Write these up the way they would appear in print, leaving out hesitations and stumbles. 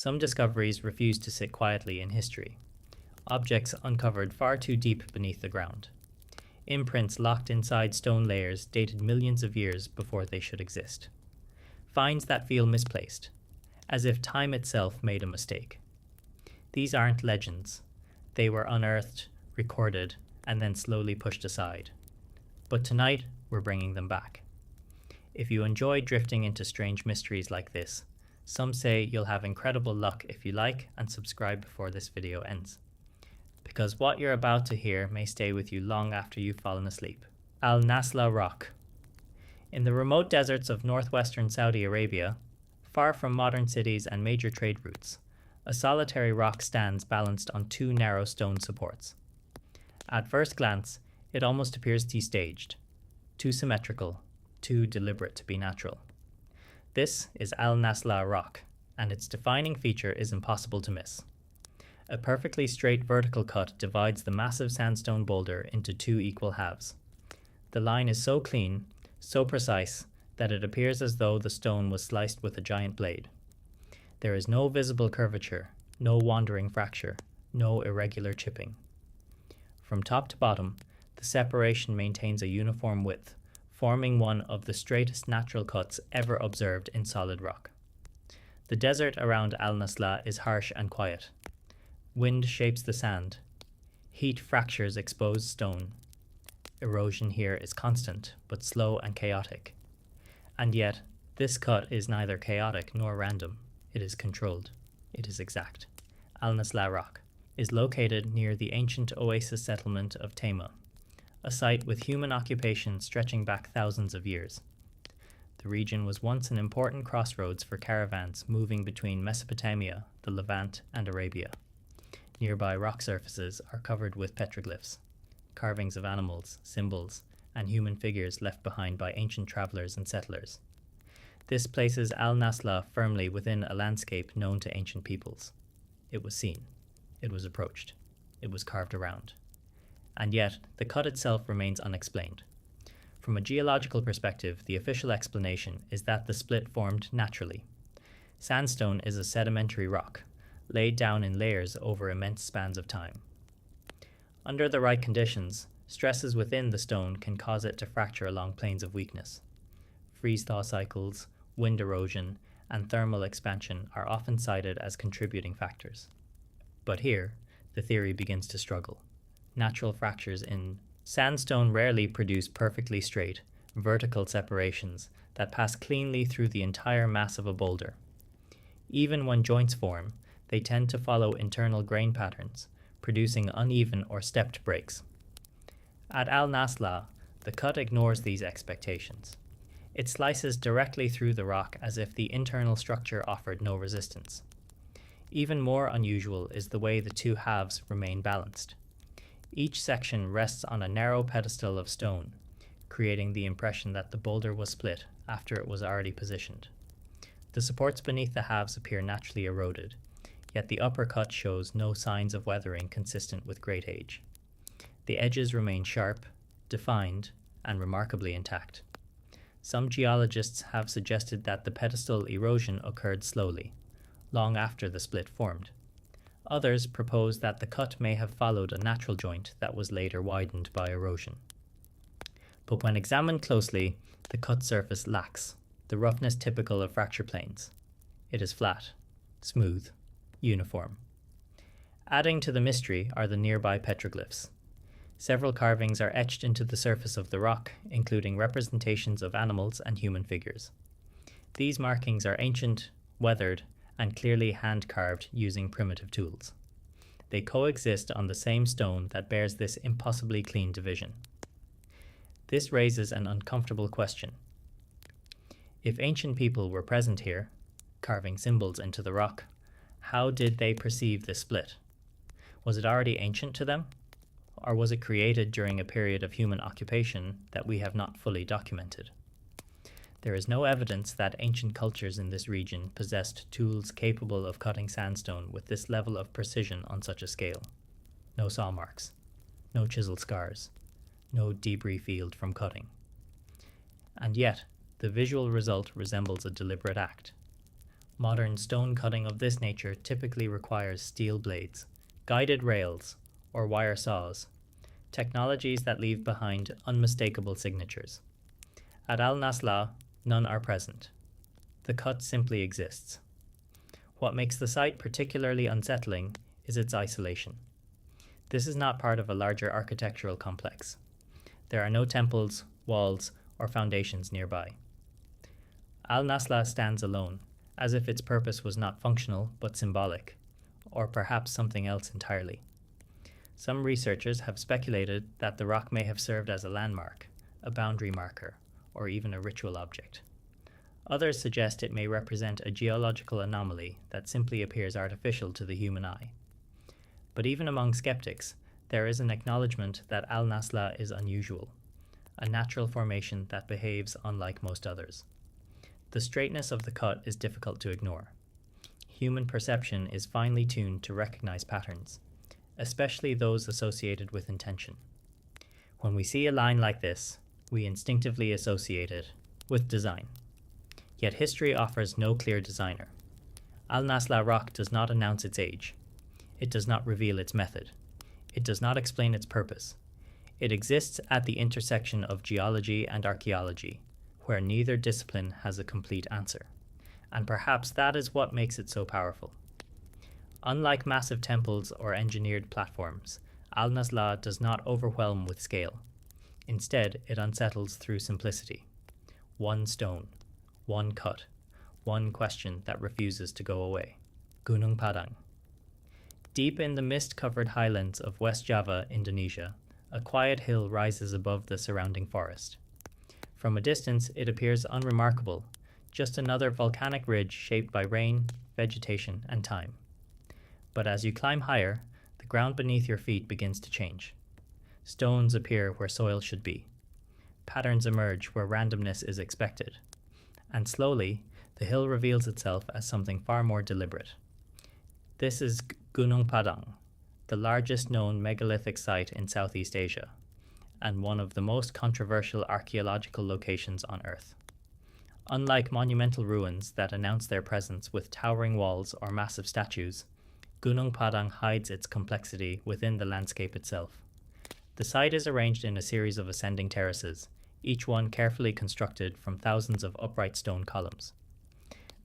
Some discoveries refuse to sit quietly in history. Objects uncovered far too deep beneath the ground. Imprints locked inside stone layers dated millions of years before they should exist. Finds that feel misplaced, as if time itself made a mistake. These aren't legends. They were unearthed, recorded, and then slowly pushed aside. But tonight, we're bringing them back. If you enjoy drifting into strange mysteries like this, some say you'll have incredible luck if you like and subscribe before this video ends. Because what you're about to hear may stay with you long after you've fallen asleep. Al Nasla Rock. In the remote deserts of northwestern Saudi Arabia, far from modern cities and major trade routes, a solitary rock stands balanced on two narrow stone supports. At first glance, it almost appears de-staged, too symmetrical, too deliberate to be natural. This is Al Nasla Rock, and its defining feature is impossible to miss. A perfectly straight vertical cut divides the massive sandstone boulder into two equal halves. The line is so clean, so precise, that it appears as though the stone was sliced with a giant blade. There is no visible curvature, no wandering fracture, no irregular chipping. From top to bottom, the separation maintains a uniform width, forming one of the straightest natural cuts ever observed in solid rock. The desert around Al Nasla is harsh and quiet. Wind shapes the sand. Heat fractures exposed stone. Erosion here is constant, but slow and chaotic. And yet, this cut is neither chaotic nor random. It is controlled. It is exact. Al Nasla Rock is located near the ancient oasis settlement of Tema, a site with human occupation stretching back thousands of years. The region was once an important crossroads for caravans moving between Mesopotamia, the Levant, and Arabia. Nearby rock surfaces are covered with petroglyphs, carvings of animals, symbols, and human figures left behind by ancient travelers and settlers. This places Al Nasla firmly within a landscape known to ancient peoples. It was seen. It was approached. It was carved around. And yet, the cut itself remains unexplained. From a geological perspective, the official explanation is that the split formed naturally. Sandstone is a sedimentary rock, laid down in layers over immense spans of time. Under the right conditions, stresses within the stone can cause it to fracture along planes of weakness. Freeze-thaw cycles, wind erosion, and thermal expansion are often cited as contributing factors. But here, the theory begins to struggle. Natural fractures in sandstone rarely produce perfectly straight, vertical separations that pass cleanly through the entire mass of a boulder. Even when joints form, they tend to follow internal grain patterns, producing uneven or stepped breaks. At Al Nasla, the cut ignores these expectations. It slices directly through the rock as if the internal structure offered no resistance. Even more unusual is the way the two halves remain balanced. Each section rests on a narrow pedestal of stone, creating the impression that the boulder was split after it was already positioned. The supports beneath the halves appear naturally eroded, yet the upper cut shows no signs of weathering consistent with great age. The edges remain sharp, defined, and remarkably intact. Some geologists have suggested that the pedestal erosion occurred slowly, long after the split formed. Others propose that the cut may have followed a natural joint that was later widened by erosion. But when examined closely, the cut surface lacks the roughness typical of fracture planes. It is flat, smooth, uniform. Adding to the mystery are the nearby petroglyphs. Several carvings are etched into the surface of the rock, including representations of animals and human figures. These markings are ancient, weathered, and clearly hand-carved using primitive tools. They coexist on the same stone that bears this impossibly clean division. This raises an uncomfortable question. If ancient people were present here, carving symbols into the rock, how did they perceive this split? Was it already ancient to them? Or was it created during a period of human occupation that we have not fully documented? There is no evidence that ancient cultures in this region possessed tools capable of cutting sandstone with this level of precision on such a scale. No saw marks, no chisel scars, no debris field from cutting. And yet, the visual result resembles a deliberate act. Modern stone cutting of this nature typically requires steel blades, guided rails, or wire saws, technologies that leave behind unmistakable signatures. At Al Nasla, none are present. The cut simply exists. What makes the site particularly unsettling is its isolation. This is not part of a larger architectural complex. There are no temples, walls, or foundations nearby. Al Nasla stands alone, as if its purpose was not functional but symbolic, or perhaps something else entirely. Some researchers have speculated that the rock may have served as a landmark, a boundary marker, or even a ritual object. Others suggest it may represent a geological anomaly that simply appears artificial to the human eye. But even among skeptics, there is an acknowledgement that Al Nasla is unusual, a natural formation that behaves unlike most others. The straightness of the cut is difficult to ignore. Human perception is finely tuned to recognize patterns, especially those associated with intention. When we see a line like this, we instinctively associate it with design. Yet history offers no clear designer. Al Nasla rock does not announce its age. It does not reveal its method. It does not explain its purpose. It exists at the intersection of geology and archaeology, where neither discipline has a complete answer. And perhaps that is what makes it so powerful. Unlike massive temples or engineered platforms, Al Nasla does not overwhelm with scale. Instead, it unsettles through simplicity. One stone, one cut, one question that refuses to go away. Gunung Padang. Deep in the mist-covered highlands of West Java, Indonesia, a quiet hill rises above the surrounding forest. From a distance, it appears unremarkable, just another volcanic ridge shaped by rain, vegetation, and time. But as you climb higher, the ground beneath your feet begins to change. Stones appear where soil should be. Patterns emerge where randomness is expected. And slowly, the hill reveals itself as something far more deliberate. This is Gunung Padang, the largest known megalithic site in Southeast Asia, and one of the most controversial archaeological locations on Earth. Unlike monumental ruins that announce their presence with towering walls or massive statues, Gunung Padang hides its complexity within the landscape itself. The site is arranged in a series of ascending terraces, each one carefully constructed from thousands of upright stone columns.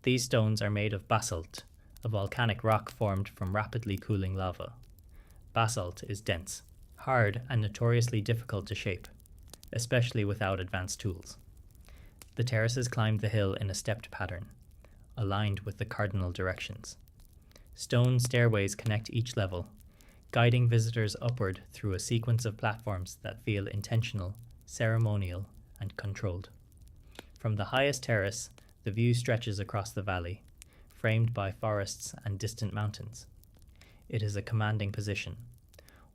These stones are made of basalt, a volcanic rock formed from rapidly cooling lava. Basalt is dense, hard, and notoriously difficult to shape, especially without advanced tools. The terraces climb the hill in a stepped pattern, aligned with the cardinal directions. Stone stairways connect each level, guiding visitors upward through a sequence of platforms that feel intentional, ceremonial, and controlled. From the highest terrace, the view stretches across the valley, framed by forests and distant mountains. It is a commanding position,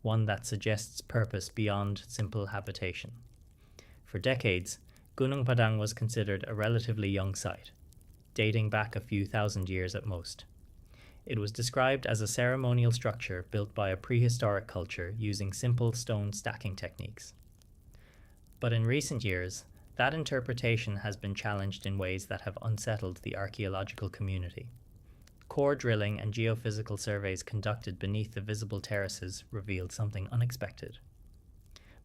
one that suggests purpose beyond simple habitation. For decades, Gunung Padang was considered a relatively young site, dating back a few thousand years at most. It was described as a ceremonial structure built by a prehistoric culture using simple stone stacking techniques. But in recent years, that interpretation has been challenged in ways that have unsettled the archaeological community. Core drilling and geophysical surveys conducted beneath the visible terraces revealed something unexpected.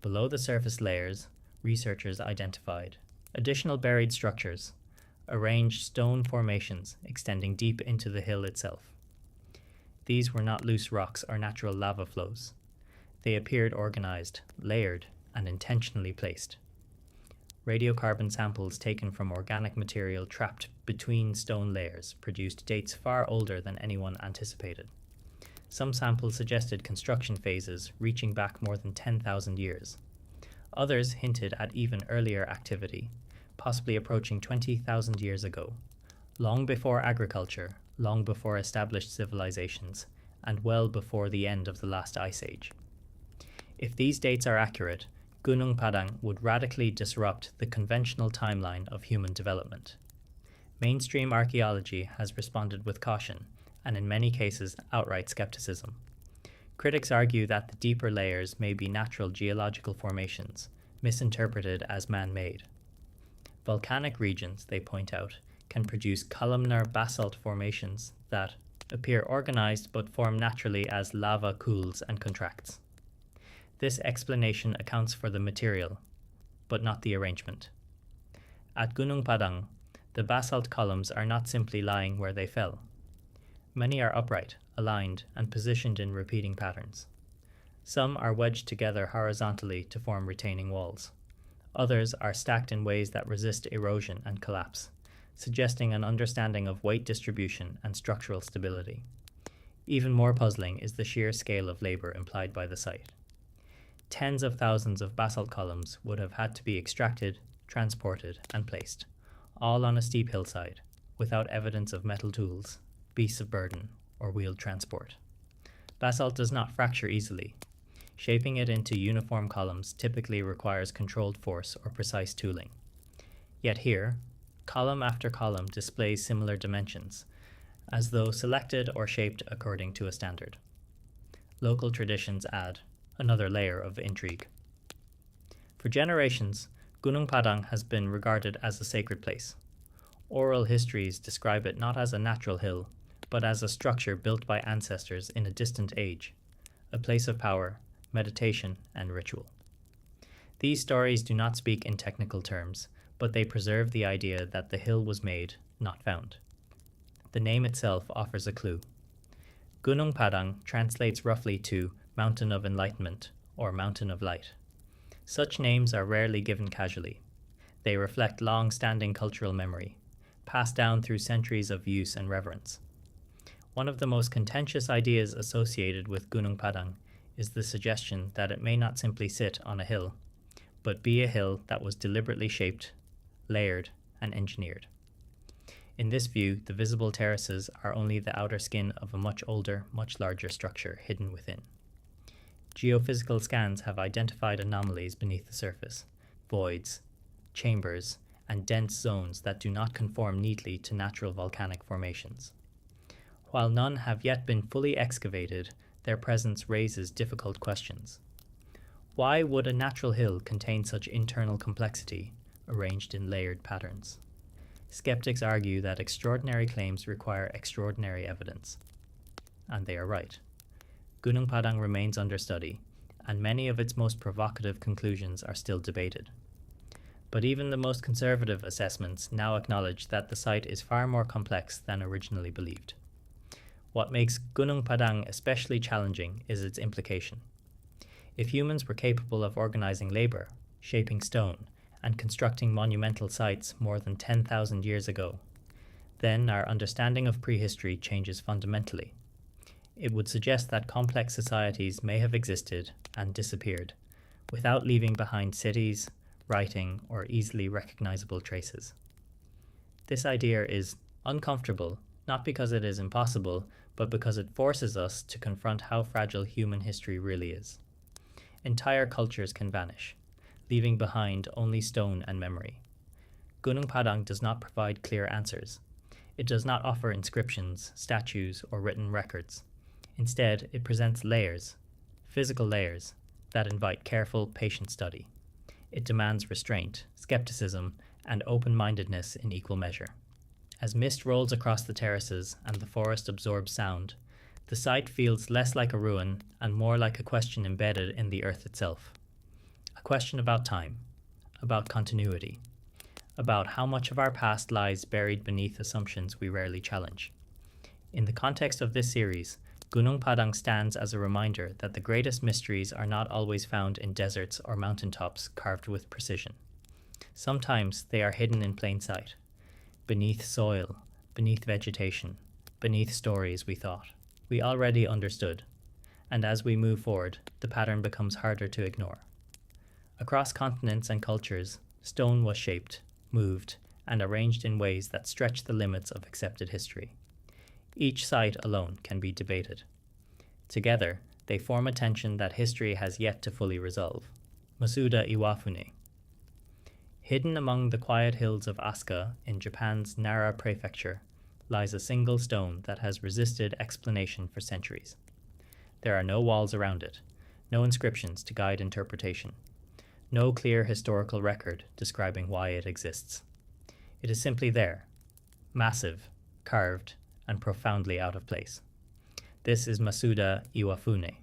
Below the surface layers, researchers identified additional buried structures, arranged stone formations extending deep into the hill itself. These were not loose rocks or natural lava flows. They appeared organized, layered, and intentionally placed. Radiocarbon samples taken from organic material trapped between stone layers produced dates far older than anyone anticipated. Some samples suggested construction phases reaching back more than 10,000 years. Others hinted at even earlier activity, possibly approaching 20,000 years ago, long before agriculture, long before established civilizations, and well before the end of the last ice age. If these dates are accurate, Gunung Padang would radically disrupt the conventional timeline of human development. Mainstream archaeology has responded with caution, and in many cases, outright skepticism. Critics argue that the deeper layers may be natural geological formations, misinterpreted as man-made. Volcanic regions, they point out, can produce columnar basalt formations that appear organized but form naturally as lava cools and contracts. This explanation accounts for the material, but not the arrangement. At Gunung Padang, the basalt columns are not simply lying where they fell. Many are upright, aligned, and positioned in repeating patterns. Some are wedged together horizontally to form retaining walls. Others are stacked in ways that resist erosion and collapse, suggesting an understanding of weight distribution and structural stability. Even more puzzling is the sheer scale of labor implied by the site. Tens of thousands of basalt columns would have had to be extracted, transported, and placed, all on a steep hillside, without evidence of metal tools, beasts of burden, or wheeled transport. Basalt does not fracture easily. Shaping it into uniform columns typically requires controlled force or precise tooling. Yet here, column after column displays similar dimensions, as though selected or shaped according to a standard. Local traditions add another layer of intrigue. For generations, Gunung Padang has been regarded as a sacred place. Oral histories describe it not as a natural hill, but as a structure built by ancestors in a distant age, a place of power, meditation, and ritual. These stories do not speak in technical terms, but they preserve the idea that the hill was made, not found. The name itself offers a clue. Gunung Padang translates roughly to Mountain of Enlightenment or Mountain of Light. Such names are rarely given casually. They reflect long-standing cultural memory, passed down through centuries of use and reverence. One of the most contentious ideas associated with Gunung Padang is the suggestion that it may not simply sit on a hill, but be a hill that was deliberately shaped, layered, and engineered. In this view, the visible terraces are only the outer skin of a much older, much larger structure hidden within. Geophysical scans have identified anomalies beneath the surface, voids, chambers, and dense zones that do not conform neatly to natural volcanic formations. While none have yet been fully excavated, their presence raises difficult questions. Why would a natural hill contain such internal complexity, arranged in layered patterns? Skeptics argue that extraordinary claims require extraordinary evidence. And they are right. Gunung Padang remains under study, and many of its most provocative conclusions are still debated. But even the most conservative assessments now acknowledge that the site is far more complex than originally believed. What makes Gunung Padang especially challenging is its implication. If humans were capable of organizing labor, shaping stone, and constructing monumental sites more than 10,000 years ago, then our understanding of prehistory changes fundamentally. It would suggest that complex societies may have existed and disappeared, without leaving behind cities, writing, or easily recognizable traces. This idea is uncomfortable, not because it is impossible, but because it forces us to confront how fragile human history really is. Entire cultures can vanish, leaving behind only stone and memory. Gunung Padang does not provide clear answers. It does not offer inscriptions, statues, or written records. Instead, it presents layers, physical layers, that invite careful, patient study. It demands restraint, skepticism, and open-mindedness in equal measure. As mist rolls across the terraces and the forest absorbs sound, the site feels less like a ruin and more like a question embedded in the earth itself. A question about time, about continuity, about how much of our past lies buried beneath assumptions we rarely challenge. In the context of this series, Gunung Padang stands as a reminder that the greatest mysteries are not always found in deserts or mountaintops carved with precision. Sometimes they are hidden in plain sight, beneath soil, beneath vegetation, beneath stories we already understood, and as we move forward, the pattern becomes harder to ignore. Across continents and cultures, stone was shaped, moved, and arranged in ways that stretch the limits of accepted history. Each site alone can be debated. Together, they form a tension that history has yet to fully resolve. Masuda Iwafune. Hidden among the quiet hills of Asuka in Japan's Nara prefecture lies a single stone that has resisted explanation for centuries. There are no walls around it, no inscriptions to guide interpretation, no clear historical record describing why it exists. It is simply there, massive, carved, and profoundly out of place. This is Masuda Iwafune.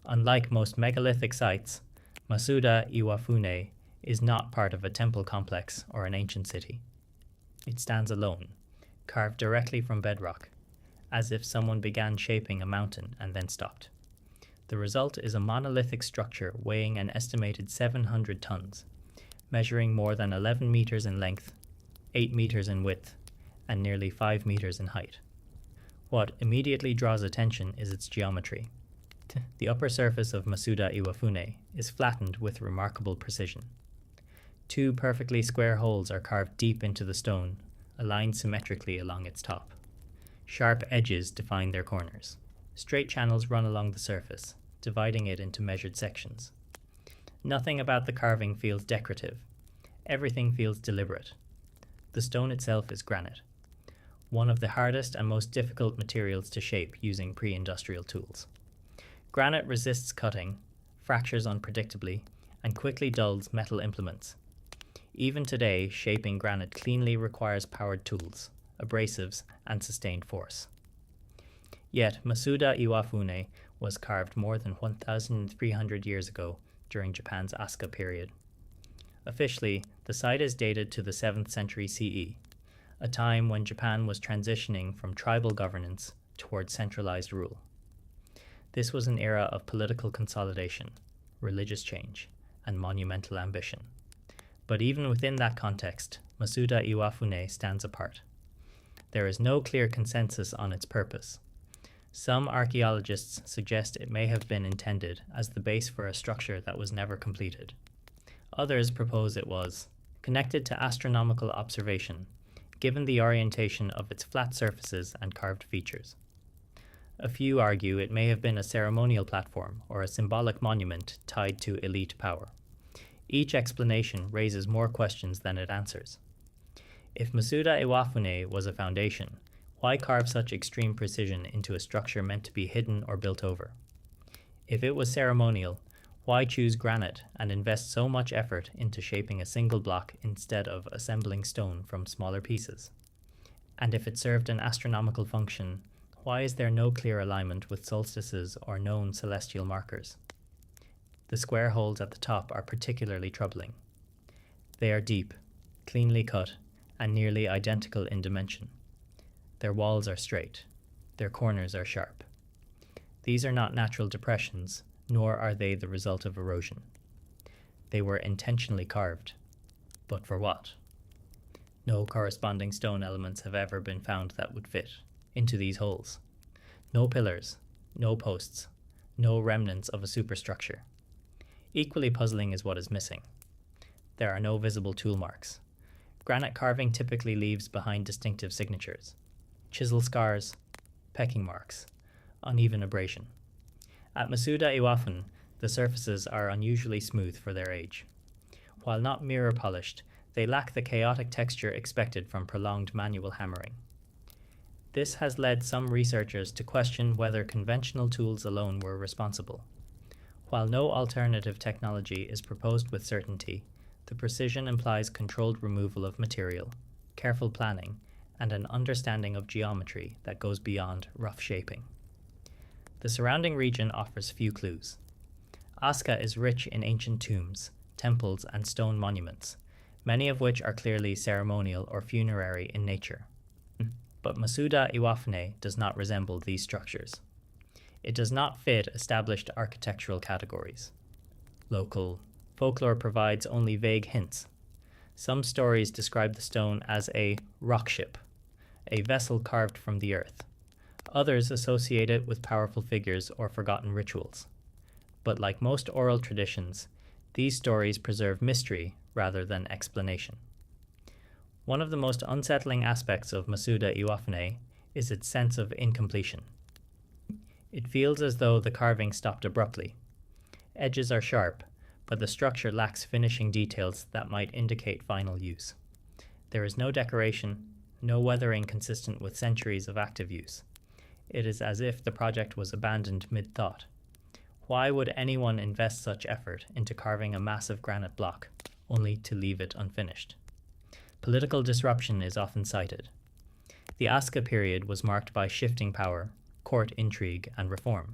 Unlike most megalithic sites, Masuda Iwafune is not part of a temple complex or an ancient city. It stands alone, carved directly from bedrock, as if someone began shaping a mountain and then stopped. The result is a monolithic structure weighing an estimated 700 tons, measuring more than 11 meters in length, 8 meters in width, and nearly 5 meters in height. What immediately draws attention is its geometry. The upper surface of Masuda Iwafune is flattened with remarkable precision. 2 perfectly square holes are carved deep into the stone, aligned symmetrically along its top. Sharp edges define their corners. Straight channels run along the surface, dividing it into measured sections. Nothing about the carving feels decorative. Everything feels deliberate. The stone itself is granite, one of the hardest and most difficult materials to shape using pre-industrial tools. Granite resists cutting, fractures unpredictably, and quickly dulls metal implements. Even today, shaping granite cleanly requires powered tools, abrasives, and sustained force. Yet, Masuda Iwafune was carved more than 1,300 years ago during Japan's Asuka period. Officially, the site is dated to the 7th century CE, a time when Japan was transitioning from tribal governance toward centralized rule. This was an era of political consolidation, religious change, and monumental ambition. But even within that context, Masuda Iwafune stands apart. There is no clear consensus on its purpose. Some archaeologists suggest it may have been intended as the base for a structure that was never completed. Others propose it was connected to astronomical observation, given the orientation of its flat surfaces and carved features. A few argue it may have been a ceremonial platform or a symbolic monument tied to elite power. Each explanation raises more questions than it answers. If Masuda Iwafune was a foundation, why carve such extreme precision into a structure meant to be hidden or built over? If it was ceremonial, why choose granite and invest so much effort into shaping a single block instead of assembling stone from smaller pieces? And if it served an astronomical function, why is there no clear alignment with solstices or known celestial markers? The square holes at the top are particularly troubling. They are deep, cleanly cut, and nearly identical in dimension. Their walls are straight. Their corners are sharp. These are not natural depressions, nor are they the result of erosion. They were intentionally carved. But for what? No corresponding stone elements have ever been found that would fit into these holes. No pillars, no posts, no remnants of a superstructure. Equally puzzling is what is missing. There are no visible tool marks. Granite carving typically leaves behind distinctive signatures: chisel scars, pecking marks, uneven abrasion. At Masuda Iwafune, the surfaces are unusually smooth for their age. While not mirror polished, they lack the chaotic texture expected from prolonged manual hammering. This has led some researchers to question whether conventional tools alone were responsible. While no alternative technology is proposed with certainty, the precision implies controlled removal of material, careful planning, and an understanding of geometry that goes beyond rough shaping. The surrounding region offers few clues. Asuka is rich in ancient tombs, temples, and stone monuments, many of which are clearly ceremonial or funerary in nature. But Masuda Iwafune does not resemble these structures. It does not fit established architectural categories. Local folklore provides only vague hints. Some stories describe the stone as a rock ship, a vessel carved from the earth. Others associate it with powerful figures or forgotten rituals. But like most oral traditions, these stories preserve mystery rather than explanation. One of the most unsettling aspects of Masuda Iwafune is its sense of incompletion. It feels as though the carving stopped abruptly. Edges are sharp, but the structure lacks finishing details that might indicate final use. There is no decoration, no weathering consistent with centuries of active use. It is as if the project was abandoned mid-thought. Why would anyone invest such effort into carving a massive granite block, only to leave it unfinished? Political disruption is often cited. The Asuka period was marked by shifting power, court intrigue, and reform.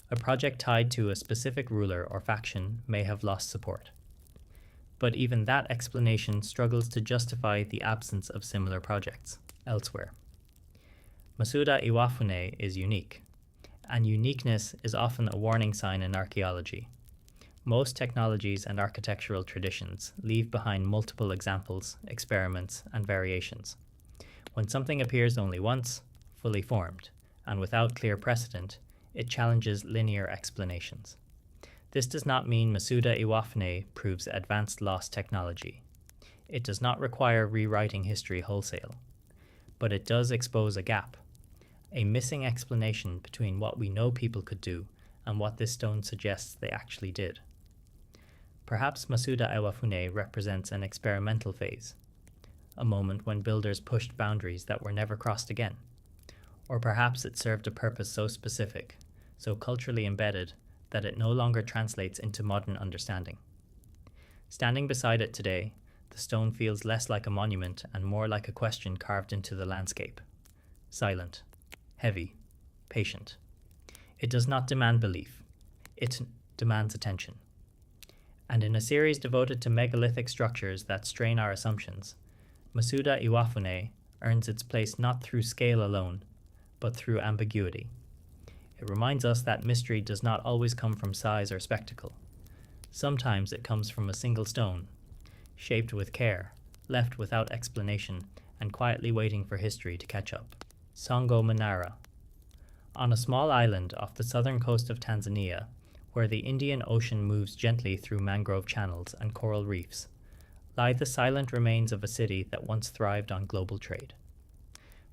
A project tied to a specific ruler or faction may have lost support. But even that explanation struggles to justify the absence of similar projects elsewhere. Masuda Iwafune is unique, and uniqueness is often a warning sign in archaeology. Most technologies and architectural traditions leave behind multiple examples, experiments, and variations. When something appears only once, fully formed, and without clear precedent, it challenges linear explanations. This does not mean Masuda Iwafune proves advanced lost technology. It does not require rewriting history wholesale. But it does expose a gap, a missing explanation between what we know people could do and what this stone suggests they actually did. Perhaps Masuda Iwafune represents an experimental phase, a moment when builders pushed boundaries that were never crossed again. Or perhaps it served a purpose so specific, so culturally embedded, that it no longer translates into modern understanding. Standing beside it today, the stone feels less like a monument and more like a question carved into the landscape. Silent, heavy, patient. It does not demand belief. It demands attention. And in a series devoted to megalithic structures that strain our assumptions, Masuda Iwafune earns its place not through scale alone, but through ambiguity. It reminds us that mystery does not always come from size or spectacle. Sometimes it comes from a single stone, shaped with care, left without explanation, and quietly waiting for history to catch up. Songo Manara. On a small island off the southern coast of Tanzania, where the Indian Ocean moves gently through mangrove channels and coral reefs, lie the silent remains of a city that once thrived on global trade.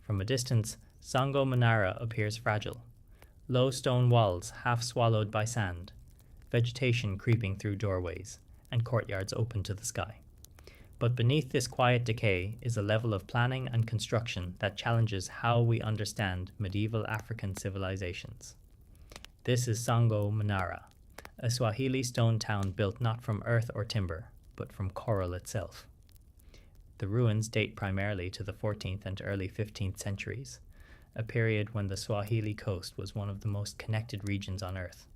From a distance, Songo Manara appears fragile. Low stone walls half swallowed by sand, vegetation creeping through doorways, and courtyards open to the sky. But beneath this quiet decay is a level of planning and construction that challenges how we understand medieval African civilizations. This is Songo Manara, a Swahili stone town built not from earth or timber, but from coral itself. The ruins date primarily to the 14th and early 15th centuries, a period when the Swahili coast was one of the most connected regions on Earth.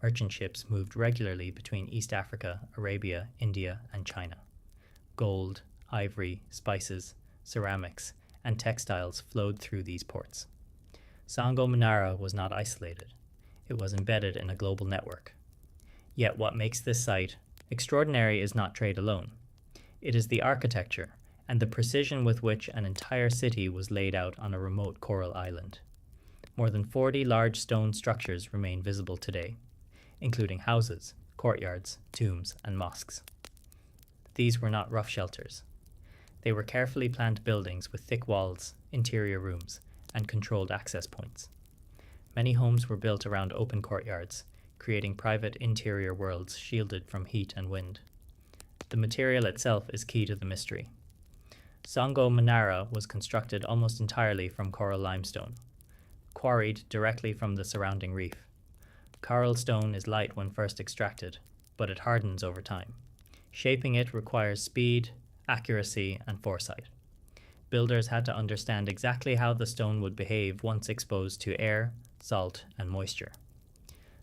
Merchant ships moved regularly between East Africa, Arabia, India, and China. Gold, ivory, spices, ceramics, and textiles flowed through these ports. Songo Manara was not isolated. It was embedded in a global network. Yet what makes this site extraordinary is not trade alone. It is the architecture and the precision with which an entire city was laid out on a remote coral island. More than 40 large stone structures remain visible today, including houses, courtyards, tombs, and mosques. These were not rough shelters. They were carefully planned buildings with thick walls, interior rooms, and controlled access points. Many homes were built around open courtyards, creating private interior worlds shielded from heat and wind. The material itself is key to the mystery. Songo Manara was constructed almost entirely from coral limestone, quarried directly from the surrounding reef. Coral stone is light when first extracted, but it hardens over time. Shaping it requires speed, accuracy, and foresight. Builders had to understand exactly how the stone would behave once exposed to air, salt, and moisture.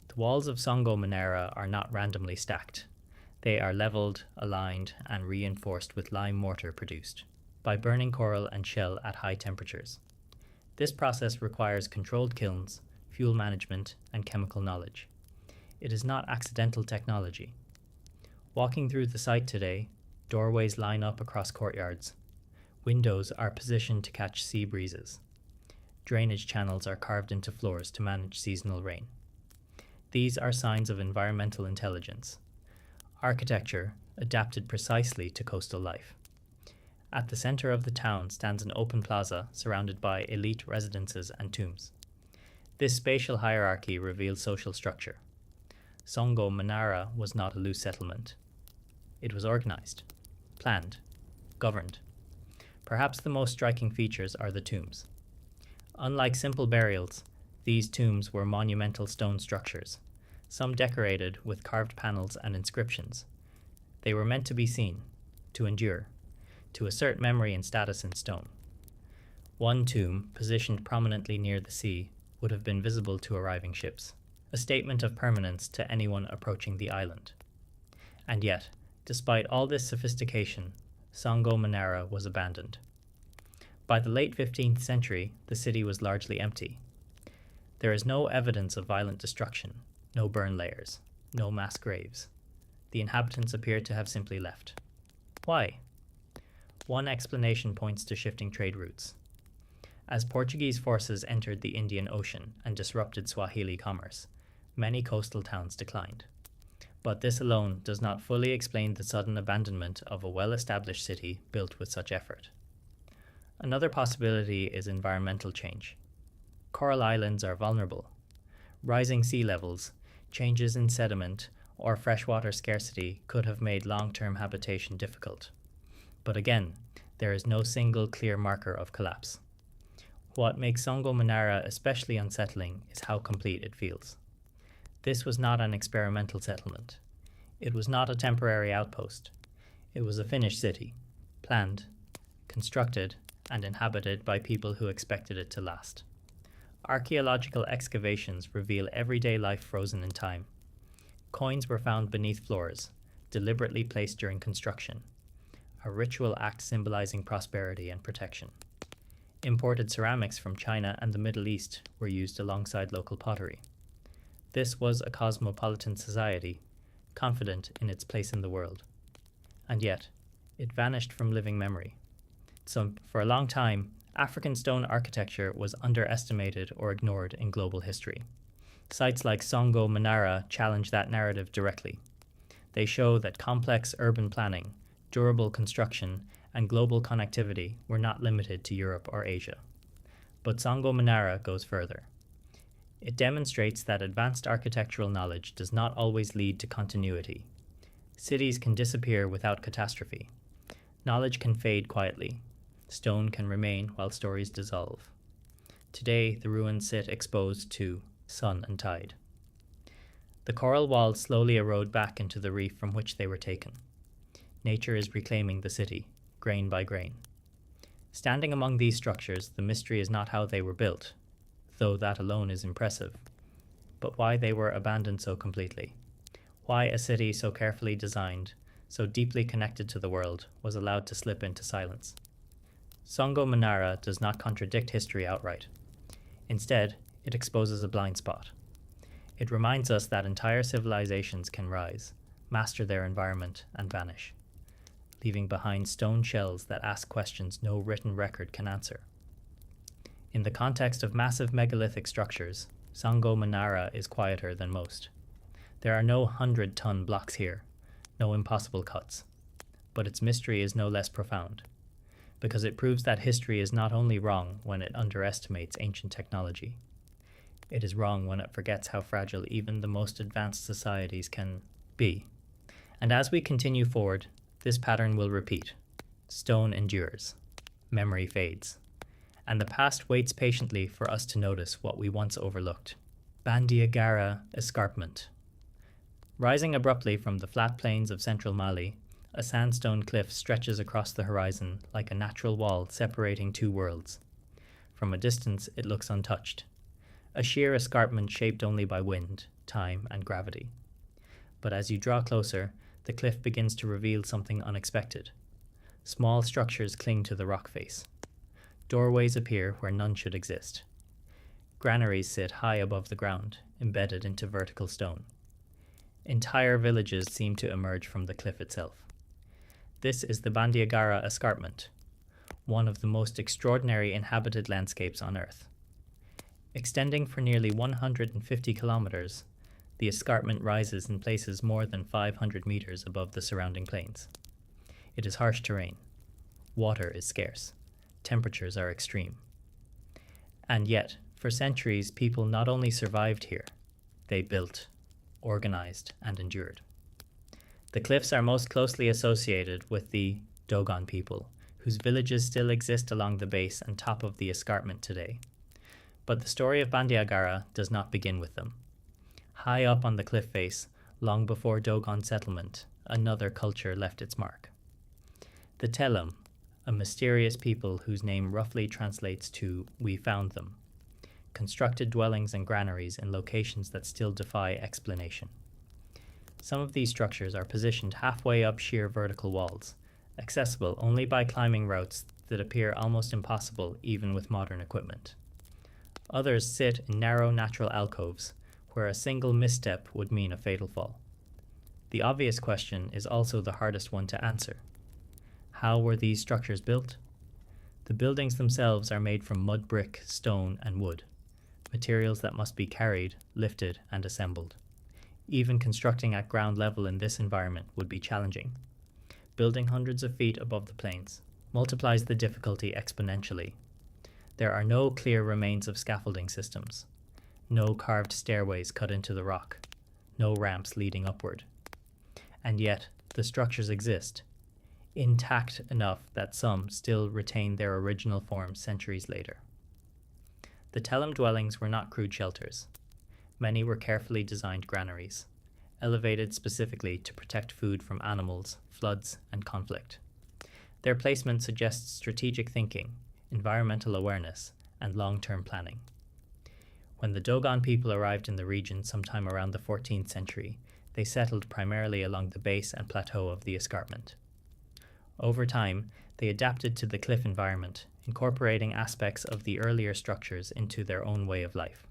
The walls of Songo Manara are not randomly stacked. They are leveled, aligned, and reinforced with lime mortar produced by burning coral and shell at high temperatures. This process requires controlled kilns, fuel management, and chemical knowledge. It is not accidental technology. Walking through the site today, doorways line up across courtyards. Windows are positioned to catch sea breezes. Drainage channels are carved into floors to manage seasonal rain. These are signs of environmental intelligence. Architecture adapted precisely to coastal life. At the center of the town stands an open plaza surrounded by elite residences and tombs. This spatial hierarchy reveals social structure. Songo Manara was not a loose settlement. It was organized, planned, governed. Perhaps the most striking features are the tombs. Unlike simple burials, these tombs were monumental stone structures, some decorated with carved panels and inscriptions. They were meant to be seen, to endure, to assert memory and status in stone. One tomb, positioned prominently near the sea, would have been visible to arriving ships, a statement of permanence to anyone approaching the island. And yet, despite all this sophistication, Songo Manara was abandoned. By the late 15th century, the city was largely empty. There is no evidence of violent destruction, no burn layers, no mass graves. The inhabitants appear to have simply left. Why? One explanation points to shifting trade routes. As Portuguese forces entered the Indian Ocean and disrupted Swahili commerce, many coastal towns declined. But this alone does not fully explain the sudden abandonment of a well-established city built with such effort. Another possibility is environmental change. Coral islands are vulnerable. Rising sea levels, changes in sediment, or freshwater scarcity could have made long-term habitation difficult. But again, there is no single clear marker of collapse. What makes Songo Manara especially unsettling is how complete it feels. This was not an experimental settlement. It was not a temporary outpost. It was a finished city, planned, constructed, and inhabited by people who expected it to last. Archaeological excavations reveal everyday life frozen in time. Coins were found beneath floors, deliberately placed during construction, a ritual act symbolizing prosperity and protection. Imported ceramics from China and the Middle East were used alongside local pottery. This was a cosmopolitan society, confident in its place in the world. And yet, it vanished from living memory. So, for a long time, African stone architecture was underestimated or ignored in global history. Sites like Songo Manara challenge that narrative directly. They show that complex urban planning, durable construction, and global connectivity were not limited to Europe or Asia. But Songo Manara goes further. It demonstrates that advanced architectural knowledge does not always lead to continuity. Cities can disappear without catastrophe. Knowledge can fade quietly. Stone can remain while stories dissolve. Today, the ruins sit exposed to sun and tide. The coral walls slowly erode back into the reef from which they were taken. Nature is reclaiming the city, grain by grain. Standing among these structures, the mystery is not how they were built, though that alone is impressive, but why they were abandoned so completely. Why a city so carefully designed, so deeply connected to the world, was allowed to slip into silence. Songo Manara does not contradict history outright. Instead, it exposes a blind spot. It reminds us that entire civilizations can rise, master their environment, and vanish, leaving behind stone shells that ask questions no written record can answer. In the context of massive megalithic structures, Songo Manara is quieter than most. There are no 100-ton blocks here, no impossible cuts. But its mystery is no less profound, because it proves that history is not only wrong when it underestimates ancient technology. It is wrong when it forgets how fragile even the most advanced societies can be. And as we continue forward, this pattern will repeat. Stone endures. Memory fades. And the past waits patiently for us to notice what we once overlooked. Bandiagara Escarpment. Rising abruptly from the flat plains of central Mali, a sandstone cliff stretches across the horizon like a natural wall separating two worlds. From a distance, it looks untouched. A sheer escarpment shaped only by wind, time, and gravity. But as you draw closer, the cliff begins to reveal something unexpected. Small structures cling to the rock face. Doorways appear where none should exist. Granaries sit high above the ground, embedded into vertical stone. Entire villages seem to emerge from the cliff itself. This is the Bandiagara Escarpment, one of the most extraordinary inhabited landscapes on Earth. Extending for nearly 150 kilometers, the escarpment rises in places more than 500 meters above the surrounding plains. It is harsh terrain. Water is scarce. Temperatures are extreme. And yet, for centuries, people not only survived here, they built, organized, and endured. The cliffs are most closely associated with the Dogon people, whose villages still exist along the base and top of the escarpment today. But the story of Bandiagara does not begin with them. High up on the cliff face, long before Dogon settlement, another culture left its mark. The Telem, a mysterious people whose name roughly translates to "we found them," constructed dwellings and granaries in locations that still defy explanation. Some of these structures are positioned halfway up sheer vertical walls, accessible only by climbing routes that appear almost impossible even with modern equipment. Others sit in narrow natural alcoves, where a single misstep would mean a fatal fall. The obvious question is also the hardest one to answer. How were these structures built? The buildings themselves are made from mud brick, stone, and wood, materials that must be carried, lifted, and assembled. Even constructing at ground level in this environment would be challenging. Building hundreds of feet above the plains multiplies the difficulty exponentially. There are no clear remains of scaffolding systems, no carved stairways cut into the rock, no ramps leading upward. And yet, the structures exist, intact enough that some still retain their original form centuries later. The Telem dwellings were not crude shelters. Many were carefully designed granaries, elevated specifically to protect food from animals, floods, and conflict. Their placement suggests strategic thinking, environmental awareness, and long-term planning. When the Dogon people arrived in the region sometime around the 14th century, they settled primarily along the base and plateau of the escarpment. Over time, they adapted to the cliff environment, incorporating aspects of the earlier structures into their own way of life.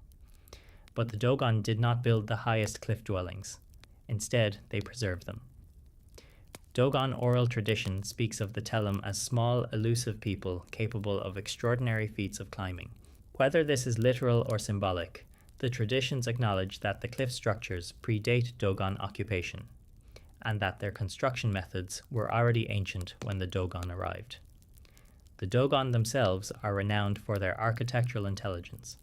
But the Dogon did not build the highest cliff dwellings. Instead, they preserved them. Dogon oral tradition speaks of the Telem as small, elusive people capable of extraordinary feats of climbing. Whether this is literal or symbolic, the traditions acknowledge that the cliff structures predate Dogon occupation, and that their construction methods were already ancient when the Dogon arrived. The Dogon themselves are renowned for their architectural intelligence.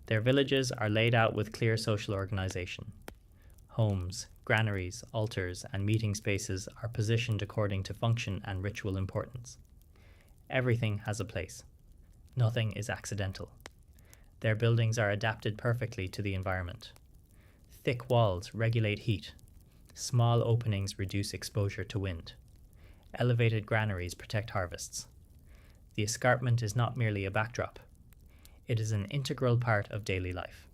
Their villages are laid out with clear social organization. Homes, granaries, altars, and meeting spaces are positioned according to function and ritual importance. Everything has a place. Nothing is accidental. Their buildings are adapted perfectly to the environment. Thick walls regulate heat. Small openings reduce exposure to wind. Elevated granaries protect harvests. The escarpment is not merely a backdrop. It is an integral part of daily life.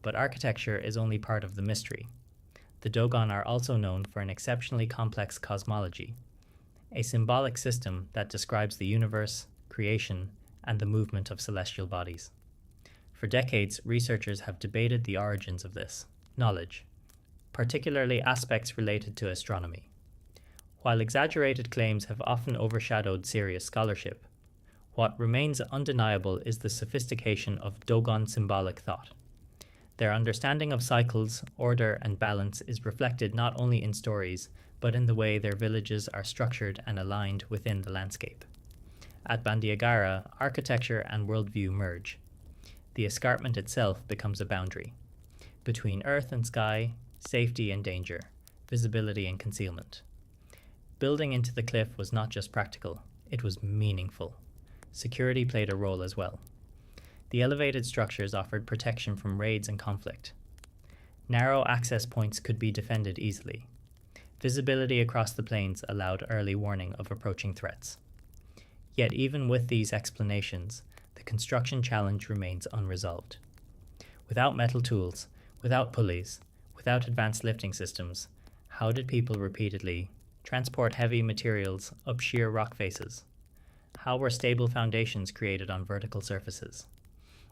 But architecture is only part of the mystery. The Dogon are also known for an exceptionally complex cosmology, a symbolic system that describes the universe, creation, and the movement of celestial bodies. For decades, researchers have debated the origins of this knowledge, particularly aspects related to astronomy. While exaggerated claims have often overshadowed serious scholarship, what remains undeniable is the sophistication of Dogon symbolic thought. Their understanding of cycles, order, and balance is reflected not only in stories, but in the way their villages are structured and aligned within the landscape. At Bandiagara, architecture and worldview merge. The escarpment itself becomes a boundary between earth and sky, safety and danger, visibility and concealment. Building into the cliff was not just practical, it was meaningful. Security played a role as well. The elevated structures offered protection from raids and conflict. Narrow access points could be defended easily. Visibility across the plains allowed early warning of approaching threats. Yet even with these explanations, the construction challenge remains unresolved. Without metal tools, without pulleys, without advanced lifting systems, how did people repeatedly transport heavy materials up sheer rock faces? How were stable foundations created on vertical surfaces?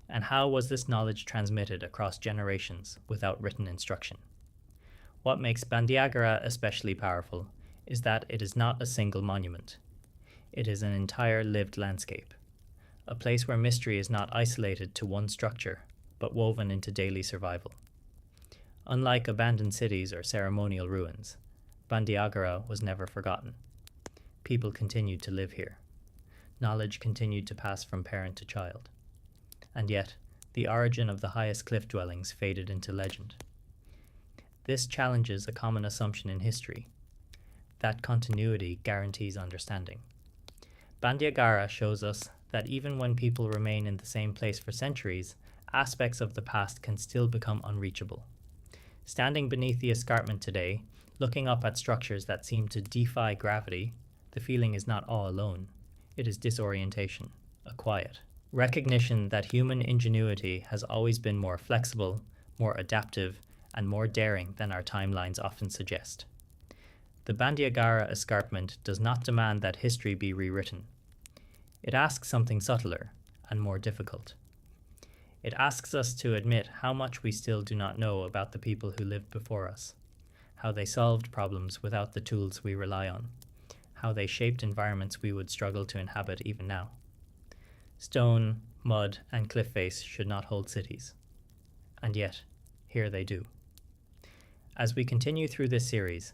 And how was this knowledge transmitted across generations without written instruction? What makes Bandiagara especially powerful is that it is not a single monument. It is an entire lived landscape, a place where mystery is not isolated to one structure, but woven into daily survival. Unlike abandoned cities or ceremonial ruins, Bandiagara was never forgotten. People continued to live here. Knowledge continued to pass from parent to child. And yet, the origin of the highest cliff dwellings faded into legend. This challenges a common assumption in history, that continuity guarantees understanding. Bandiagara shows us that even when people remain in the same place for centuries, aspects of the past can still become unreachable. Standing beneath the escarpment today, looking up at structures that seem to defy gravity, the feeling is not all alone. It is disorientation, a quiet. Recognition that human ingenuity has always been more flexible, more adaptive, and more daring than our timelines often suggest. The Bandiagara escarpment does not demand that history be rewritten. It asks something subtler and more difficult. It asks us to admit how much we still do not know about the people who lived before us, how they solved problems without the tools we rely on, how they shaped environments we would struggle to inhabit even now. Stone, mud, and cliff face should not hold cities. And yet, here they do. As we continue through this series,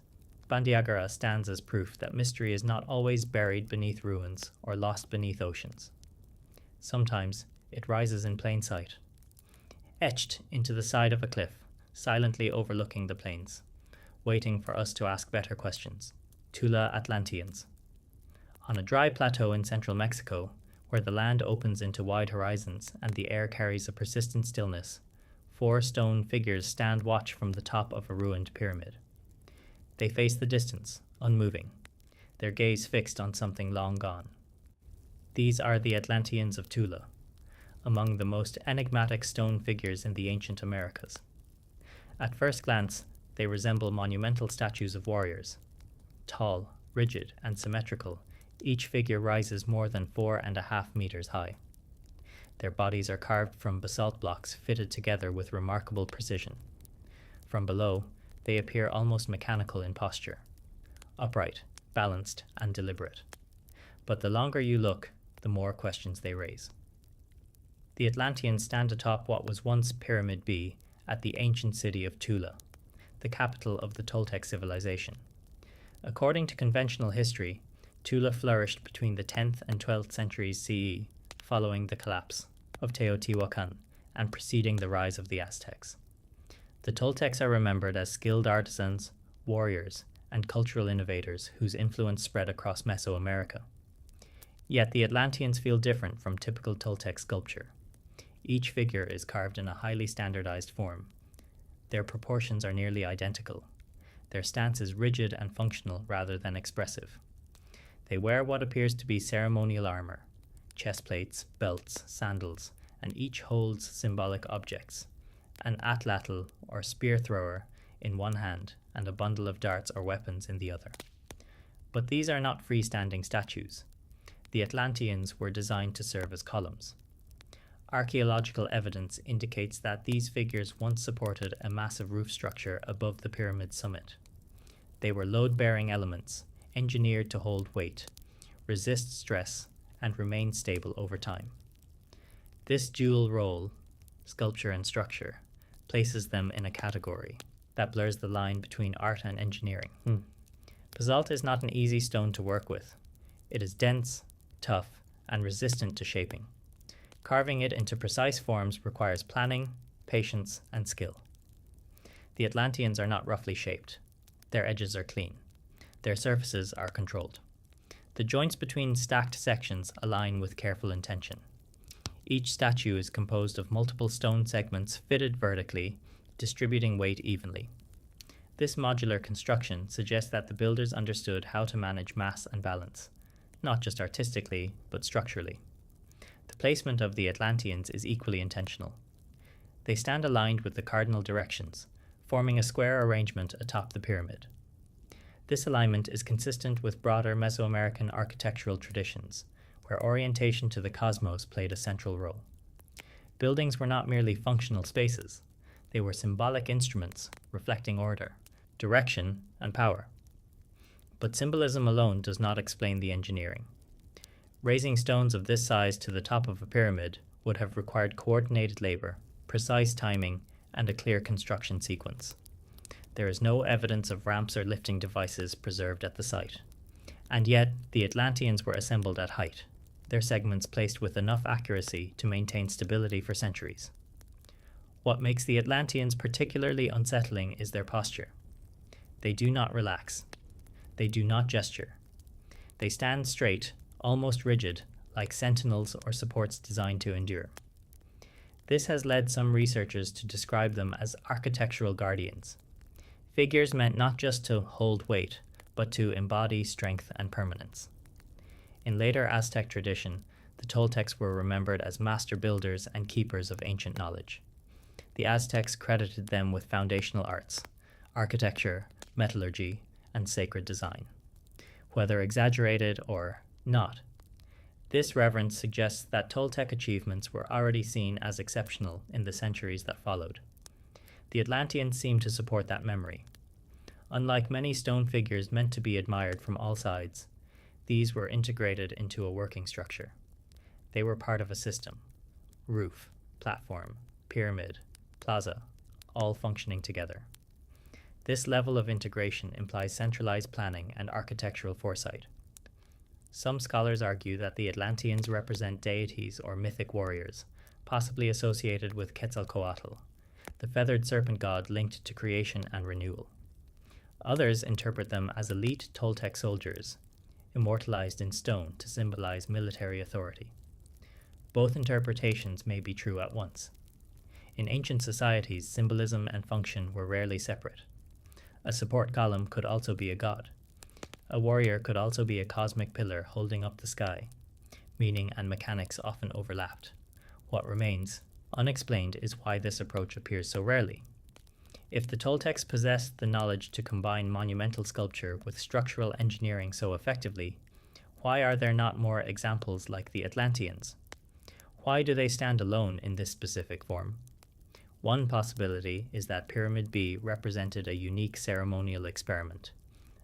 Bandiagara stands as proof that mystery is not always buried beneath ruins or lost beneath oceans. Sometimes it rises in plain sight, etched into the side of a cliff, silently overlooking the plains, waiting for us to ask better questions. Tula Atlanteans. On a dry plateau in central Mexico, where the land opens into wide horizons and the air carries a persistent stillness, 4 stone figures stand watch from the top of a ruined pyramid. They face the distance, unmoving, their gaze fixed on something long gone. These are the Atlanteans of Tula, among the most enigmatic stone figures in the ancient Americas. At first glance, they resemble monumental statues of warriors. Tall, rigid, and symmetrical, each figure rises more than 4.5 meters high. Their bodies are carved from basalt blocks fitted together with remarkable precision. From below, they appear almost mechanical in posture, upright, balanced, and deliberate. But the longer you look, the more questions they raise. The Atlanteans stand atop what was once Pyramid B at the ancient city of Tula, the capital of the Toltec civilization. According to conventional history, Tula flourished between the 10th and 12th centuries CE, following the collapse of Teotihuacan and preceding the rise of the Aztecs. The Toltecs are remembered as skilled artisans, warriors, and cultural innovators whose influence spread across Mesoamerica. Yet the Atlanteans feel different from typical Toltec sculpture. Each figure is carved in a highly standardized form. Their proportions are nearly identical. Their stance is rigid and functional rather than expressive. They wear what appears to be ceremonial armor, chest plates, belts, sandals, and each holds symbolic objects, an atlatl or spear thrower in one hand and a bundle of darts or weapons in the other. But these are not freestanding statues. The Atlanteans were designed to serve as columns. Archaeological evidence indicates that these figures once supported a massive roof structure above the pyramid's summit. They were load-bearing elements, engineered to hold weight, resist stress, and remain stable over time. This dual role, sculpture and structure, places them in a category that blurs the line between art and engineering. Basalt is not an easy stone to work with. It is dense, tough, and resistant to shaping. Carving it into precise forms requires planning, patience, and skill. The Atlanteans are not roughly shaped. Their edges are clean. Their surfaces are controlled. The joints between stacked sections align with careful intention. Each statue is composed of multiple stone segments fitted vertically, distributing weight evenly. This modular construction suggests that the builders understood how to manage mass and balance, not just artistically, but structurally. The placement of the Atlanteans is equally intentional. They stand aligned with the cardinal directions, forming a square arrangement atop the pyramid. This alignment is consistent with broader Mesoamerican architectural traditions, where orientation to the cosmos played a central role. Buildings were not merely functional spaces. They were symbolic instruments, reflecting order, direction, and power. But symbolism alone does not explain the engineering. Raising stones of this size to the top of a pyramid would have required coordinated labor, precise timing, and a clear construction sequence. There is no evidence of ramps or lifting devices preserved at the site. And yet, the Atlanteans were assembled at height, their segments placed with enough accuracy to maintain stability for centuries. What makes the Atlanteans particularly unsettling is their posture. They do not relax. They do not gesture. They stand straight, almost rigid, like sentinels or supports designed to endure. This has led some researchers to describe them as architectural guardians, figures meant not just to hold weight, but to embody strength and permanence. In later Aztec tradition, the Toltecs were remembered as master builders and keepers of ancient knowledge. The Aztecs credited them with foundational arts, architecture, metallurgy, and sacred design. Whether exaggerated or not, this reverence suggests that Toltec achievements were already seen as exceptional in the centuries that followed. The Atlanteans seem to support that memory. Unlike many stone figures meant to be admired from all sides, these were integrated into a working structure. They were part of a system: roof, platform, pyramid, plaza, all functioning together. This level of integration implies centralized planning and architectural foresight. Some scholars argue that the Atlanteans represent deities or mythic warriors, possibly associated with Quetzalcoatl, the feathered serpent god linked to creation and renewal. Others interpret them as elite Toltec soldiers, immortalized in stone to symbolize military authority. Both interpretations may be true at once. In ancient societies, symbolism and function were rarely separate. A support column could also be a god. A warrior could also be a cosmic pillar holding up the sky. Meaning and mechanics often overlapped. What remains unexplained is why this approach appears so rarely. If the Toltecs possessed the knowledge to combine monumental sculpture with structural engineering so effectively, why are there not more examples like the Atlanteans? Why do they stand alone in this specific form? One possibility is that Pyramid B represented a unique ceremonial experiment,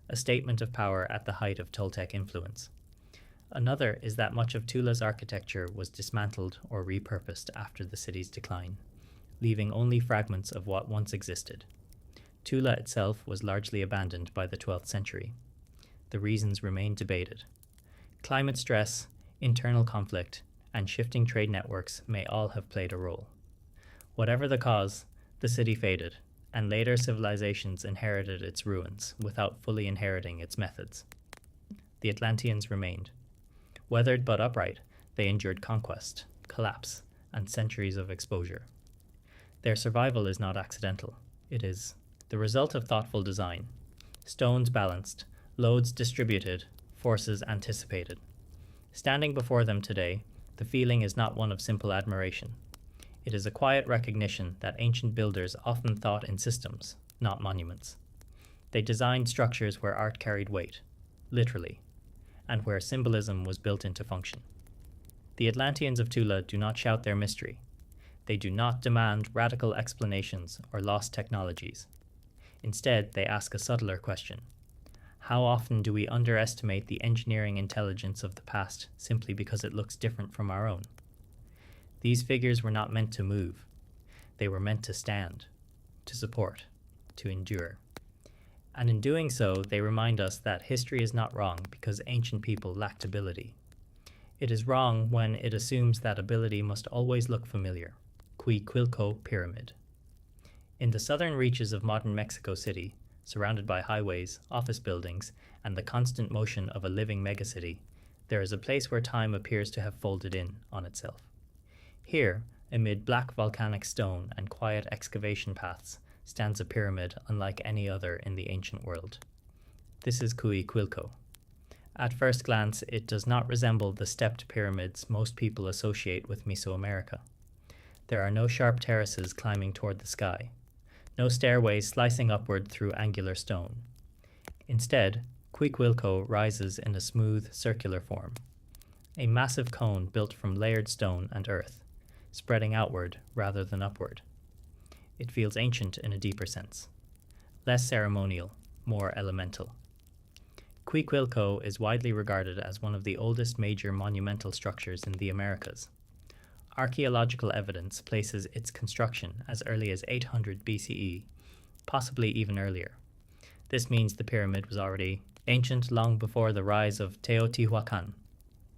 a statement of power at the height of Toltec influence. Another is that much of Tula's architecture was dismantled or repurposed after the city's decline, leaving only fragments of what once existed. Tula itself was largely abandoned by the 12th century. The reasons remain debated. Climate stress, internal conflict, and shifting trade networks may all have played a role. Whatever the cause, the city faded, and later civilizations inherited its ruins without fully inheriting its methods. The Atlanteans remained. Weathered but upright, they endured conquest, collapse, and centuries of exposure. Their survival is not accidental. It is the result of thoughtful design. Stones balanced, loads distributed, forces anticipated. Standing before them today, the feeling is not one of simple admiration. It is a quiet recognition that ancient builders often thought in systems, not monuments. They designed structures where art carried weight, literally, and where symbolism was built into function. The Atlanteans of Tula do not shout their mystery. They do not demand radical explanations or lost technologies. Instead, they ask a subtler question. How often do we underestimate the engineering intelligence of the past simply because it looks different from our own? These figures were not meant to move. They were meant to stand, to support, to endure. And in doing so, they remind us that history is not wrong because ancient people lacked ability. It is wrong when it assumes that ability must always look familiar. Cuicuilco Pyramid. In the southern reaches of modern Mexico City, surrounded by highways, office buildings, and the constant motion of a living megacity, there is a place where time appears to have folded in on itself. Here, amid black volcanic stone and quiet excavation paths, stands a pyramid unlike any other in the ancient world. This is Cuicuilco. At first glance, it does not resemble the stepped pyramids most people associate with Mesoamerica. There are no sharp terraces climbing toward the sky, no stairways slicing upward through angular stone. Instead, Cuicuilco rises in a smooth, circular form, a massive cone built from layered stone and earth, spreading outward rather than upward. It feels ancient in a deeper sense, less ceremonial, more elemental. Cuicuilco is widely regarded as one of the oldest major monumental structures in the Americas. Archaeological evidence places its construction as early as 800 BCE, possibly even earlier. This means the pyramid was already ancient long before the rise of Teotihuacan,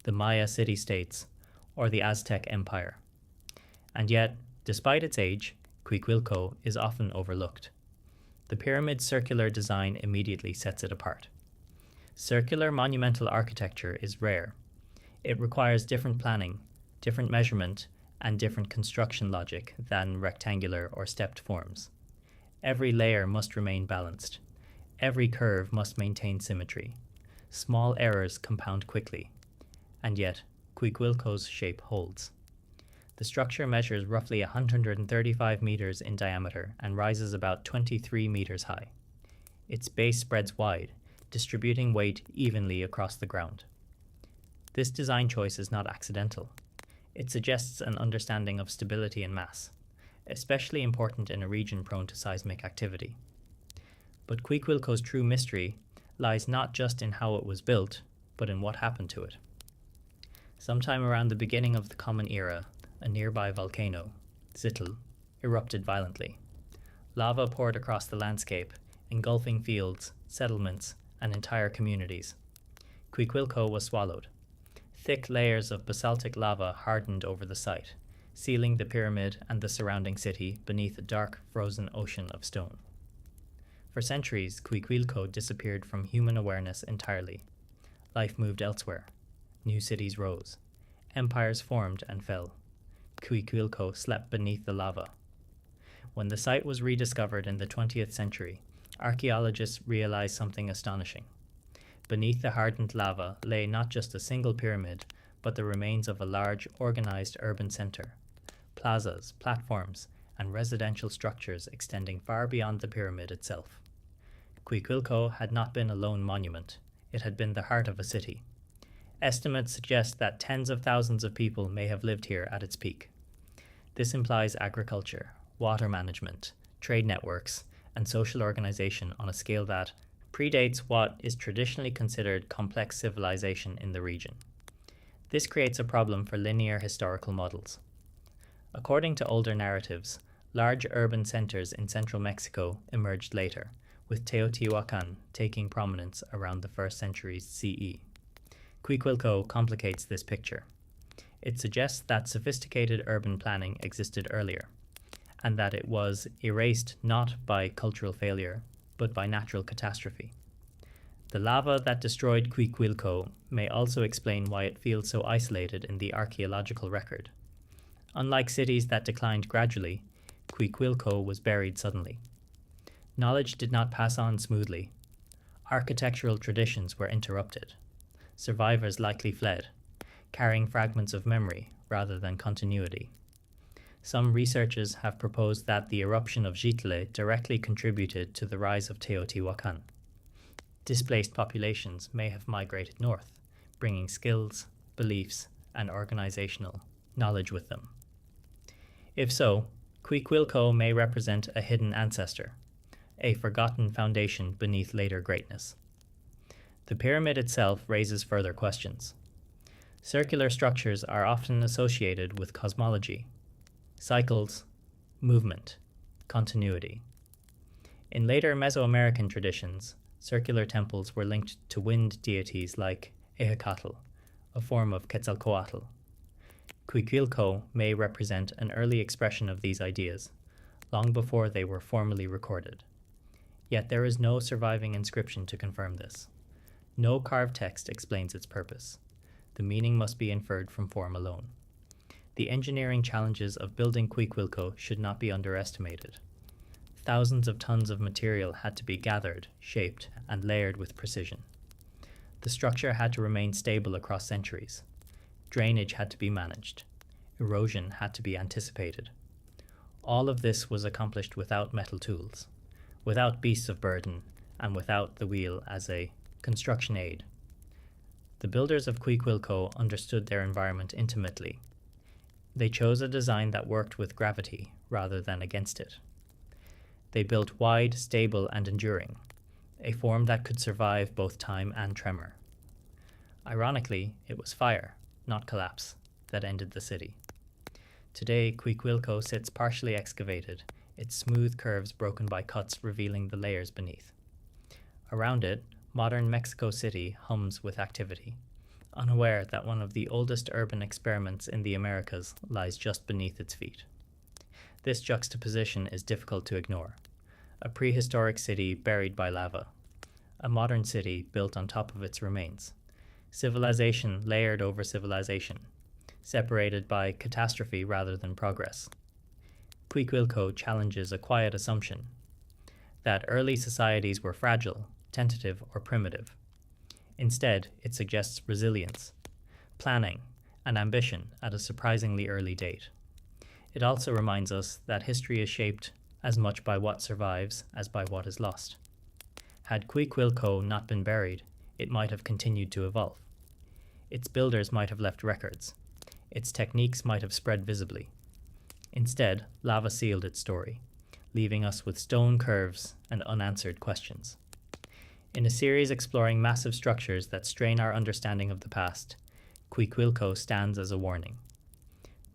the Maya city-states, or the Aztec Empire. And yet, despite its age, Cuicuilco is often overlooked. The pyramid's circular design immediately sets it apart. Circular monumental architecture is rare. It requires different planning, different measurement, and different construction logic than rectangular or stepped forms. Every layer must remain balanced. Every curve must maintain symmetry. Small errors compound quickly, and yet Quiquilco's shape holds. The structure measures roughly 135 meters in diameter and rises about 23 meters high. Its base spreads wide, distributing weight evenly across the ground. This design choice is not accidental. It suggests an understanding of stability and mass, especially important in a region prone to seismic activity. But Quiquilco's true mystery lies not just in how it was built, but in what happened to it. Sometime around the beginning of the Common Era, a nearby volcano, Zittel, erupted violently. Lava poured across the landscape, engulfing fields, settlements, and entire communities. Quiquilco was swallowed. Thick layers of basaltic lava hardened over the site, sealing the pyramid and the surrounding city beneath a dark, frozen ocean of stone. For centuries, Quiquilco disappeared from human awareness entirely. Life moved elsewhere. New cities rose. Empires formed and fell. Quiquilco slept beneath the lava. When the site was rediscovered in the 20th century, archaeologists realized something astonishing. Beneath the hardened lava lay not just a single pyramid, but the remains of a large, organized urban center. Plazas, platforms, and residential structures extending far beyond the pyramid itself. Quiquilco had not been a lone monument. It had been the heart of a city. Estimates suggest that tens of thousands of people may have lived here at its peak. This implies agriculture, water management, trade networks, and social organization on a scale that predates what is traditionally considered complex civilization in the region. This creates a problem for linear historical models. According to older narratives, large urban centers in central Mexico emerged later, with Teotihuacan taking prominence around the 1st century CE. Quiquilco complicates this picture. It suggests that sophisticated urban planning existed earlier, and that it was erased not by cultural failure, but by natural catastrophe. The lava that destroyed Quiquilco may also explain why it feels so isolated in the archaeological record. Unlike cities that declined gradually, Quiquilco was buried suddenly. Knowledge did not pass on smoothly. Architectural traditions were interrupted. Survivors likely fled, carrying fragments of memory rather than continuity. Some researchers have proposed that the eruption of Xitle directly contributed to the rise of Teotihuacan. Displaced populations may have migrated north, bringing skills, beliefs, and organizational knowledge with them. If so, Quiquilco may represent a hidden ancestor, a forgotten foundation beneath later greatness. The pyramid itself raises further questions. Circular structures are often associated with cosmology, cycles, movement, continuity. In later Mesoamerican traditions, circular temples were linked to wind deities like Ehecatl, a form of Quetzalcoatl. Quiquilco may represent an early expression of these ideas, long before they were formally recorded. Yet there is no surviving inscription to confirm this. No carved text explains its purpose. The meaning must be inferred from form alone. The engineering challenges of building Quiquilco should not be underestimated. Thousands of tons of material had to be gathered, shaped, and layered with precision. The structure had to remain stable across centuries. Drainage had to be managed. Erosion had to be anticipated. All of this was accomplished without metal tools, without beasts of burden, and without the wheel as a construction aid. The builders of Quiquilco understood their environment intimately. They chose a design that worked with gravity rather than against it. They built wide, stable, and enduring, a form that could survive both time and tremor. Ironically, it was fire, not collapse, that ended the city. Today, Quiquilco sits partially excavated, its smooth curves broken by cuts revealing the layers beneath. Around it, modern Mexico City hums with activity, unaware that one of the oldest urban experiments in the Americas lies just beneath its feet. This juxtaposition is difficult to ignore. A prehistoric city buried by lava. A modern city built on top of its remains. Civilization layered over civilization, separated by catastrophe rather than progress. Quiquilco challenges a quiet assumption that early societies were fragile, tentative, or primitive. Instead, it suggests resilience, planning, and ambition at a surprisingly early date. It also reminds us that history is shaped as much by what survives as by what is lost. Had Cuicuilco not been buried, it might have continued to evolve. Its builders might have left records. Its techniques might have spread visibly. Instead, lava sealed its story, leaving us with stone curves and unanswered questions. In a series exploring massive structures that strain our understanding of the past, Cuicuilco stands as a warning.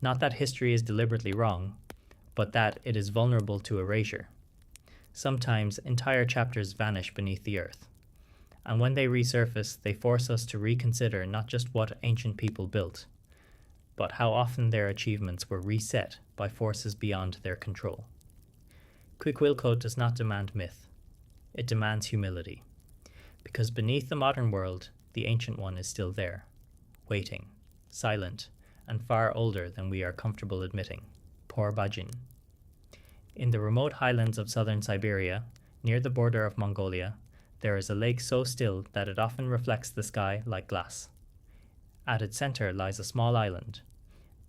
Not that history is deliberately wrong, but that it is vulnerable to erasure. Sometimes entire chapters vanish beneath the earth, and when they resurface, they force us to reconsider not just what ancient people built, but how often their achievements were reset by forces beyond their control. Cuicuilco does not demand myth. It demands humility. Because beneath the modern world, the ancient one is still there, waiting, silent, and far older than we are comfortable admitting. Por Bajin. In the remote highlands of southern Siberia, near the border of Mongolia, there is a lake so still that it often reflects the sky like glass. At its center lies a small island,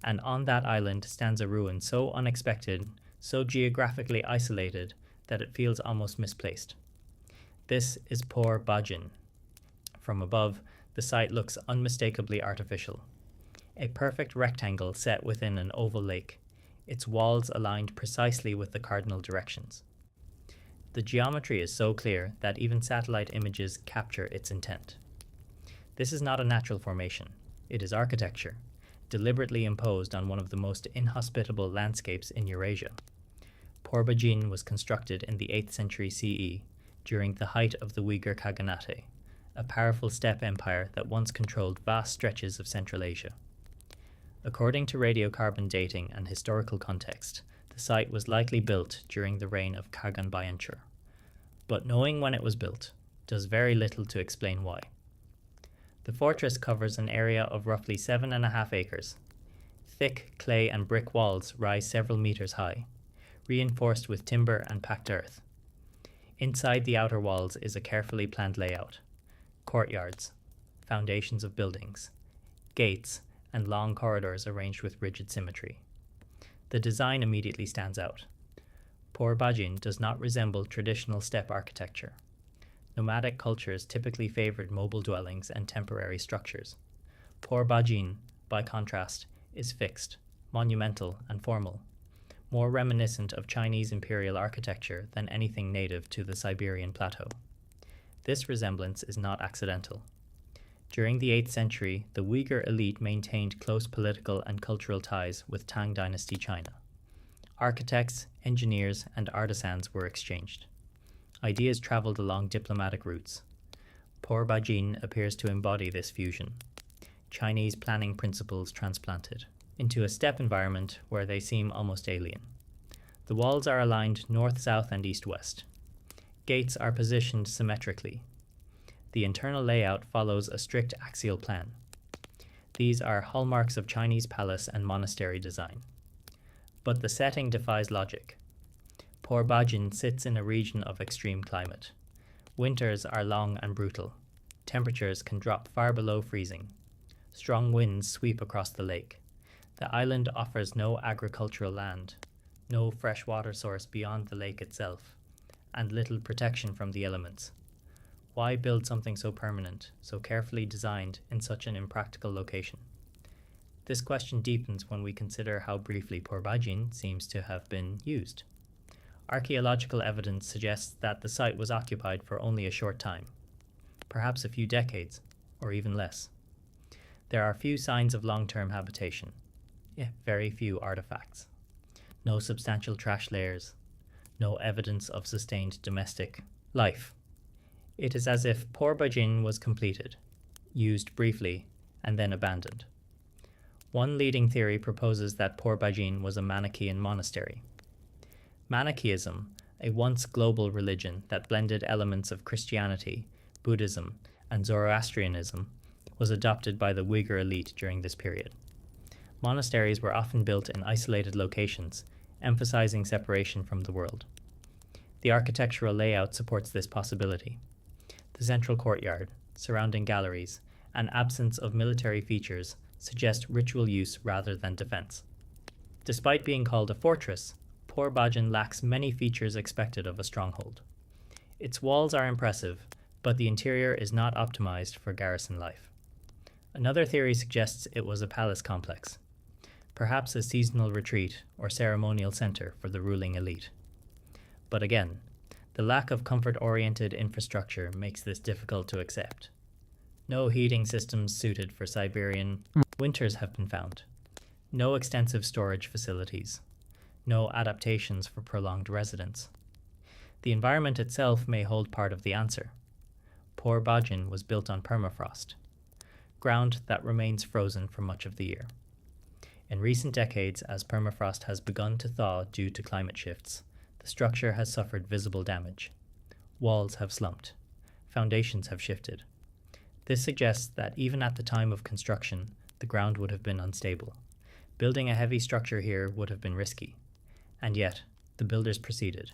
and on that island stands a ruin so unexpected, so geographically isolated, that it feels almost misplaced. This is Por Bajin. From above, the site looks unmistakably artificial. A perfect rectangle set within an oval lake, its walls aligned precisely with the cardinal directions. The geometry is so clear that even satellite images capture its intent. This is not a natural formation. It is architecture, deliberately imposed on one of the most inhospitable landscapes in Eurasia. Por Bajin was constructed in the 8th century CE during the height of the Uyghur Khaganate, a powerful steppe empire that once controlled vast stretches of Central Asia. According to radiocarbon dating and historical context, the site was likely built during the reign of Khagan Bayanchur, but knowing when it was built does very little to explain why. The fortress covers an area of roughly 7.5 acres. Thick clay and brick walls rise several meters high, reinforced with timber and packed earth. Inside the outer walls is a carefully planned layout: courtyards, foundations of buildings, gates, and long corridors arranged with rigid symmetry. The design immediately stands out. Por Bajin does not resemble traditional steppe architecture. Nomadic cultures typically favored mobile dwellings and temporary structures. Por Bajin, by contrast, is fixed, monumental, and formal, more reminiscent of Chinese imperial architecture than anything native to the Siberian plateau. This resemblance is not accidental. During the 8th century, the Uyghur elite maintained close political and cultural ties with Tang Dynasty China. Architects, engineers, and artisans were exchanged. Ideas traveled along diplomatic routes. Por Bajin appears to embody this fusion. Chinese planning principles transplanted into a steppe environment where they seem almost alien. The walls are aligned north, south, and east-west. Gates are positioned symmetrically. The internal layout follows a strict axial plan. These are hallmarks of Chinese palace and monastery design. But the setting defies logic. Por Bajin sits in a region of extreme climate. Winters are long and brutal. Temperatures can drop far below freezing. Strong winds sweep across the lake. The island offers no agricultural land, no fresh water source beyond the lake itself, and little protection from the elements. Why build something so permanent, so carefully designed in such an impractical location? This question deepens when we consider how briefly Por Bajin seems to have been used. Archaeological evidence suggests that the site was occupied for only a short time, perhaps a few decades, or even less. There are few signs of long-term habitation, very few artifacts. No substantial trash layers, no evidence of sustained domestic life. It is as if Por Bajin was completed, used briefly, and then abandoned. One leading theory proposes that Por Bajin was a Manichaean monastery. Manichaeism, a once global religion that blended elements of Christianity, Buddhism, and Zoroastrianism, was adopted by the Uyghur elite during this period. Monasteries were often built in isolated locations, emphasizing separation from the world. The architectural layout supports this possibility. The central courtyard, surrounding galleries, and absence of military features suggest ritual use rather than defense. Despite being called a fortress, Port-Bajin lacks many features expected of a stronghold. Its walls are impressive, but the interior is not optimized for garrison life. Another theory suggests it was a palace complex, perhaps a seasonal retreat or ceremonial center for the ruling elite. But again, the lack of comfort-oriented infrastructure makes this difficult to accept. No heating systems suited for Siberian winters have been found. No extensive storage facilities. No adaptations for prolonged residence. The environment itself may hold part of the answer. Port-Bajin was built on permafrost, ground that remains frozen for much of the year. In recent decades, as permafrost has begun to thaw due to climate shifts, the structure has suffered visible damage. Walls have slumped. Foundations have shifted. This suggests that even at the time of construction, the ground would have been unstable. Building a heavy structure here would have been risky. And yet, the builders proceeded.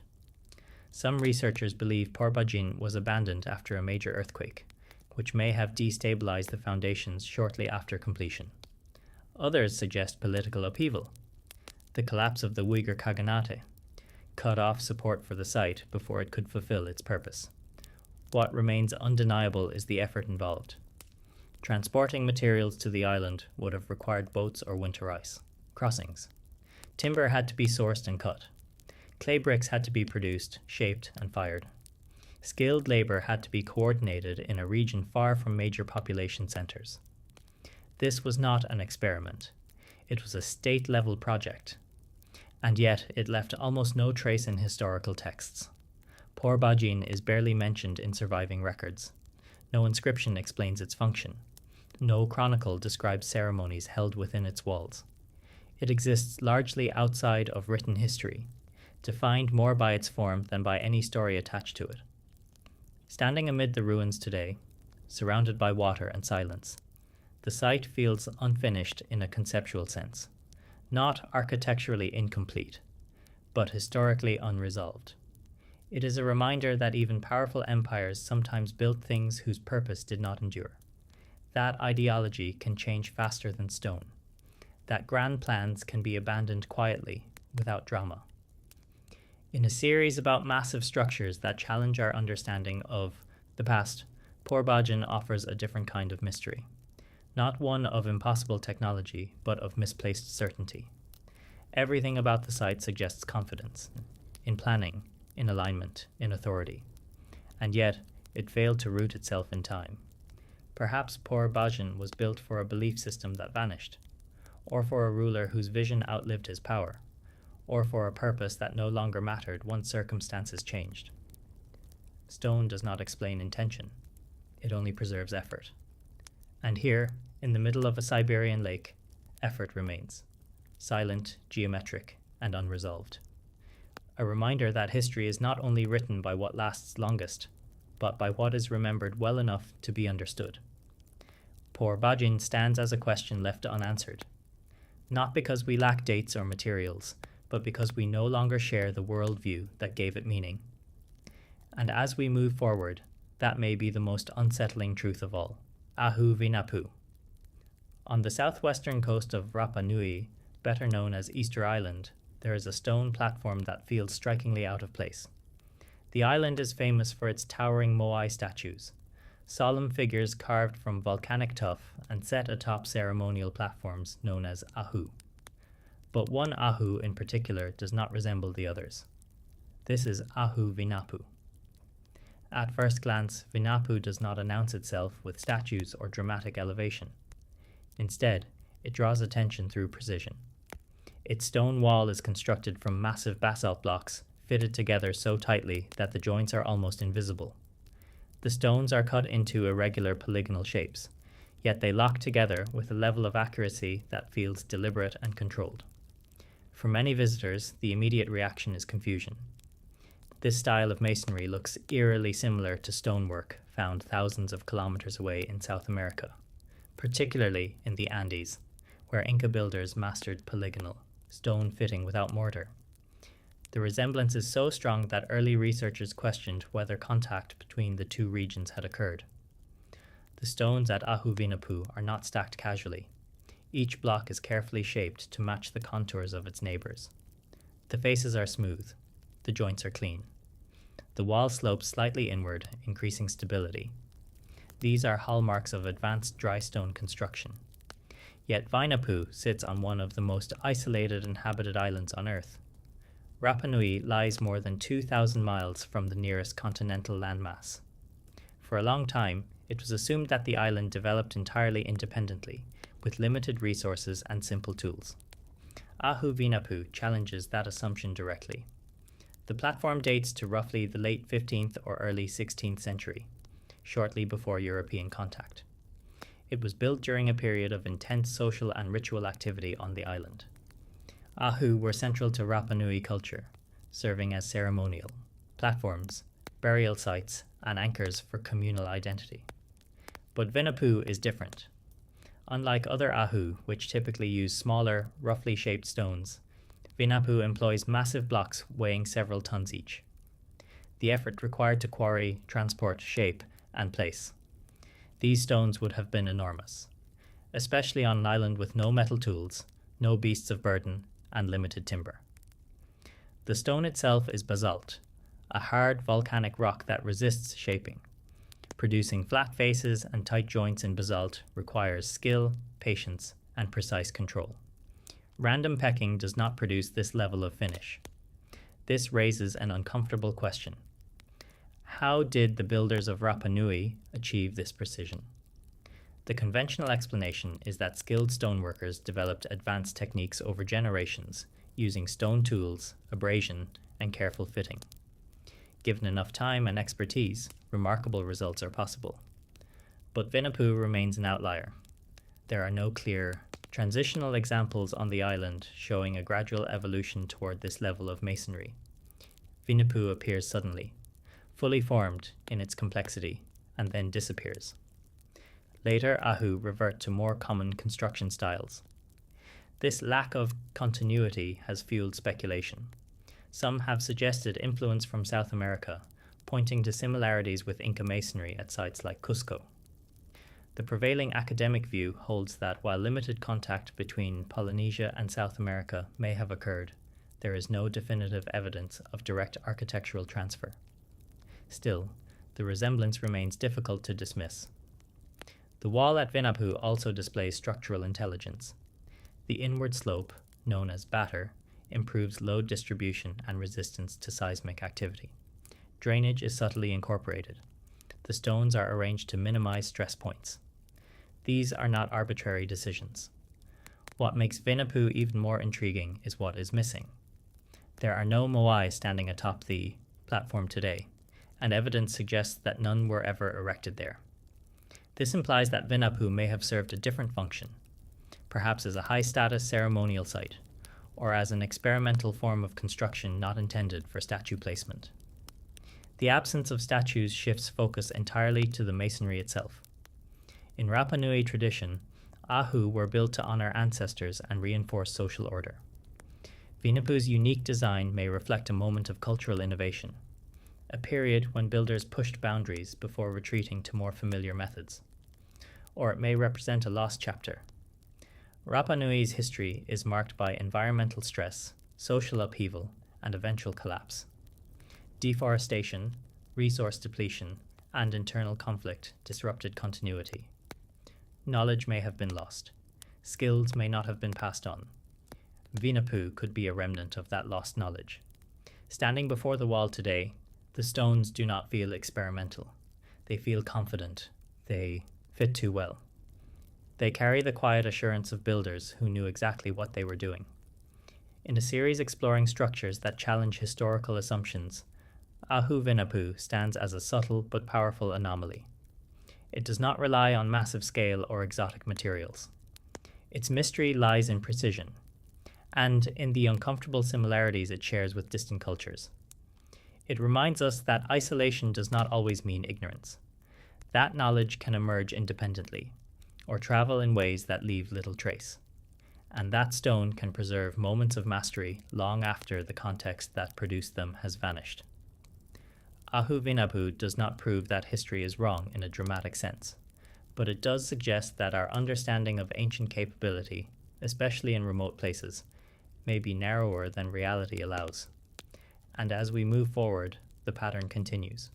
Some researchers believe Port-Bajin was abandoned after a major earthquake, which may have destabilized the foundations shortly after completion. Others suggest political upheaval. The collapse of the Uyghur Khaganate cut off support for the site before it could fulfill its purpose. What remains undeniable is the effort involved. Transporting materials to the island would have required boats or winter ice, crossings. Timber had to be sourced and cut. Clay bricks had to be produced, shaped, and fired. Skilled labor had to be coordinated in a region far from major population centers. This was not an experiment. It was a state-level project. And yet it left almost no trace in historical texts. Port-Bajin is barely mentioned in surviving records. No inscription explains its function. No chronicle describes ceremonies held within its walls. It exists largely outside of written history, defined more by its form than by any story attached to it. Standing amid the ruins today, surrounded by water and silence, the site feels unfinished in a conceptual sense, not architecturally incomplete, but historically unresolved. It is a reminder that even powerful empires sometimes built things whose purpose did not endure. That ideology can change faster than stone. That grand plans can be abandoned quietly, without drama. In a series about massive structures that challenge our understanding of the past, Port-Bajin offers a different kind of mystery. Not one of impossible technology, but of misplaced certainty. Everything about the site suggests confidence, in planning, in alignment, in authority. And yet, it failed to root itself in time. Perhaps Port-Bajin was built for a belief system that vanished, or for a ruler whose vision outlived his power, or for a purpose that no longer mattered once circumstances changed. Stone does not explain intention. It only preserves effort. And here, in the middle of a Siberian lake, effort remains, silent, geometric, and unresolved. A reminder that history is not only written by what lasts longest, but by what is remembered well enough to be understood. Port-Bajin stands as a question left unanswered, not because we lack dates or materials, but because we no longer share the worldview that gave it meaning. And as we move forward, that may be the most unsettling truth of all. Ahu Vinapu. On the southwestern coast of Rapa Nui, better known as Easter Island, there is a stone platform that feels strikingly out of place. The island is famous for its towering moai statues, solemn figures carved from volcanic tuff and set atop ceremonial platforms known as ahu. But one ahu in particular does not resemble the others. This is Ahu Vinapu. At first glance, Vinapu does not announce itself with statues or dramatic elevation. Instead, it draws attention through precision. Its stone wall is constructed from massive basalt blocks, fitted together so tightly that the joints are almost invisible. The stones are cut into irregular polygonal shapes, yet they lock together with a level of accuracy that feels deliberate and controlled. For many visitors, the immediate reaction is confusion. This style of masonry looks eerily similar to stonework found thousands of kilometers away in South America, particularly in the Andes, where Inca builders mastered polygonal, stone fitting without mortar. The resemblance is so strong that early researchers questioned whether contact between the two regions had occurred. The stones at Ahuvinapu are not stacked casually. Each block is carefully shaped to match the contours of its neighbors. The faces are smooth. The joints are clean. The wall slopes slightly inward, increasing stability. These are hallmarks of advanced dry stone construction. Yet Vainapu sits on one of the most isolated inhabited islands on Earth. Rapa Nui lies more than 2,000 miles from the nearest continental landmass. For a long time, it was assumed that the island developed entirely independently, with limited resources and simple tools. Ahuvinapu challenges that assumption directly. The platform dates to roughly the late 15th or early 16th century, shortly before European contact. It was built during a period of intense social and ritual activity on the island. Ahu were central to Rapa Nui culture, serving as ceremonial platforms, burial sites, and anchors for communal identity. But Vinapu is different. Unlike other Ahu, which typically use smaller, roughly shaped stones, Vinapu employs massive blocks weighing several tons each. The effort required to quarry, transport, shape, and place. These stones would have been enormous, especially on an island with no metal tools, no beasts of burden, and limited timber. The stone itself is basalt, a hard volcanic rock that resists shaping. Producing flat faces and tight joints in basalt requires skill, patience, and precise control. Random pecking does not produce this level of finish. This raises an uncomfortable question. How did the builders of Rapa Nui achieve this precision? The conventional explanation is that skilled stoneworkers developed advanced techniques over generations using stone tools, abrasion, and careful fitting. Given enough time and expertise, remarkable results are possible. But Vinapu remains an outlier. There are no clear, transitional examples on the island showing a gradual evolution toward this level of masonry. Vinapu appears suddenly, fully formed in its complexity, and then disappears. Later, Ahu revert to more common construction styles. This lack of continuity has fueled speculation. Some have suggested influence from South America, pointing to similarities with Inca masonry at sites like Cusco. The prevailing academic view holds that while limited contact between Polynesia and South America may have occurred, there is no definitive evidence of direct architectural transfer. Still, the resemblance remains difficult to dismiss. The wall at Vinapu also displays structural intelligence. The inward slope, known as batter, improves load distribution and resistance to seismic activity. Drainage is subtly incorporated. The stones are arranged to minimize stress points. These are not arbitrary decisions. What makes Vinapu even more intriguing is what is missing. There are no moai standing atop the platform today, and evidence suggests that none were ever erected there. This implies that Vinapu may have served a different function, perhaps as a high-status ceremonial site, or as an experimental form of construction not intended for statue placement. The absence of statues shifts focus entirely to the masonry itself. In Rapa Nui tradition, Ahu were built to honor ancestors and reinforce social order. Vinapu's unique design may reflect a moment of cultural innovation, a period when builders pushed boundaries before retreating to more familiar methods. Or it may represent a lost chapter. Rapa Nui's history is marked by environmental stress, social upheaval, and eventual collapse. Deforestation, resource depletion, and internal conflict disrupted continuity. Knowledge may have been lost. Skills may not have been passed on. Vinapu could be a remnant of that lost knowledge. Standing before the wall today, the stones do not feel experimental. They feel confident. They fit too well. They carry the quiet assurance of builders who knew exactly what they were doing. In a series exploring structures that challenge historical assumptions, Ahu Vinapu stands as a subtle but powerful anomaly. It does not rely on massive scale or exotic materials. Its mystery lies in precision, and in the uncomfortable similarities it shares with distant cultures. It reminds us that isolation does not always mean ignorance. That knowledge can emerge independently, or travel in ways that leave little trace. And that stone can preserve moments of mastery long after the context that produced them has vanished. Ahu Vinapu does not prove that history is wrong in a dramatic sense, but it does suggest that our understanding of ancient capability, especially in remote places, may be narrower than reality allows. And as we move forward, the pattern continues.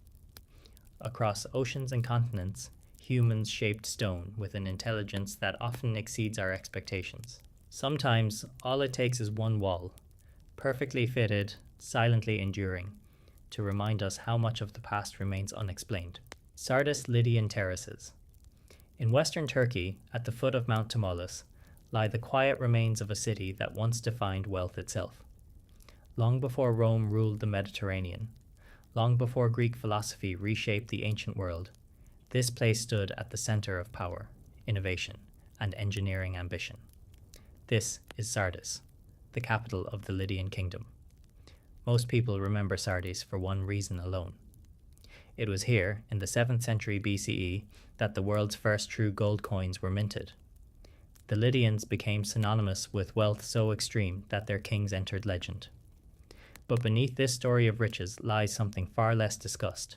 Across oceans and continents, humans shaped stone with an intelligence that often exceeds our expectations. Sometimes, all it takes is one wall, perfectly fitted, silently enduring, to remind us how much of the past remains unexplained. Sardis Lydian terraces. In western Turkey, at the foot of Mount Tmolus, lie the quiet remains of a city that once defined wealth itself. Long before Rome ruled the Mediterranean, long before Greek philosophy reshaped the ancient world, this place stood at the center of power, innovation, and engineering ambition. This is Sardis, the capital of the Lydian kingdom. Most people remember Sardis for one reason alone. It was here, in the 7th century BCE, that the world's first true gold coins were minted. The Lydians became synonymous with wealth so extreme that their kings entered legend. But beneath this story of riches lies something far less discussed: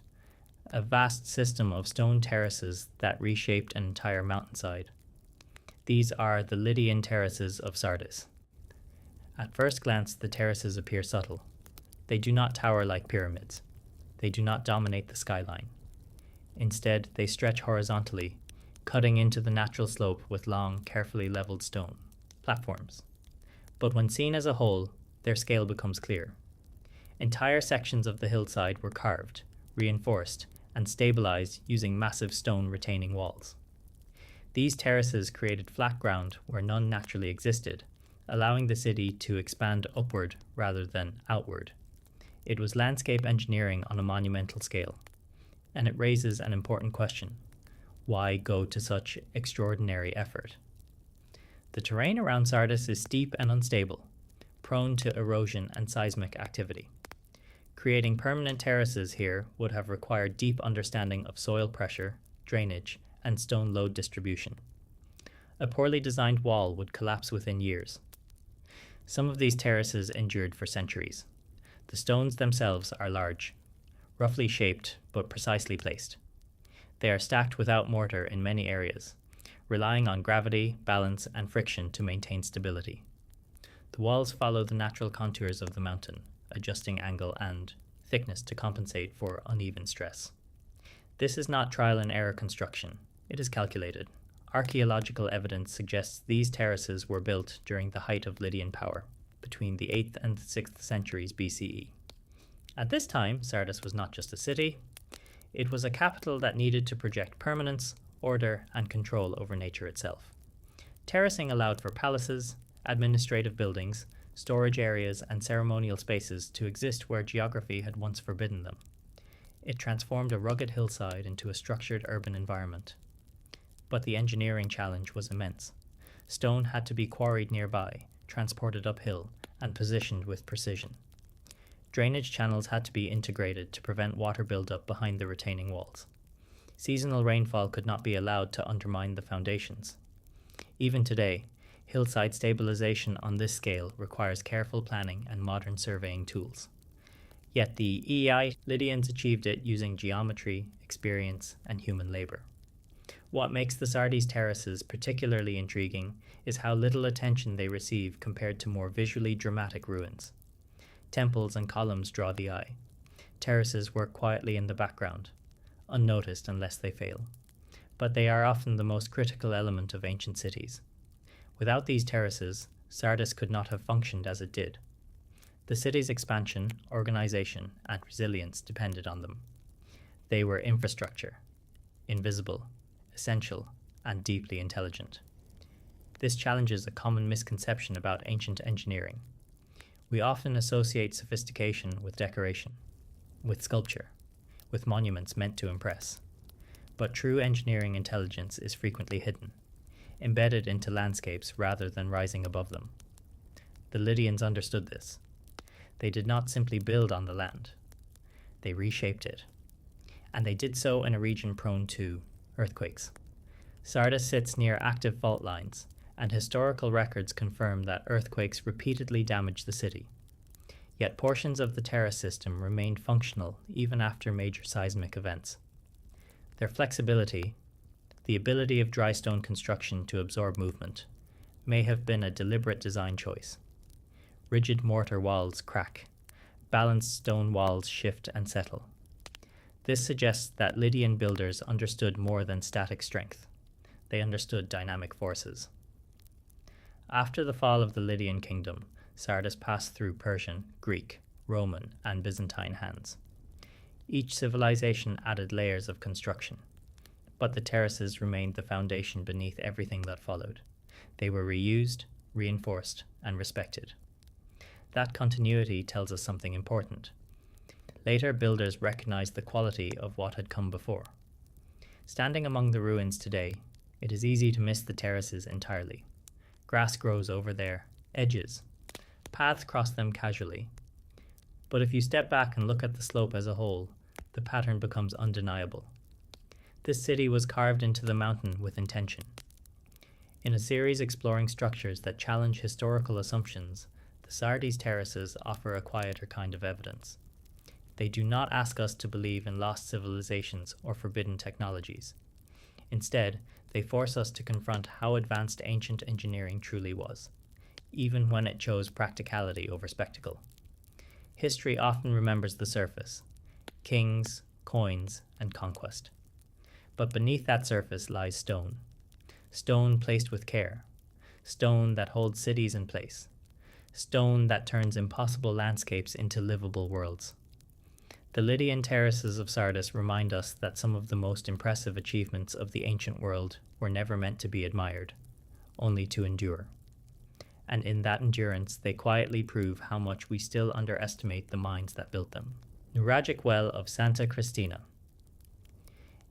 a vast system of stone terraces that reshaped an entire mountainside. These are the Lydian terraces of Sardis. At first glance, the terraces appear subtle. They do not tower like pyramids. They do not dominate the skyline. Instead, they stretch horizontally, cutting into the natural slope with long, carefully leveled stone platforms. But when seen as a whole, their scale becomes clear. Entire sections of the hillside were carved, reinforced, and stabilized using massive stone retaining walls. These terraces created flat ground where none naturally existed, allowing the city to expand upward rather than outward. It was landscape engineering on a monumental scale, and it raises an important question: why go to such extraordinary effort? The terrain around Sardis is steep and unstable, prone to erosion and seismic activity. Creating permanent terraces here would have required deep understanding of soil pressure, drainage, and stone load distribution. A poorly designed wall would collapse within years. Some of these terraces endured for centuries. The stones themselves are large, roughly shaped but precisely placed. They are stacked without mortar in many areas, relying on gravity, balance, and friction to maintain stability. The walls follow the natural contours of the mountain, adjusting angle and thickness to compensate for uneven stress. This is not trial and error construction. It is calculated. Archaeological evidence suggests these terraces were built during the height of Lydian power, between the 8th and 6th centuries BCE. At this time, Sardis was not just a city. It was a capital that needed to project permanence, order, and control over nature itself. Terracing allowed for palaces, administrative buildings, storage areas, and ceremonial spaces to exist where geography had once forbidden them. It transformed a rugged hillside into a structured urban environment. But the engineering challenge was immense. Stone had to be quarried nearby, transported uphill, and positioned with precision. Drainage channels had to be integrated to prevent water buildup behind the retaining walls. Seasonal rainfall could not be allowed to undermine the foundations. Even today, hillside stabilization on this scale requires careful planning and modern surveying tools. Yet the EI Lydians achieved it using geometry, experience, and human labor. What makes the Sardis terraces particularly intriguing is how little attention they receive compared to more visually dramatic ruins. Temples and columns draw the eye. Terraces work quietly in the background, unnoticed unless they fail. But they are often the most critical element of ancient cities. Without these terraces, Sardis could not have functioned as it did. The city's expansion, organization, and resilience depended on them. They were infrastructure, invisible, essential, and deeply intelligent. This challenges a common misconception about ancient engineering. We often associate sophistication with decoration, with sculpture, with monuments meant to impress. But true engineering intelligence is frequently hidden, embedded into landscapes rather than rising above them. The Lydians understood this. They did not simply build on the land. They reshaped it. And they did so in a region prone to earthquakes. Sardis sits near active fault lines, and historical records confirm that earthquakes repeatedly damaged the city. Yet portions of the terrace system remained functional even after major seismic events. Their flexibility, The ability of dry stone construction to absorb movement may have been a deliberate design choice. Rigid mortar walls crack. Balanced stone walls shift and settle. This suggests that Lydian builders understood more than static strength. They understood dynamic forces. After the fall of the Lydian kingdom, Sardis passed through Persian, Greek, Roman, and Byzantine hands. Each civilization added layers of construction, but the terraces remained the foundation beneath everything that followed. They were reused, reinforced, and respected. That continuity tells us something important. Later builders recognized the quality of what had come before. Standing among the ruins today, it is easy to miss the terraces entirely. Grass grows over their edges. Paths cross them casually. But if you step back and look at the slope as a whole, the pattern becomes undeniable. This city was carved into the mountain with intention. In a series exploring structures that challenge historical assumptions, the Sardis terraces offer a quieter kind of evidence. They do not ask us to believe in lost civilizations or forbidden technologies. Instead, they force us to confront how advanced ancient engineering truly was, even when it chose practicality over spectacle. History often remembers the surface: kings, coins, and conquest. But beneath that surface lies stone. Stone placed with care. Stone that holds cities in place. Stone that turns impossible landscapes into livable worlds. The Lydian terraces of Sardis remind us that some of the most impressive achievements of the ancient world were never meant to be admired, only to endure. And in that endurance, they quietly prove how much we still underestimate the minds that built them. Nuragic Well of Santa Cristina.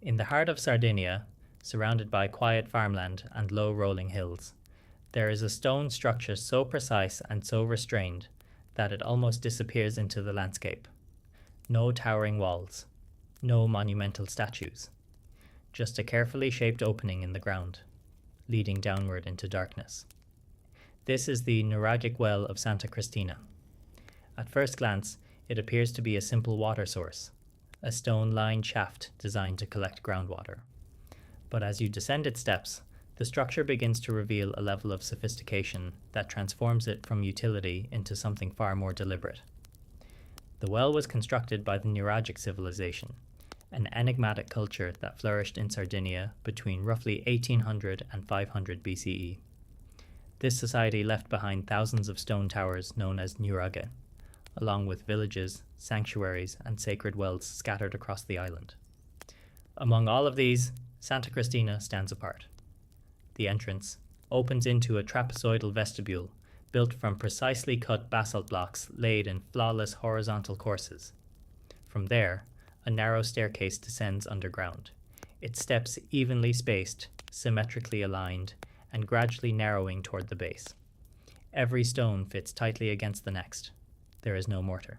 In the heart of Sardinia, surrounded by quiet farmland and low rolling hills, there is a stone structure so precise and so restrained that it almost disappears into the landscape. No towering walls, no monumental statues, just a carefully shaped opening in the ground, leading downward into darkness. This is the Nuragic Well of Santa Cristina. At first glance, it appears to be a simple water source, a stone-lined shaft designed to collect groundwater. But as you descend its steps, the structure begins to reveal a level of sophistication that transforms it from utility into something far more deliberate. The well was constructed by the Nuragic civilization, an enigmatic culture that flourished in Sardinia between roughly 1800 and 500 BCE. This society left behind thousands of stone towers known as nuraghe, along with villages, sanctuaries, and sacred wells scattered across the island. Among all of these, Santa Cristina stands apart. The entrance opens into a trapezoidal vestibule built from precisely cut basalt blocks laid in flawless horizontal courses. From there, a narrow staircase descends underground, its steps evenly spaced, symmetrically aligned, and gradually narrowing toward the base. Every stone fits tightly against the next. There is no mortar.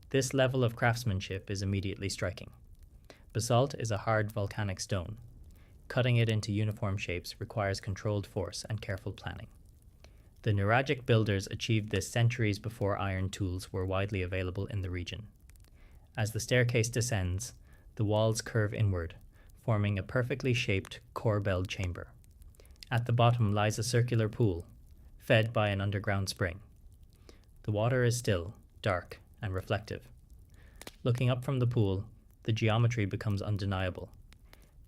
This level of craftsmanship is immediately striking. Basalt is a hard volcanic stone. Cutting it into uniform shapes requires controlled force and careful planning. The Nuragic builders achieved this centuries before iron tools were widely available in the region. As the staircase descends, the walls curve inward, forming a perfectly shaped core-belled chamber. At the bottom lies a circular pool, fed by an underground spring. The water is still, dark, and reflective. Looking up from the pool, the geometry becomes undeniable.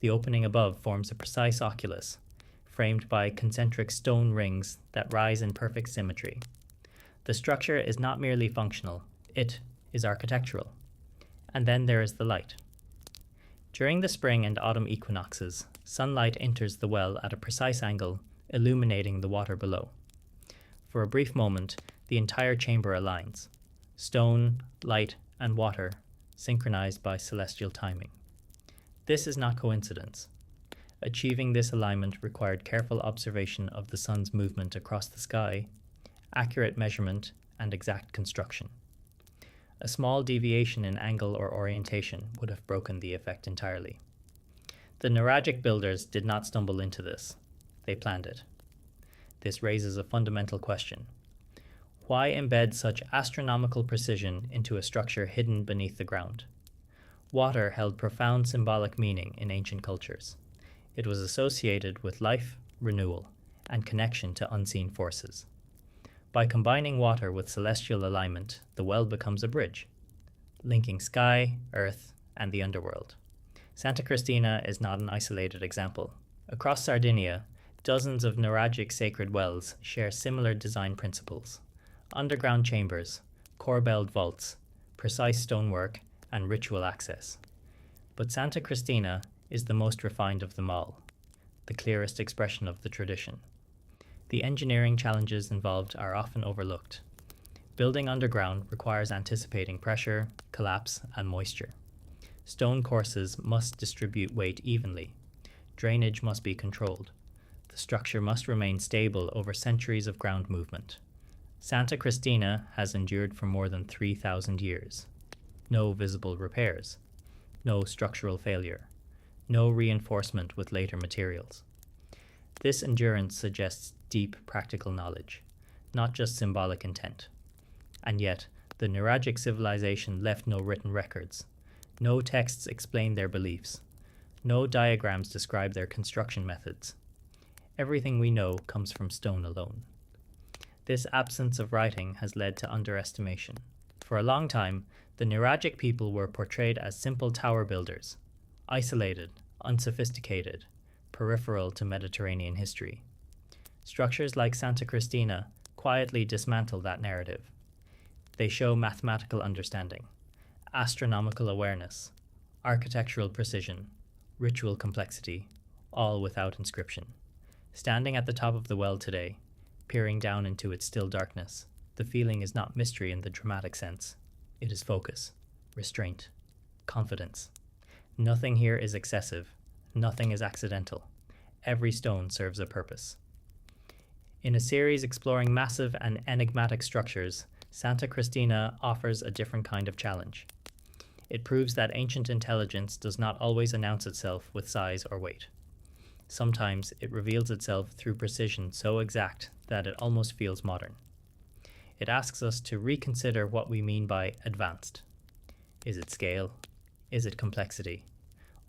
The opening above forms a precise oculus, framed by concentric stone rings that rise in perfect symmetry. The structure is not merely functional, it is architectural. And then there is the light. During the spring and autumn equinoxes, sunlight enters the well at a precise angle, illuminating the water below. For a brief moment, the entire chamber aligns. Stone, light, and water, synchronized by celestial timing. This is not coincidence. Achieving this alignment required careful observation of the sun's movement across the sky, accurate measurement, and exact construction. A small deviation in angle or orientation would have broken the effect entirely. The Nuragic builders did not stumble into this. They planned it. This raises a fundamental question. Why embed such astronomical precision into a structure hidden beneath the ground? Water held profound symbolic meaning in ancient cultures. It was associated with life, renewal, and connection to unseen forces. By combining water with celestial alignment, the well becomes a bridge, linking sky, earth, and the underworld. Santa Cristina is not an isolated example. Across Sardinia, dozens of neuralgic sacred wells share similar design principles: underground chambers, corbelled vaults, precise stonework, and ritual access. But Santa Cristina is the most refined of them all, the clearest expression of the tradition. The engineering challenges involved are often overlooked. Building underground requires anticipating pressure, collapse, and moisture. Stone courses must distribute weight evenly. Drainage must be controlled. The structure must remain stable over centuries of ground movement. Santa Cristina has endured for more than 3,000 years. No visible repairs. No structural failure. No reinforcement with later materials. This endurance suggests deep practical knowledge, not just symbolic intent. And yet, the neuralgic civilization left no written records. No texts explain their beliefs. No diagrams describe their construction methods. Everything we know comes from stone alone. This absence of writing has led to underestimation. For a long time, the neuralgic people were portrayed as simple tower builders, isolated, unsophisticated, peripheral to Mediterranean history. Structures like Santa Cristina quietly dismantle that narrative. They show mathematical understanding, astronomical awareness, architectural precision, ritual complexity, all without inscription. Standing at the top of the well today, peering down into its still darkness, the feeling is not mystery in the dramatic sense. It is focus, restraint, confidence. Nothing here is excessive. Nothing is accidental. Every stone serves a purpose. In a series exploring massive and enigmatic structures, Santa Cristina offers a different kind of challenge. It proves that ancient intelligence does not always announce itself with size or weight. Sometimes it reveals itself through precision so exact that it almost feels modern. It asks us to reconsider what we mean by advanced. Is it scale? Is it complexity?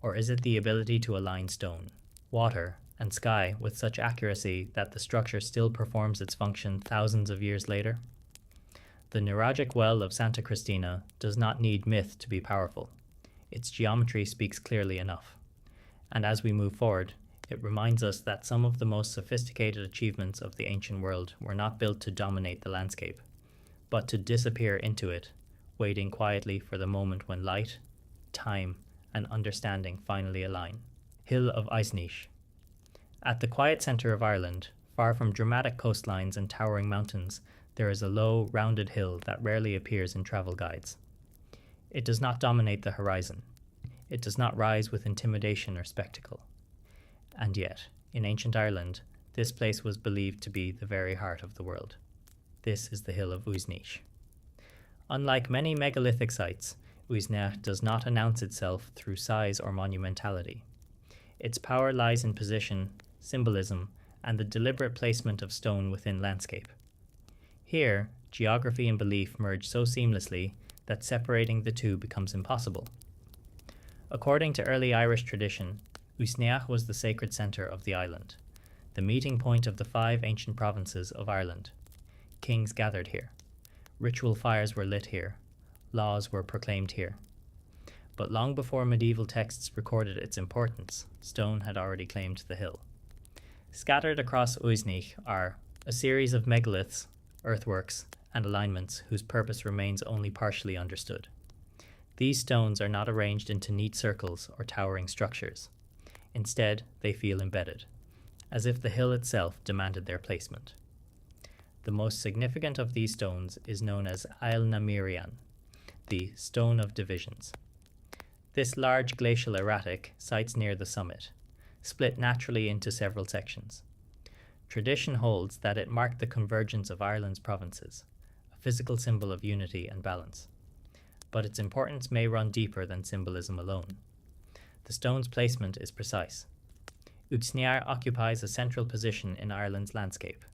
Or is it the ability to align stone, water, and sky with such accuracy that the structure still performs its function thousands of years later? The neuralgic well of Santa Cristina does not need myth to be powerful. Its geometry speaks clearly enough. And as we move forward, it reminds us that some of the most sophisticated achievements of the ancient world were not built to dominate the landscape, but to disappear into it, waiting quietly for the moment when light, time, and understanding finally align. Hill of Uisneach. At the quiet centre of Ireland, far from dramatic coastlines and towering mountains, there is a low, rounded hill that rarely appears in travel guides. It does not dominate the horizon. It does not rise with intimidation or spectacle. And yet, in ancient Ireland, this place was believed to be the very heart of the world. This is the Hill of Uisneach. Unlike many megalithic sites, Uisneach does not announce itself through size or monumentality. Its power lies in position, symbolism, and the deliberate placement of stone within landscape. Here, geography and belief merge so seamlessly that separating the two becomes impossible. According to early Irish tradition, Uisneach was the sacred centre of the island, the meeting point of the 5 ancient provinces of Ireland. Kings gathered here. Ritual fires were lit here. Laws were proclaimed here. But long before medieval texts recorded its importance, stone had already claimed the hill. Scattered across Uisneach are a series of megaliths, earthworks, and alignments whose purpose remains only partially understood. These stones are not arranged into neat circles or towering structures. Instead, they feel embedded, as if the hill itself demanded their placement. The most significant of these stones is known as Ail na Mirian, the Stone of Divisions. This large glacial erratic sites near the summit, split naturally into several sections. Tradition holds that it marked the convergence of Ireland's provinces, a physical symbol of unity and balance. But its importance may run deeper than symbolism alone. The stone's placement is precise. Uisneach occupies a central position in Ireland's landscape,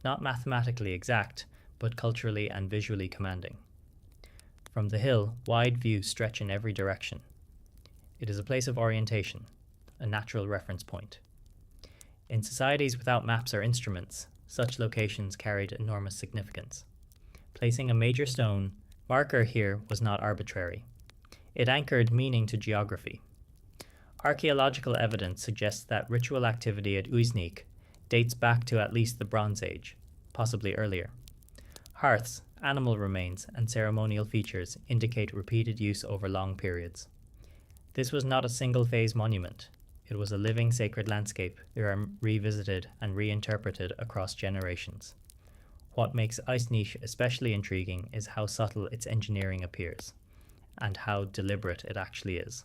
not mathematically exact, but culturally and visually commanding. From the hill, wide views stretch in every direction. It is a place of orientation, a natural reference point. In societies without maps or instruments, such locations carried enormous significance. Placing a major stone marker here was not arbitrary. It anchored meaning to geography. Archaeological evidence suggests that ritual activity at Uisneach dates back to at least the Bronze Age, possibly earlier. Hearths, animal remains, and ceremonial features indicate repeated use over long periods. This was not a single-phase monument. It was a living sacred landscape revisited and reinterpreted across generations. What makes Uisneach especially intriguing is how subtle its engineering appears, and how deliberate it actually is.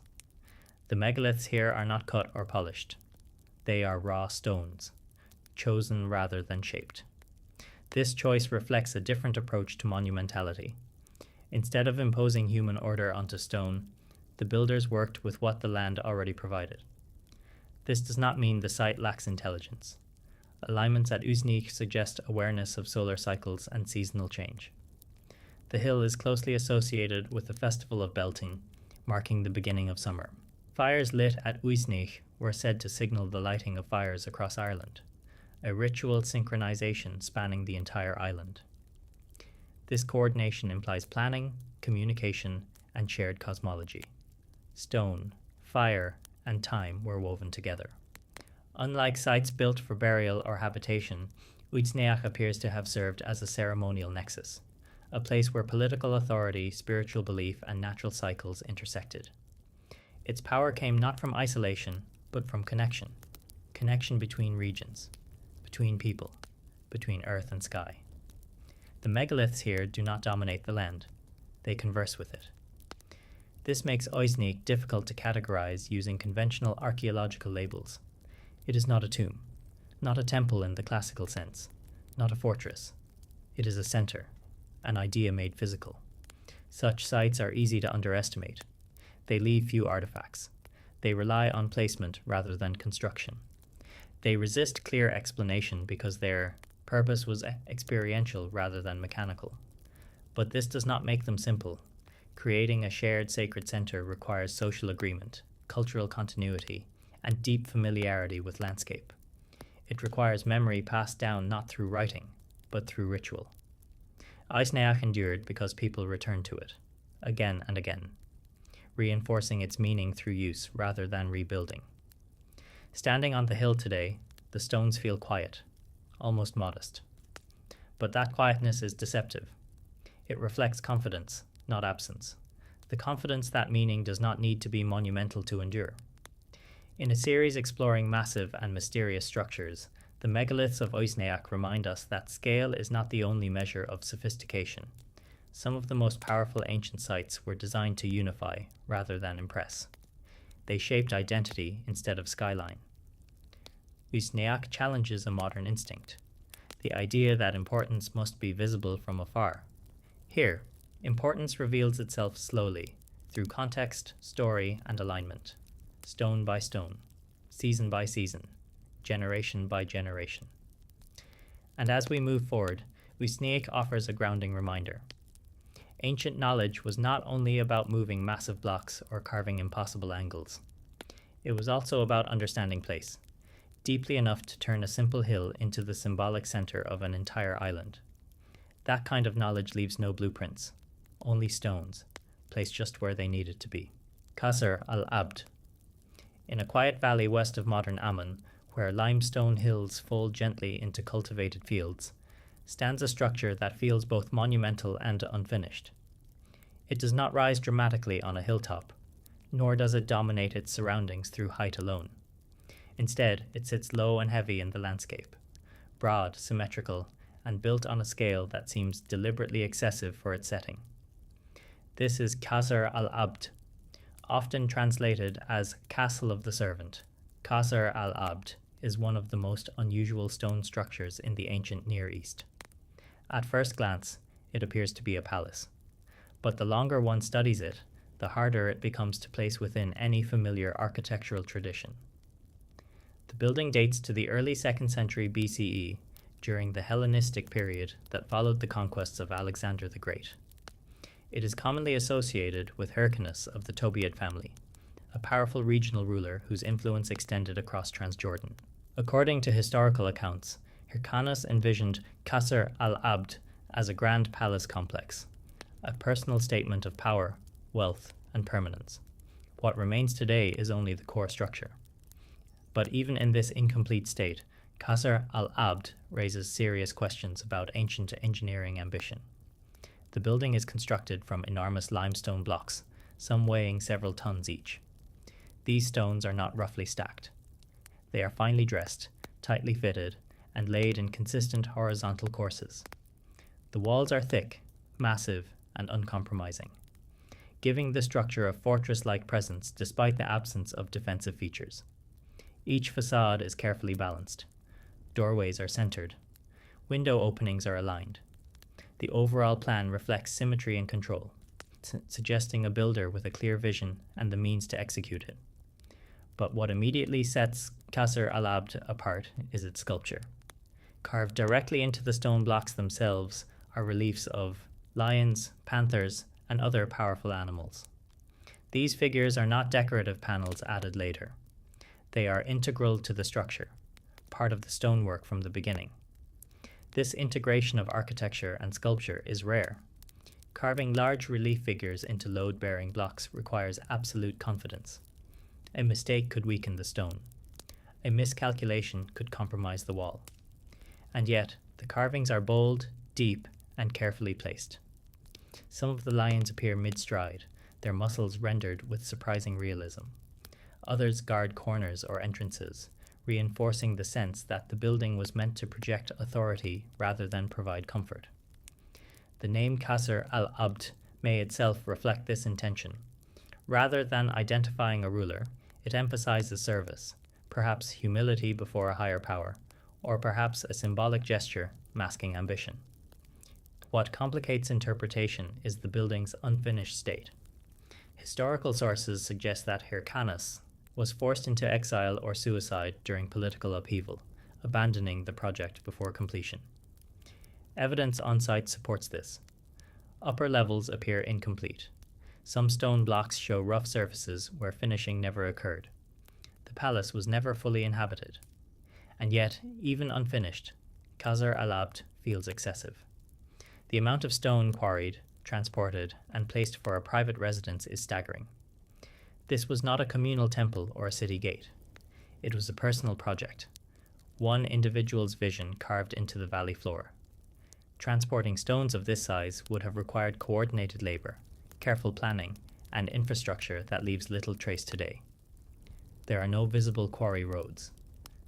The megaliths here are not cut or polished. They are raw stones, chosen rather than shaped. This choice reflects a different approach to monumentality. Instead of imposing human order onto stone, the builders worked with what the land already provided. This does not mean the site lacks intelligence. Alignments at Uisneach suggest awareness of solar cycles and seasonal change. The hill is closely associated with the festival of Beltane, marking the beginning of summer. Fires lit at Uisneach were said to signal the lighting of fires across Ireland, a ritual synchronization spanning the entire island. This coordination implies planning, communication, and shared cosmology. Stone, fire, and time were woven together. Unlike sites built for burial or habitation, Uisneach appears to have served as a ceremonial nexus, a place where political authority, spiritual belief, and natural cycles intersected. Its power came not from isolation, but from connection between regions, between people, between earth and sky. The megaliths here do not dominate the land, they converse with it. This makes Uisneach difficult to categorize using conventional archaeological labels. It is not a tomb, not a temple in the classical sense, not a fortress. It is a center, an idea made physical. Such sites are easy to underestimate. They leave few artifacts. They rely on placement rather than construction. They resist clear explanation because their purpose was experiential rather than mechanical. But this does not make them simple. Creating a shared sacred center requires social agreement, cultural continuity, and deep familiarity with landscape. It requires memory passed down not through writing, but through ritual. Uisneach endured because people returned to it, again and again, reinforcing its meaning through use rather than rebuilding. Standing on the hill today, the stones feel quiet, almost modest. But that quietness is deceptive. It reflects confidence, not absence. The confidence that meaning does not need to be monumental to endure. In a series exploring massive and mysterious structures, the megaliths of Uisneach remind us that scale is not the only measure of sophistication. Some of the most powerful ancient sites were designed to unify rather than impress. They shaped identity instead of skyline. Uisneach challenges a modern instinct, the idea that importance must be visible from afar. Here, importance reveals itself slowly, through context, story, and alignment, stone by stone, season by season, generation by generation. And as we move forward, Uisneach offers a grounding reminder. Ancient knowledge was not only about moving massive blocks or carving impossible angles. It was also about understanding place, deeply enough to turn a simple hill into the symbolic center of an entire island. That kind of knowledge leaves no blueprints, only stones, placed just where they needed to be. Qasr al-Abd. In a quiet valley west of modern Amman, where limestone hills fold gently into cultivated fields, stands a structure that feels both monumental and unfinished. It does not rise dramatically on a hilltop, nor does it dominate its surroundings through height alone. Instead, it sits low and heavy in the landscape, broad, symmetrical, and built on a scale that seems deliberately excessive for its setting. This is Qasr al-Abd, often translated as Castle of the Servant. Qasr al-Abd is one of the most unusual stone structures in the ancient Near East. At first glance, it appears to be a palace, but the longer one studies it, the harder it becomes to place within any familiar architectural tradition. The building dates to the early 2nd century BCE, during the Hellenistic period that followed the conquests of Alexander the Great. It is commonly associated with Hyrcanus of the Tobiad family, a powerful regional ruler whose influence extended across Transjordan. According to historical accounts, Hyrcanus envisioned Qasr al-Abd as a grand palace complex, a personal statement of power, wealth, and permanence. What remains today is only the core structure. But even in this incomplete state, Qasr al-Abd raises serious questions about ancient engineering ambition. The building is constructed from enormous limestone blocks, some weighing several tons each. These stones are not roughly stacked. They are finely dressed, tightly fitted, and laid in consistent horizontal courses. The walls are thick, massive, and uncompromising, giving the structure a fortress-like presence despite the absence of defensive features. Each facade is carefully balanced. Doorways are centered. Window openings are aligned. The overall plan reflects symmetry and control, suggesting a builder with a clear vision and the means to execute it. But what immediately sets Qasr al-Abd apart is its sculpture. Carved directly into the stone blocks themselves are reliefs of lions, panthers, and other powerful animals. These figures are not decorative panels added later. They are integral to the structure, part of the stonework from the beginning. This integration of architecture and sculpture is rare. Carving large relief figures into load-bearing blocks requires absolute confidence. A mistake could weaken the stone. A miscalculation could compromise the wall. And yet, the carvings are bold, deep, and carefully placed. Some of the lions appear mid-stride, their muscles rendered with surprising realism. Others guard corners or entrances, reinforcing the sense that the building was meant to project authority rather than provide comfort. The name Qasr al-Abd may itself reflect this intention. Rather than identifying a ruler, it emphasizes service, perhaps humility before a higher power, or perhaps a symbolic gesture masking ambition. What complicates interpretation is the building's unfinished state. Historical sources suggest that Hyrcanus was forced into exile or suicide during political upheaval, abandoning the project before completion. Evidence on site supports this. Upper levels appear incomplete. Some stone blocks show rough surfaces where finishing never occurred. The palace was never fully inhabited. And yet, even unfinished, Qasr al-Abd feels excessive. The amount of stone quarried, transported, and placed for a private residence is staggering. This was not a communal temple or a city gate. It was a personal project, one individual's vision carved into the valley floor. Transporting stones of this size would have required coordinated labor, careful planning, and infrastructure that leaves little trace today. There are no visible quarry roads,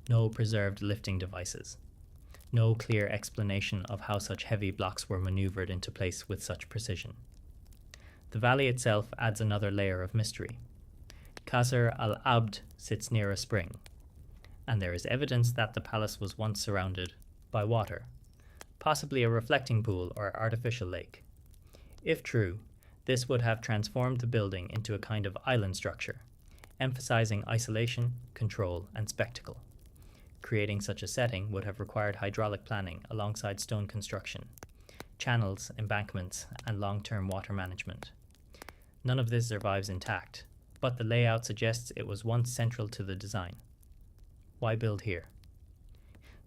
no preserved lifting devices, no clear explanation of how such heavy blocks were maneuvered into place with such precision. The valley itself adds another layer of mystery. Qasr al-Abd sits near a spring, and there is evidence that the palace was once surrounded by water, possibly a reflecting pool or artificial lake. If true, this would have transformed the building into a kind of island structure, emphasizing isolation, control, and spectacle. Creating such a setting would have required hydraulic planning alongside stone construction, channels, embankments, and long-term water management. None of this survives intact, but the layout suggests it was once central to the design. Why build here?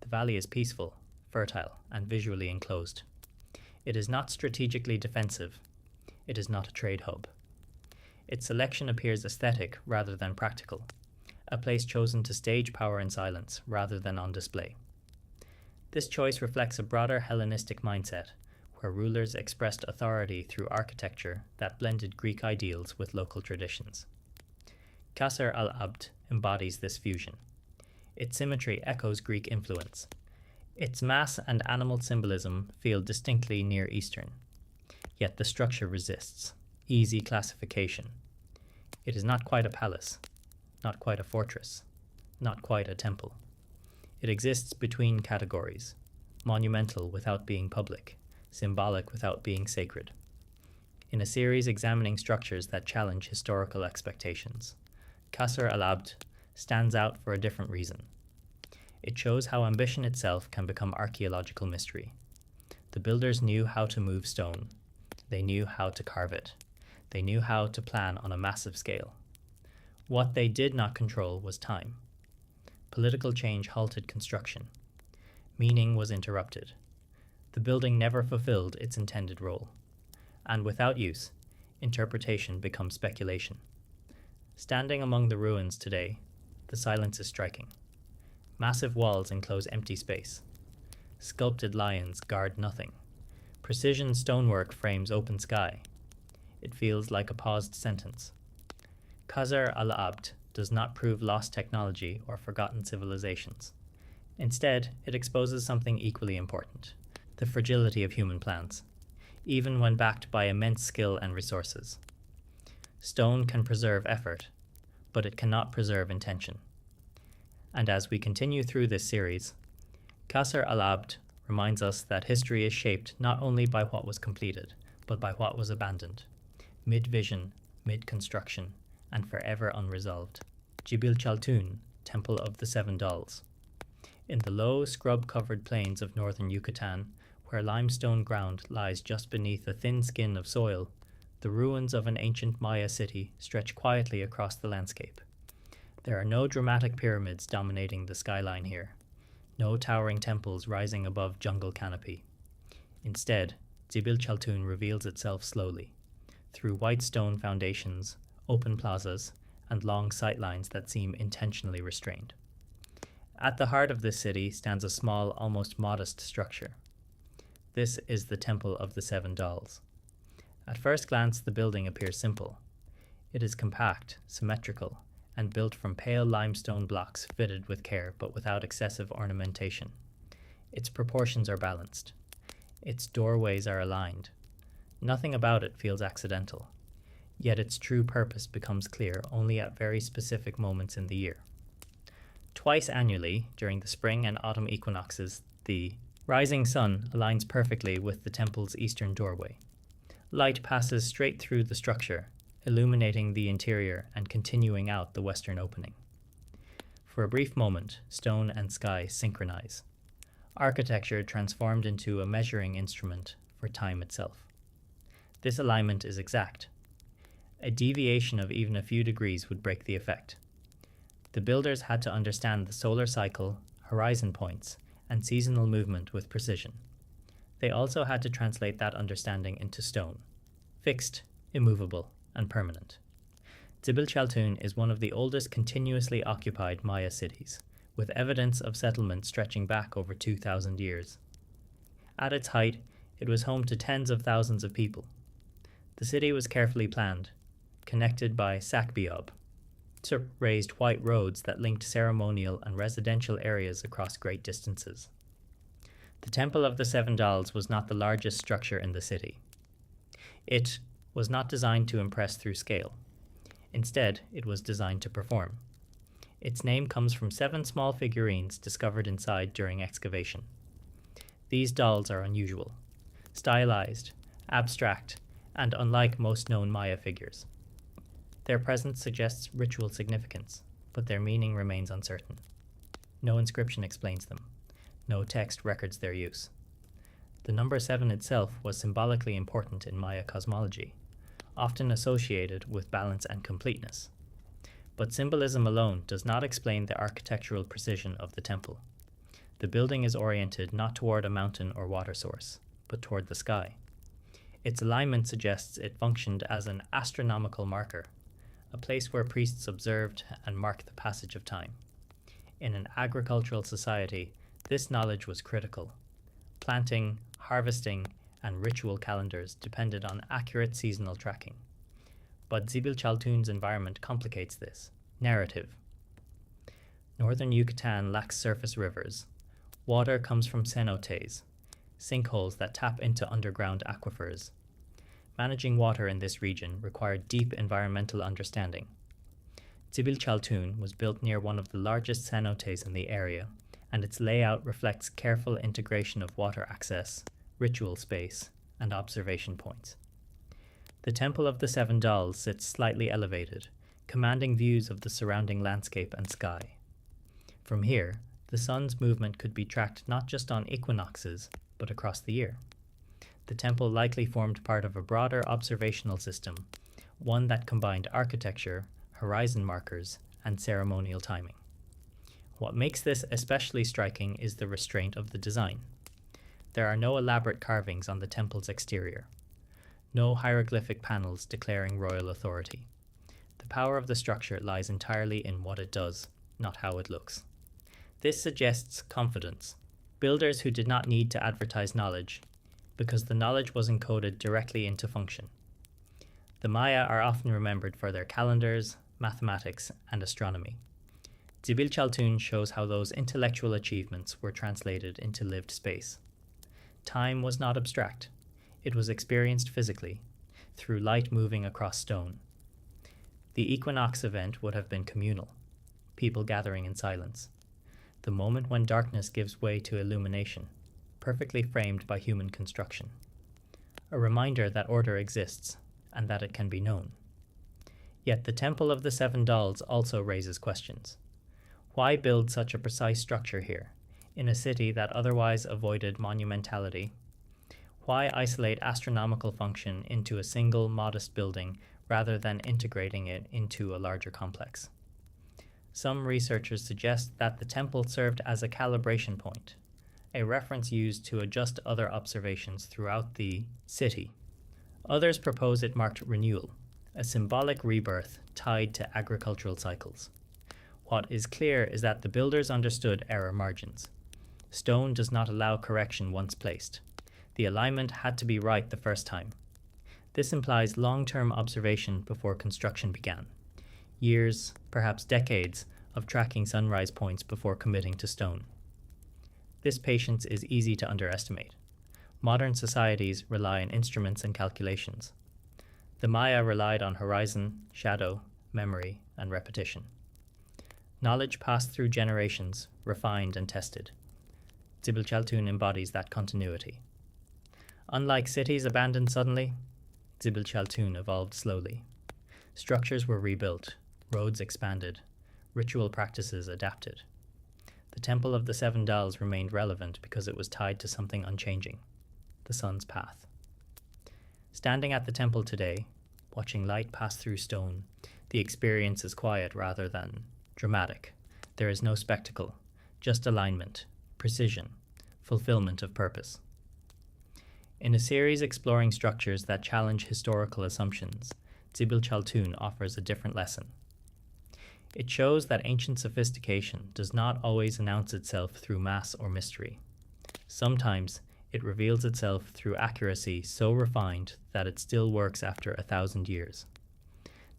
The valley is peaceful, fertile, and visually enclosed. It is not strategically defensive. It is not a trade hub. Its selection appears aesthetic rather than practical, a place chosen to stage power in silence rather than on display. This choice reflects a broader Hellenistic mindset, where rulers expressed authority through architecture that blended Greek ideals with local traditions. Qasr al-Abd embodies this fusion. Its symmetry echoes Greek influence. Its mass and animal symbolism feel distinctly Near Eastern, yet the structure resists. Easy classification. It is not quite a palace, not quite a fortress, not quite a temple. It exists between categories, monumental without being public, symbolic without being sacred. In a series examining structures that challenge historical expectations, Qasr al-Abd stands out for a different reason. It shows how ambition itself can become archaeological mystery. The builders knew how to move stone. They knew how to carve it. They knew how to plan on a massive scale. What they did not control was time. Political change halted construction. Meaning was interrupted. The building never fulfilled its intended role. And without use, interpretation becomes speculation. Standing among the ruins today, the silence is striking. Massive walls enclose empty space. Sculpted lions guard nothing. Precision stonework frames open sky. It feels like a paused sentence. Qasr al-Abd does not prove lost technology or forgotten civilizations. Instead, it exposes something equally important: the fragility of human plans, even when backed by immense skill and resources. Stone can preserve effort, but it cannot preserve intention. And as we continue through this series, Qasr al-Abd reminds us that history is shaped not only by what was completed, but by what was abandoned, mid-vision, mid-construction, and forever unresolved. Jibil Chaltun, Temple of the Seven Dolls. In the low, scrub-covered plains of northern Yucatan, where limestone ground lies just beneath a thin skin of soil, the ruins of an ancient Maya city stretch quietly across the landscape. There are no dramatic pyramids dominating the skyline here, no towering temples rising above jungle canopy. Instead, Jibil Chaltun reveals itself slowly, through white stone foundations, open plazas, and long sightlines that seem intentionally restrained. At the heart of this city stands a small, almost modest structure. This is the Temple of the Seven Dolls. At first glance, the building appears simple. It is compact, symmetrical, and built from pale limestone blocks fitted with care but without excessive ornamentation. Its proportions are balanced. Its doorways are aligned. Nothing about it feels accidental. Yet its true purpose becomes clear only at very specific moments in the year. Twice annually, during the spring and autumn equinoxes, the rising sun aligns perfectly with the temple's eastern doorway. Light passes straight through the structure, illuminating the interior and continuing out the western opening. For a brief moment, stone and sky synchronize. Architecture transformed into a measuring instrument for time itself. This alignment is exact. A deviation of even a few degrees would break the effect. The builders had to understand the solar cycle, horizon points, and seasonal movement with precision. They also had to translate that understanding into stone, fixed, immovable, and permanent. Jibil Chaltun is one of the oldest continuously occupied Maya cities, with evidence of settlement stretching back over 2,000 years. At its height, it was home to tens of thousands of people. The city was carefully planned, connected by sakbiob, raised white roads that linked ceremonial and residential areas across great distances. The Temple of the Seven Dolls was not the largest structure in the city. It was not designed to impress through scale. Instead, it was designed to perform. Its name comes from 7 small figurines discovered inside during excavation. These dolls are unusual, stylized, abstract, and unlike most known Maya figures. Their presence suggests ritual significance, but their meaning remains uncertain. No inscription explains them. No text records their use. The number 7 itself was symbolically important in Maya cosmology, often associated with balance and completeness. But symbolism alone does not explain the architectural precision of the temple. The building is oriented not toward a mountain or water source, but toward the sky. Its alignment suggests it functioned as an astronomical marker, a place where priests observed and marked the passage of time. In an agricultural society, this knowledge was critical. Planting, harvesting, and ritual calendars depended on accurate seasonal tracking. But Jibil Chaltun's environment complicates this. Narrative. Northern Yucatan lacks surface rivers. Water comes from cenotes, sinkholes that tap into underground aquifers. Managing water in this region required deep environmental understanding. Jibil Chaltun was built near one of the largest cenotes in the area, and its layout reflects careful integration of water access, ritual space, and observation points. The Temple of the Seven Dolls sits slightly elevated, commanding views of the surrounding landscape and sky. From here, the sun's movement could be tracked not just on equinoxes, but across the year. The temple likely formed part of a broader observational system, one that combined architecture, horizon markers, and ceremonial timing. What makes this especially striking is the restraint of the design. There are no elaborate carvings on the temple's exterior, no hieroglyphic panels declaring royal authority. The power of the structure lies entirely in what it does, not how it looks. This suggests confidence. Builders who did not need to advertise knowledge, because the knowledge was encoded directly into function. The Maya are often remembered for their calendars, mathematics, and astronomy. Zibil Chaltun shows how those intellectual achievements were translated into lived space. Time was not abstract. It was experienced physically, through light moving across stone. The equinox event would have been communal, people gathering in silence. The moment when darkness gives way to illumination, perfectly framed by human construction. A reminder that order exists, and that it can be known. Yet the Temple of the Seven Dolls also raises questions. Why build such a precise structure here, in a city that otherwise avoided monumentality? Why isolate astronomical function into a single modest building rather than integrating it into a larger complex? Some researchers suggest that the temple served as a calibration point, a reference used to adjust other observations throughout the city. Others propose it marked renewal, a symbolic rebirth tied to agricultural cycles. What is clear is that the builders understood error margins. Stone does not allow correction once placed. The alignment had to be right the first time. This implies long-term observation before construction began. Years, perhaps decades, of tracking sunrise points before committing to stone. This patience is easy to underestimate. Modern societies rely on instruments and calculations. The Maya relied on horizon, shadow, memory, and repetition. Knowledge passed through generations, refined and tested. Zibil Chaltun embodies that continuity. Unlike cities abandoned suddenly, Zibil Chaltun evolved slowly. Structures were rebuilt, roads expanded, ritual practices adapted. The Temple of the Seven Dolls remained relevant because it was tied to something unchanging, the sun's path. Standing at the temple today, watching light pass through stone, the experience is quiet rather than dramatic. There is no spectacle, just alignment, precision, fulfillment of purpose. In a series exploring structures that challenge historical assumptions, Zibil Chaltun offers a different lesson. It shows that ancient sophistication does not always announce itself through mass or mystery. Sometimes it reveals itself through accuracy so refined that it still works after 1,000 years.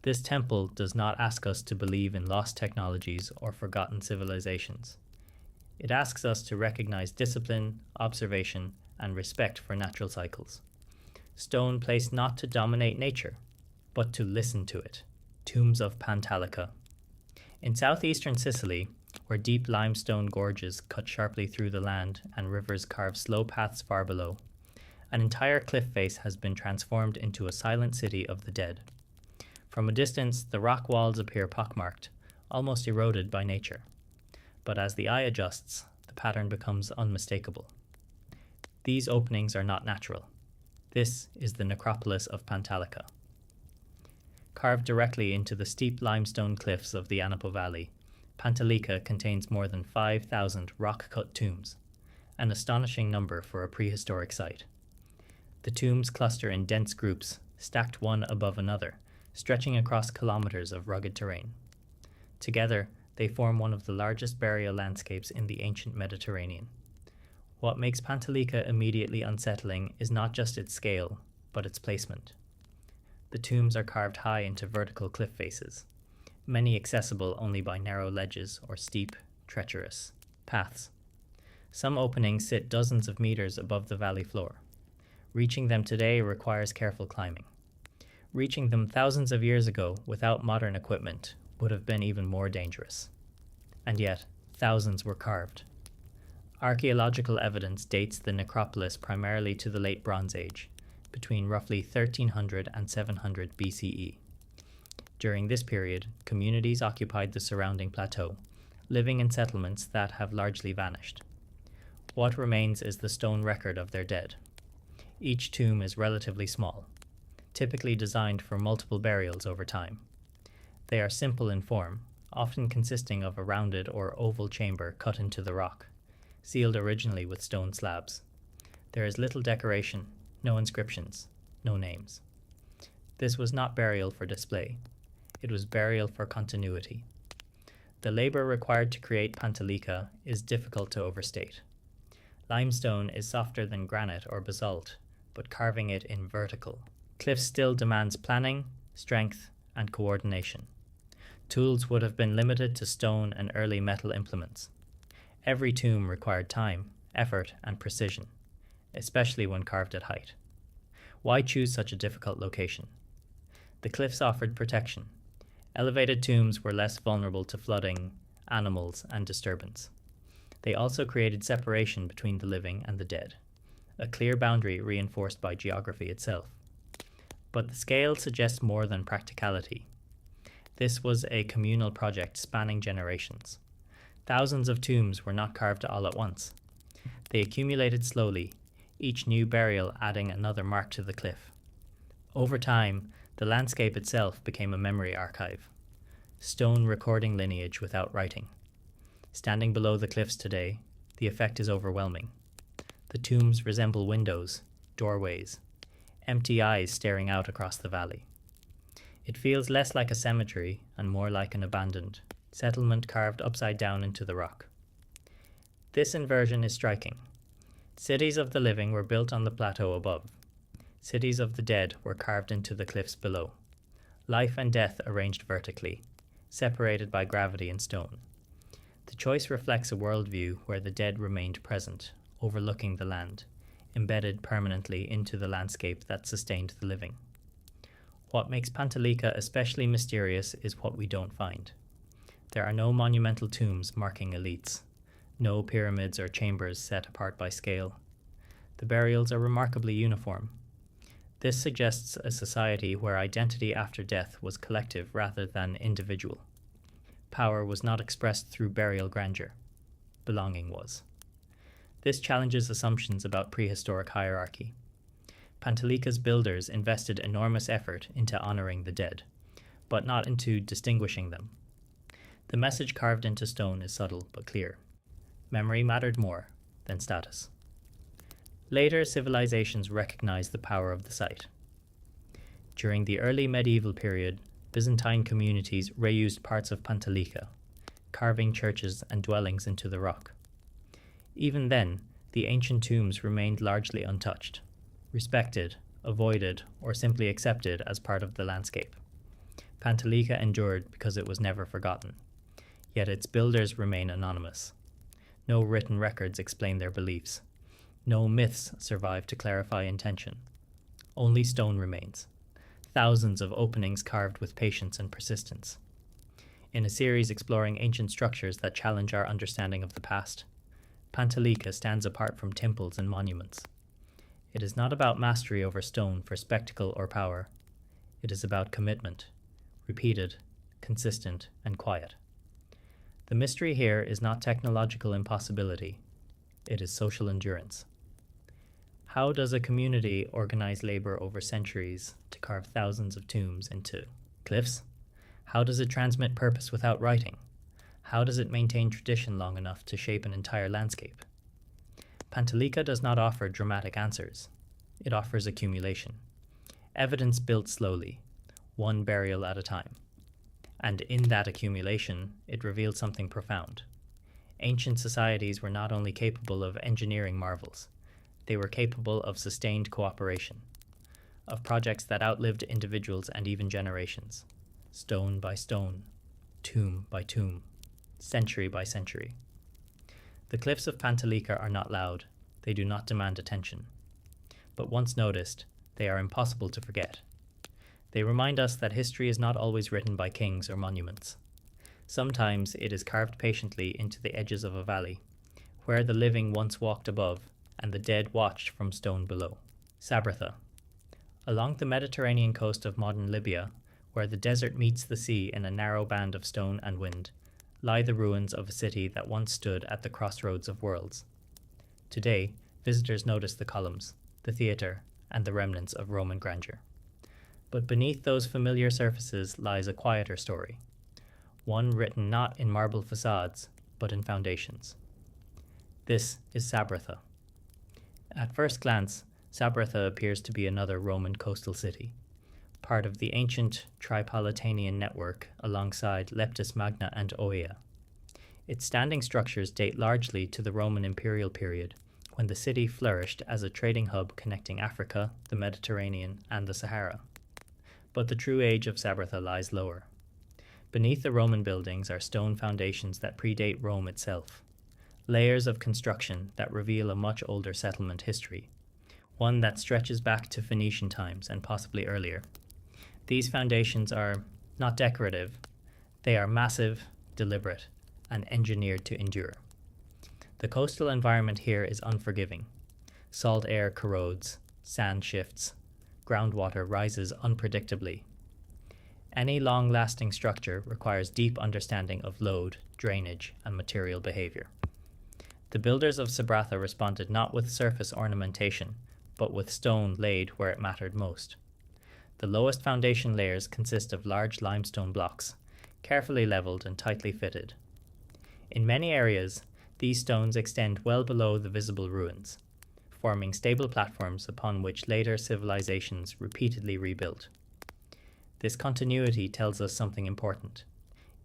This temple does not ask us to believe in lost technologies or forgotten civilizations. It asks us to recognize discipline, observation, and respect for natural cycles. Stone placed not to dominate nature, but to listen to it. Tombs of Pantalica. In southeastern Sicily, where deep limestone gorges cut sharply through the land and rivers carve slow paths far below, an entire cliff face has been transformed into a silent city of the dead. From a distance, the rock walls appear pockmarked, almost eroded by nature. But as the eye adjusts, the pattern becomes unmistakable. These openings are not natural. This is the necropolis of Pantalica. Carved directly into the steep limestone cliffs of the Anapo Valley, Pantalica contains more than 5,000 rock-cut tombs, an astonishing number for a prehistoric site. The tombs cluster in dense groups, stacked one above another, stretching across kilometers of rugged terrain. Together, they form one of the largest burial landscapes in the ancient Mediterranean. What makes Pantalica immediately unsettling is not just its scale, but its placement. The tombs are carved high into vertical cliff faces, many accessible only by narrow ledges or steep, treacherous paths. Some openings sit dozens of meters above the valley floor. Reaching them today requires careful climbing. Reaching them thousands of years ago without modern equipment would have been even more dangerous. And yet, thousands were carved. Archaeological evidence dates the necropolis primarily to the Late Bronze Age, between roughly 1300 and 700 BCE. During this period, communities occupied the surrounding plateau, living in settlements that have largely vanished. What remains is the stone record of their dead. Each tomb is relatively small, typically designed for multiple burials over time. They are simple in form, often consisting of a rounded or oval chamber cut into the rock, sealed originally with stone slabs. There is little decoration, no inscriptions, no names. This was not burial for display. It was burial for continuity. The labor required to create Pantalica is difficult to overstate. Limestone is softer than granite or basalt, but carving it in vertical. Cliff still demands planning, strength, and coordination. Tools would have been limited to stone and early metal implements. Every tomb required time, effort, and precision, especially when carved at height. Why choose such a difficult location? The cliffs offered protection. Elevated tombs were less vulnerable to flooding, animals, and disturbance. They also created separation between the living and the dead, a clear boundary reinforced by geography itself. But the scale suggests more than practicality. This was a communal project spanning generations. Thousands of tombs were not carved all at once. They accumulated slowly, each new burial adding another mark to the cliff. Over time, the landscape itself became a memory archive, stone recording lineage without writing. Standing below the cliffs today, the effect is overwhelming. The tombs resemble windows, doorways, empty eyes staring out across the valley. It feels less like a cemetery and more like an abandoned settlement carved upside down into the rock. This inversion is striking. Cities of the living were built on the plateau above. Cities of the dead were carved into the cliffs below. Life and death arranged vertically, separated by gravity and stone. The choice reflects a worldview where the dead remained present, overlooking the land, embedded permanently into the landscape that sustained the living. What makes Pantalica especially mysterious is what we don't find. There are no monumental tombs marking elites, no pyramids or chambers set apart by scale. The burials are remarkably uniform. This suggests a society where identity after death was collective rather than individual. Power was not expressed through burial grandeur. Belonging was. This challenges assumptions about prehistoric hierarchy. Pantalica's builders invested enormous effort into honoring the dead, but not into distinguishing them. The message carved into stone is subtle but clear. Memory mattered more than status. Later civilizations recognized the power of the site. During the early medieval period, Byzantine communities reused parts of Pantalica, carving churches and dwellings into the rock. Even then, the ancient tombs remained largely untouched, respected, avoided, or simply accepted as part of the landscape. Pantalica endured because it was never forgotten, yet its builders remain anonymous. No written records explain their beliefs. No myths survive to clarify intention. Only stone remains. Thousands of openings carved with patience and persistence. In a series exploring ancient structures that challenge our understanding of the past, Pantalica stands apart from temples and monuments. It is not about mastery over stone for spectacle or power. It is about commitment, repeated, consistent, and quiet. The mystery here is not technological impossibility. It is social endurance. How does a community organize labor over centuries to carve thousands of tombs into cliffs? How does it transmit purpose without writing? How does it maintain tradition long enough to shape an entire landscape? Pantalica does not offer dramatic answers. It offers accumulation. Evidence built slowly, one burial at a time. And in that accumulation, it revealed something profound. Ancient societies were not only capable of engineering marvels, they were capable of sustained cooperation, of projects that outlived individuals and even generations, stone by stone, tomb by tomb, century by century. The cliffs of Pantalica are not loud, they do not demand attention. But once noticed, they are impossible to forget. They remind us that history is not always written by kings or monuments. Sometimes it is carved patiently into the edges of a valley, where the living once walked above and the dead watched from stone below. Sabratha. Along the Mediterranean coast of modern Libya, where the desert meets the sea in a narrow band of stone and wind, lie the ruins of a city that once stood at the crossroads of worlds. Today, visitors notice the columns, the theatre, and the remnants of Roman grandeur. But beneath those familiar surfaces lies a quieter story, one written not in marble facades, but in foundations. This is Sabratha. At first glance, Sabratha appears to be another Roman coastal city, part of the ancient Tripolitanian network alongside Leptis Magna and Oea. Its standing structures date largely to the Roman imperial period, when the city flourished as a trading hub connecting Africa, the Mediterranean, and the Sahara. But the true age of Sabratha lies lower. Beneath the Roman buildings are stone foundations that predate Rome itself, layers of construction that reveal a much older settlement history, one that stretches back to Phoenician times and possibly earlier. These foundations are not decorative, they are massive, deliberate, and engineered to endure. The coastal environment here is unforgiving. Salt air corrodes, sand shifts, groundwater rises unpredictably. Any long-lasting structure requires deep understanding of load, drainage, and material behavior. The builders of Sabratha responded not with surface ornamentation, but with stone laid where it mattered most. The lowest foundation layers consist of large limestone blocks, carefully leveled and tightly fitted. In many areas, these stones extend well below the visible ruins, forming stable platforms upon which later civilizations repeatedly rebuilt. This continuity tells us something important.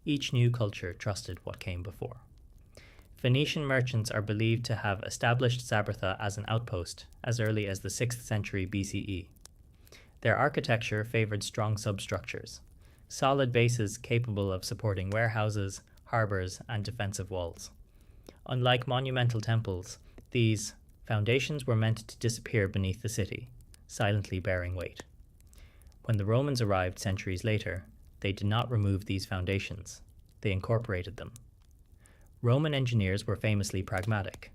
Each new culture trusted what came before. Phoenician merchants are believed to have established Sabratha as an outpost as early as the 6th century BCE. Their architecture favored strong substructures, solid bases capable of supporting warehouses, harbors, and defensive walls. Unlike monumental temples, these foundations were meant to disappear beneath the city, silently bearing weight. When the Romans arrived centuries later, they did not remove these foundations, they incorporated them. Roman engineers were famously pragmatic.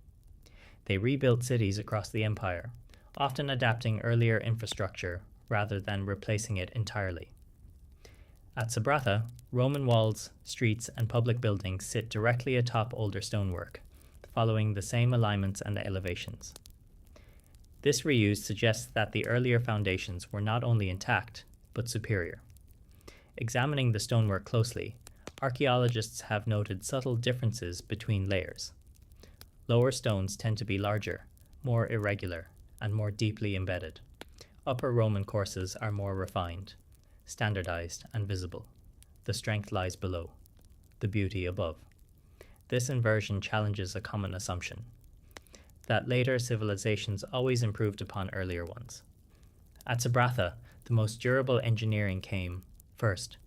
They rebuilt cities across the empire, often adapting earlier infrastructure rather than replacing it entirely. At Sabratha, Roman walls, streets, and public buildings sit directly atop older stonework, following the same alignments and elevations. This reuse suggests that the earlier foundations were not only intact, but superior. Examining the stonework closely, archaeologists have noted subtle differences between layers. Lower stones tend to be larger, more irregular, and more deeply embedded. Upper Roman courses are more refined, standardized, and visible. The strength lies below, the beauty above. This inversion challenges a common assumption, that later civilizations always improved upon earlier ones. At Sabratha, the most durable engineering came first.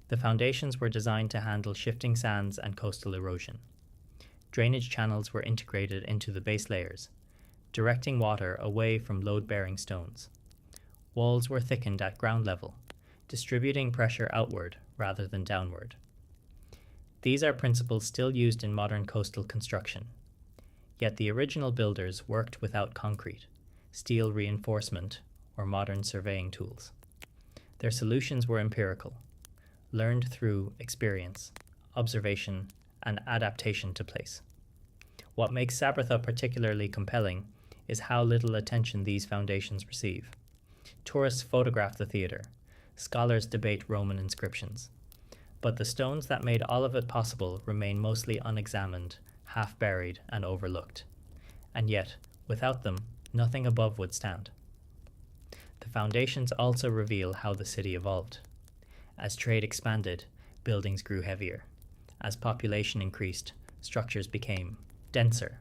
The foundations were designed to handle shifting sands and coastal erosion. Drainage channels were integrated into the base layers, directing water away from load-bearing stones. Walls were thickened at ground level, distributing pressure outward rather than downward. These are principles still used in modern coastal construction. Yet the original builders worked without concrete, steel reinforcement, or modern surveying tools. Their solutions were empirical, learned through experience, observation, and adaptation to place. What makes Sabratha particularly compelling is how little attention these foundations receive. Tourists photograph the theater, scholars debate Roman inscriptions, but the stones that made all of it possible remain mostly unexamined, half-buried, and overlooked. And yet, without them, nothing above would stand. The foundations also reveal how the city evolved. As trade expanded, buildings grew heavier. As population increased, structures became denser.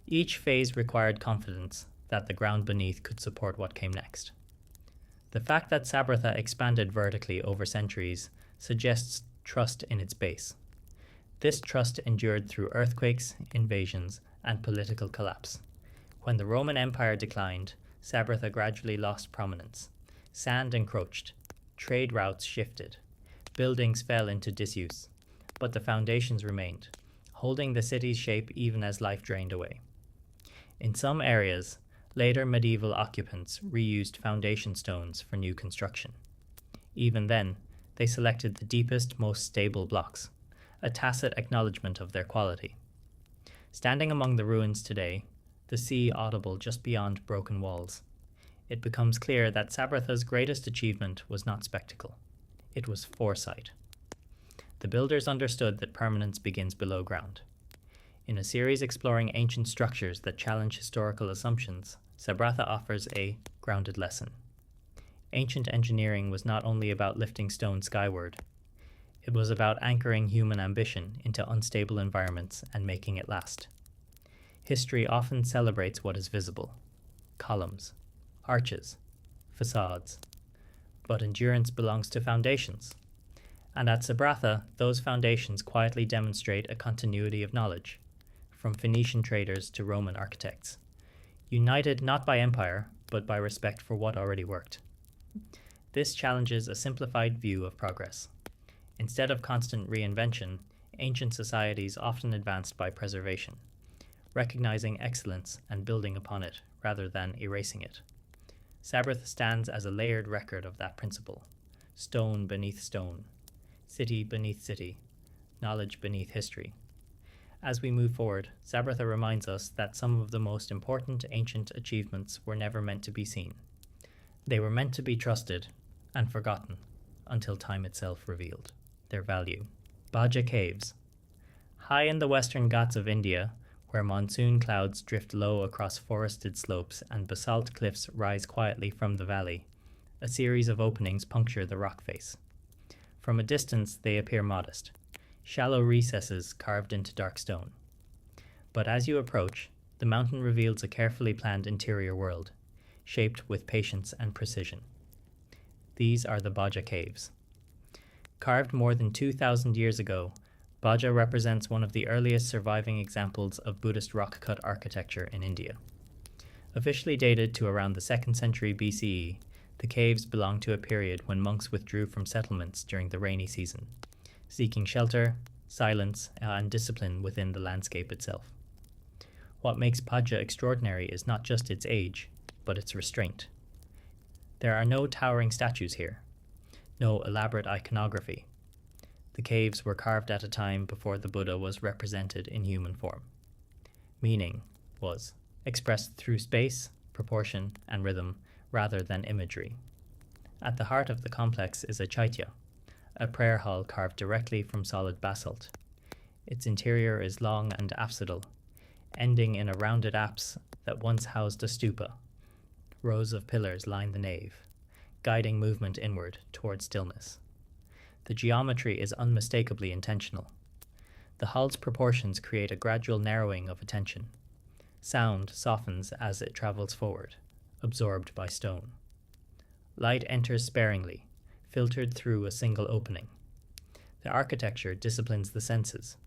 Each phase required confidence that the ground beneath could support what came next. The fact that Sabratha expanded vertically over centuries suggests trust in its base. This trust endured through earthquakes, invasions, and political collapse. When the Roman Empire declined, Sabratha gradually lost prominence. Sand encroached, trade routes shifted, buildings fell into disuse, but the foundations remained, holding the city's shape even as life drained away. In some areas, later medieval occupants reused foundation stones for new construction. Even then, they selected the deepest, most stable blocks, a tacit acknowledgement of their quality. Standing among the ruins today, the sea audible just beyond broken walls, it becomes clear that Sabratha's greatest achievement was not spectacle. It was foresight. The builders understood that permanence begins below ground. In a series exploring ancient structures that challenge historical assumptions, Sabratha offers a grounded lesson. Ancient engineering was not only about lifting stone skyward. It was about anchoring human ambition into unstable environments and making it last. History often celebrates what is visible: columns, arches, facades. But endurance belongs to foundations. And at Sabratha, those foundations quietly demonstrate a continuity of knowledge, from Phoenician traders to Roman architects, united not by empire, but by respect for what already worked. This challenges a simplified view of progress. Instead of constant reinvention, ancient societies often advanced by preservation, recognizing excellence and building upon it rather than erasing it. Sabratha stands as a layered record of that principle: stone beneath stone, city beneath city, knowledge beneath history. As we move forward, Sabratha reminds us that some of the most important ancient achievements were never meant to be seen. They were meant to be trusted and forgotten until time itself revealed their value. Bhaja Caves. High in the western Ghats of India, where monsoon clouds drift low across forested slopes and basalt cliffs rise quietly from the valley, a series of openings puncture the rock face. From a distance, they appear modest, shallow recesses carved into dark stone. But as you approach, the mountain reveals a carefully planned interior world, shaped with patience and precision. These are the Bhaja Caves. Carved more than 2,000 years ago, Bhaja represents one of the earliest surviving examples of Buddhist rock-cut architecture in India. Officially dated to around the 2nd century BCE, the caves belong to a period when monks withdrew from settlements during the rainy season, seeking shelter, silence, and discipline within the landscape itself. What makes Bhaja extraordinary is not just its age, but its restraint. There are no towering statues here, no elaborate iconography. The caves were carved at a time before the Buddha was represented in human form. Meaning was expressed through space, proportion, and rhythm rather than imagery. At the heart of the complex is a chaitya, a prayer hall carved directly from solid basalt. Its interior is long and apsidal, ending in a rounded apse that once housed a stupa. Rows of pillars line the nave, guiding movement inward toward stillness. The geometry is unmistakably intentional. The hall's proportions create a gradual narrowing of attention. Sound softens as it travels forward, absorbed by stone. Light enters sparingly, filtered through a single opening. The architecture disciplines the senses,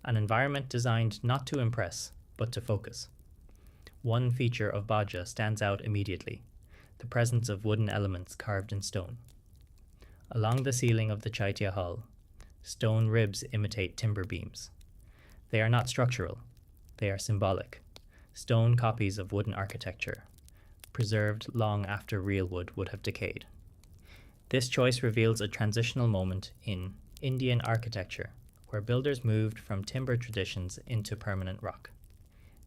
an environment designed not to impress, but to focus. One feature of Bhaja stands out immediately: the presence of wooden elements carved in stone. Along the ceiling of the Chaitya Hall, stone ribs imitate timber beams. They are not structural, they are symbolic, stone copies of wooden architecture, preserved long after real wood would have decayed. This choice reveals a transitional moment in Indian architecture, where builders moved from timber traditions into permanent rock.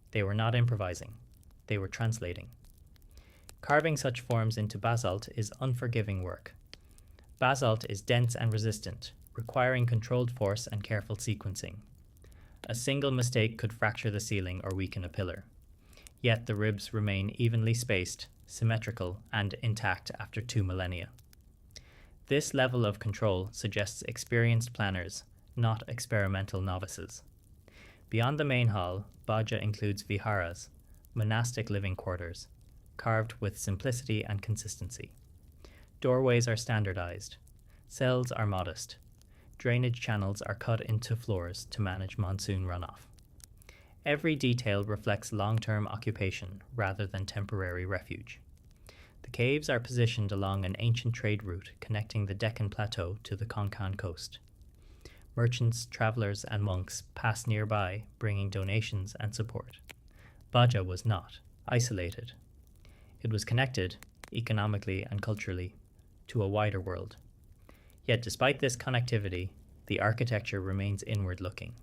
They were not improvising, they were translating. Carving such forms into basalt is unforgiving work. Basalt is dense and resistant, requiring controlled force and careful sequencing. A single mistake could fracture the ceiling or weaken a pillar. Yet the ribs remain evenly spaced, symmetrical, and intact after 2 millennia. This level of control suggests experienced planners, not experimental novices. Beyond the main hall, Bhaja includes viharas, monastic living quarters, carved with simplicity and consistency. Doorways are standardized. Cells are modest. Drainage channels are cut into floors to manage monsoon runoff. Every detail reflects long-term occupation rather than temporary refuge. The caves are positioned along an ancient trade route connecting the Deccan Plateau to the Konkan coast. Merchants, travelers, and monks pass nearby, bringing donations and support. Bhaja was not isolated. It was connected, economically and culturally, to a wider world. Yet despite this connectivity, the architecture remains inward-looking.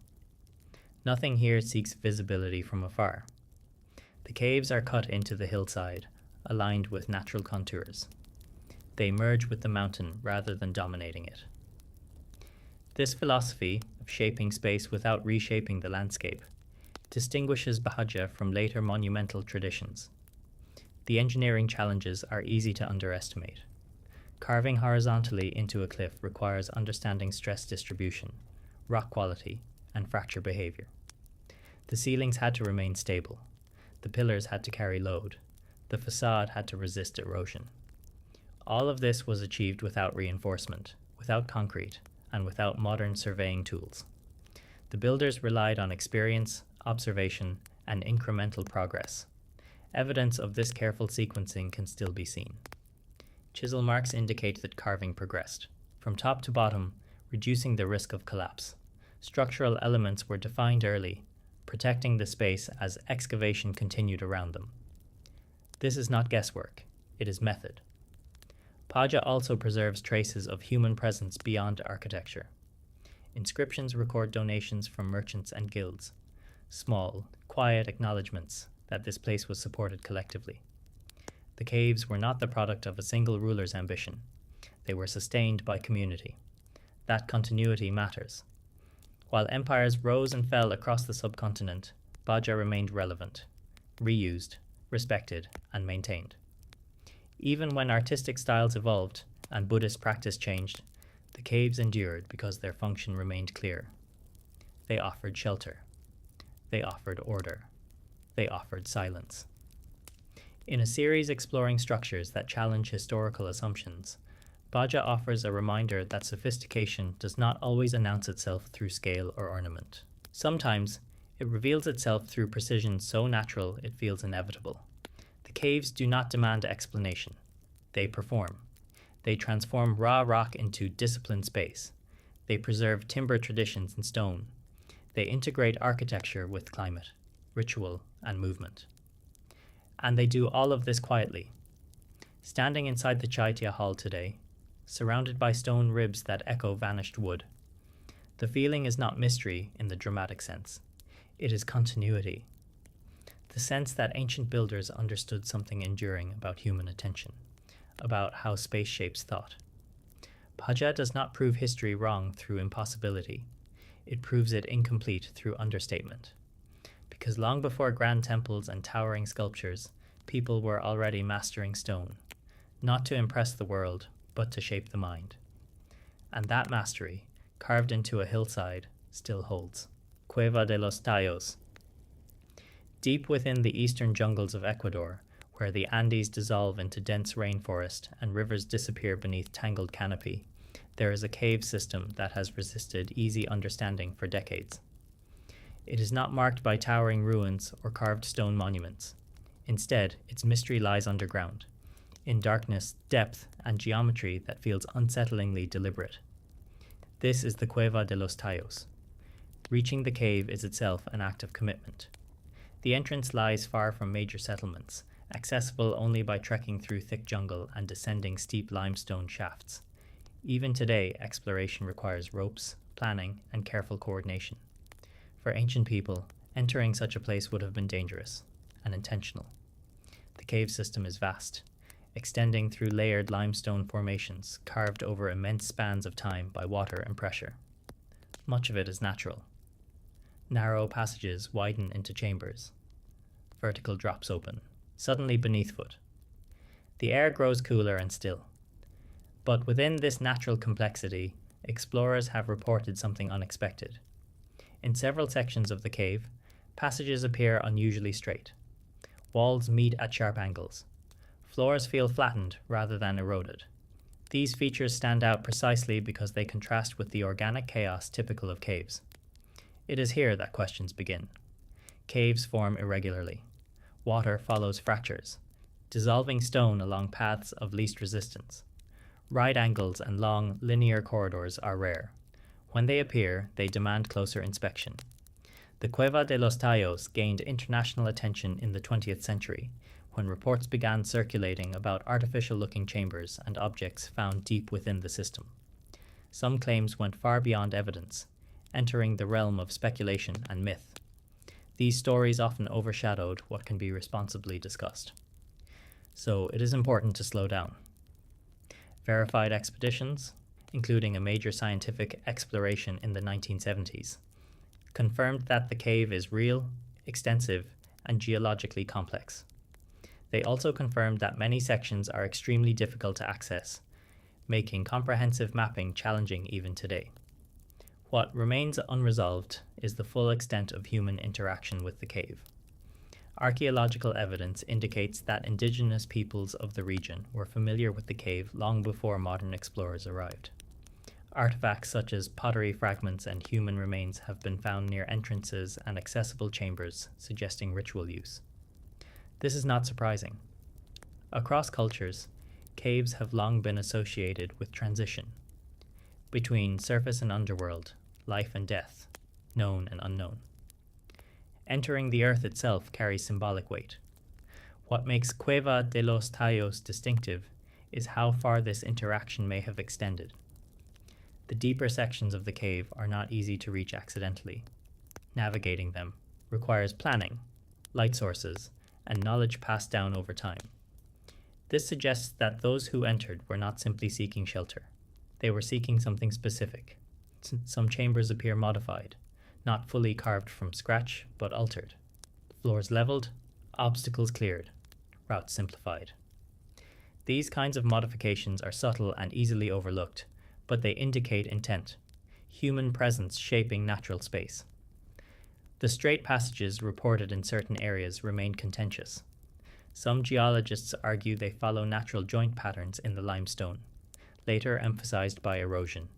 Nothing here seeks visibility from afar. The caves are cut into the hillside, aligned with natural contours. They merge with the mountain rather than dominating it. This philosophy of shaping space without reshaping the landscape distinguishes Bahaja from later monumental traditions. The engineering challenges are easy to underestimate. Carving horizontally into a cliff requires understanding stress distribution, rock quality, and fracture behavior. The ceilings had to remain stable. The pillars had to carry load. The facade had to resist erosion. All of this was achieved without reinforcement, without concrete, and without modern surveying tools. The builders relied on experience, observation, and incremental progress. Evidence of this careful sequencing can still be seen. Chisel marks indicate that carving progressed, from top to bottom, reducing the risk of collapse. Structural elements were defined early, protecting the space as excavation continued around them. This is not guesswork, it is method. Paja also preserves traces of human presence beyond architecture. Inscriptions record donations from merchants and guilds, small, quiet acknowledgements that this place was supported collectively. The caves were not the product of a single ruler's ambition. They were sustained by community. That continuity matters. While empires rose and fell across the subcontinent, Baja remained relevant, reused, respected, and maintained. Even when artistic styles evolved and Buddhist practice changed, the caves endured because their function remained clear. They offered shelter. They offered order. They offered silence. In a series exploring structures that challenge historical assumptions, Baja offers a reminder that sophistication does not always announce itself through scale or ornament. Sometimes, it reveals itself through precision so natural it feels inevitable. The caves do not demand explanation. They perform. They transform raw rock into disciplined space. They preserve timber traditions in stone. They integrate architecture with climate, ritual, and movement. And they do all of this quietly. Standing inside the Chaitya Hall today, surrounded by stone ribs that echo vanished wood, the feeling is not mystery in the dramatic sense. It is continuity. The sense that ancient builders understood something enduring about human attention, about how space shapes thought. Paja does not prove history wrong through impossibility. It proves it incomplete through understatement. Because long before grand temples and towering sculptures, people were already mastering stone, not to impress the world, but to shape the mind. And that mastery, carved into a hillside, still holds. Cueva de los Tallos. Deep within the eastern jungles of Ecuador, where the Andes dissolve into dense rainforest and rivers disappear beneath tangled canopy, there is a cave system that has resisted easy understanding for decades. It is not marked by towering ruins or carved stone monuments. Instead, its mystery lies underground, in darkness, depth, and geometry that feels unsettlingly deliberate. This is the Cueva de los Tallos. Reaching the cave is itself an act of commitment. The entrance lies far from major settlements, accessible only by trekking through thick jungle and descending steep limestone shafts. Even today, exploration requires ropes, planning, and careful coordination. For ancient people, entering such a place would have been dangerous and intentional. The cave system is vast, extending through layered limestone formations carved over immense spans of time by water and pressure. Much of it is natural. Narrow passages widen into chambers. Vertical drops open, suddenly beneath foot. The air grows cooler and still. But within this natural complexity, explorers have reported something unexpected. In several sections of the cave, passages appear unusually straight. Walls meet at sharp angles. Floors feel flattened rather than eroded. These features stand out precisely because they contrast with the organic chaos typical of caves. It is here that questions begin. Caves form irregularly. Water follows fractures, dissolving stone along paths of least resistance. Right angles and long, linear corridors are rare. When they appear, they demand closer inspection. The Cueva de los Tallos gained international attention in the 20th century, when reports began circulating about artificial-looking chambers and objects found deep within the system. Some claims went far beyond evidence, entering the realm of speculation and myth. These stories often overshadowed what can be responsibly discussed. so it is important to slow down. Verified expeditions, including a major scientific exploration in the 1970s, confirmed that the cave is real, extensive, and geologically complex. They also confirmed that many sections are extremely difficult to access, making comprehensive mapping challenging even today. What remains unresolved is the full extent of human interaction with the cave. Archaeological evidence indicates that indigenous peoples of the region were familiar with the cave long before modern explorers arrived. Artifacts such as pottery fragments and human remains have been found near entrances and accessible chambers, suggesting ritual use. This is not surprising. Across cultures, caves have long been associated with transition between surface and underworld, life and death, known and unknown. Entering the earth itself carries symbolic weight. What makes Cueva de los Tallos distinctive is how far this interaction may have extended. The deeper sections of the cave are not easy to reach accidentally. Navigating them requires planning, light sources, and knowledge passed down over time. This suggests that those who entered were not simply seeking shelter. They were seeking something specific. Some chambers appear modified, not fully carved from scratch, but altered. Floors leveled, obstacles cleared, routes simplified. These kinds of modifications are subtle and easily overlooked, but they indicate intent, human presence shaping natural space. The straight passages reported in certain areas remain contentious. Some geologists argue they follow natural joint patterns in the limestone, later emphasized by erosion.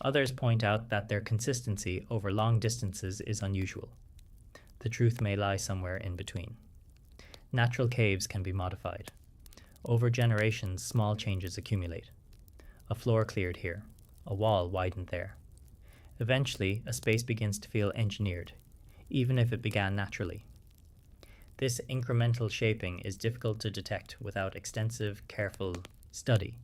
Others point out that their consistency over long distances is unusual. The truth may lie somewhere in between. Natural caves can be modified. Over generations, small changes accumulate. A floor cleared here, a wall widened there. Eventually, a space begins to feel engineered, even if it began naturally. This incremental shaping is difficult to detect without extensive, careful study,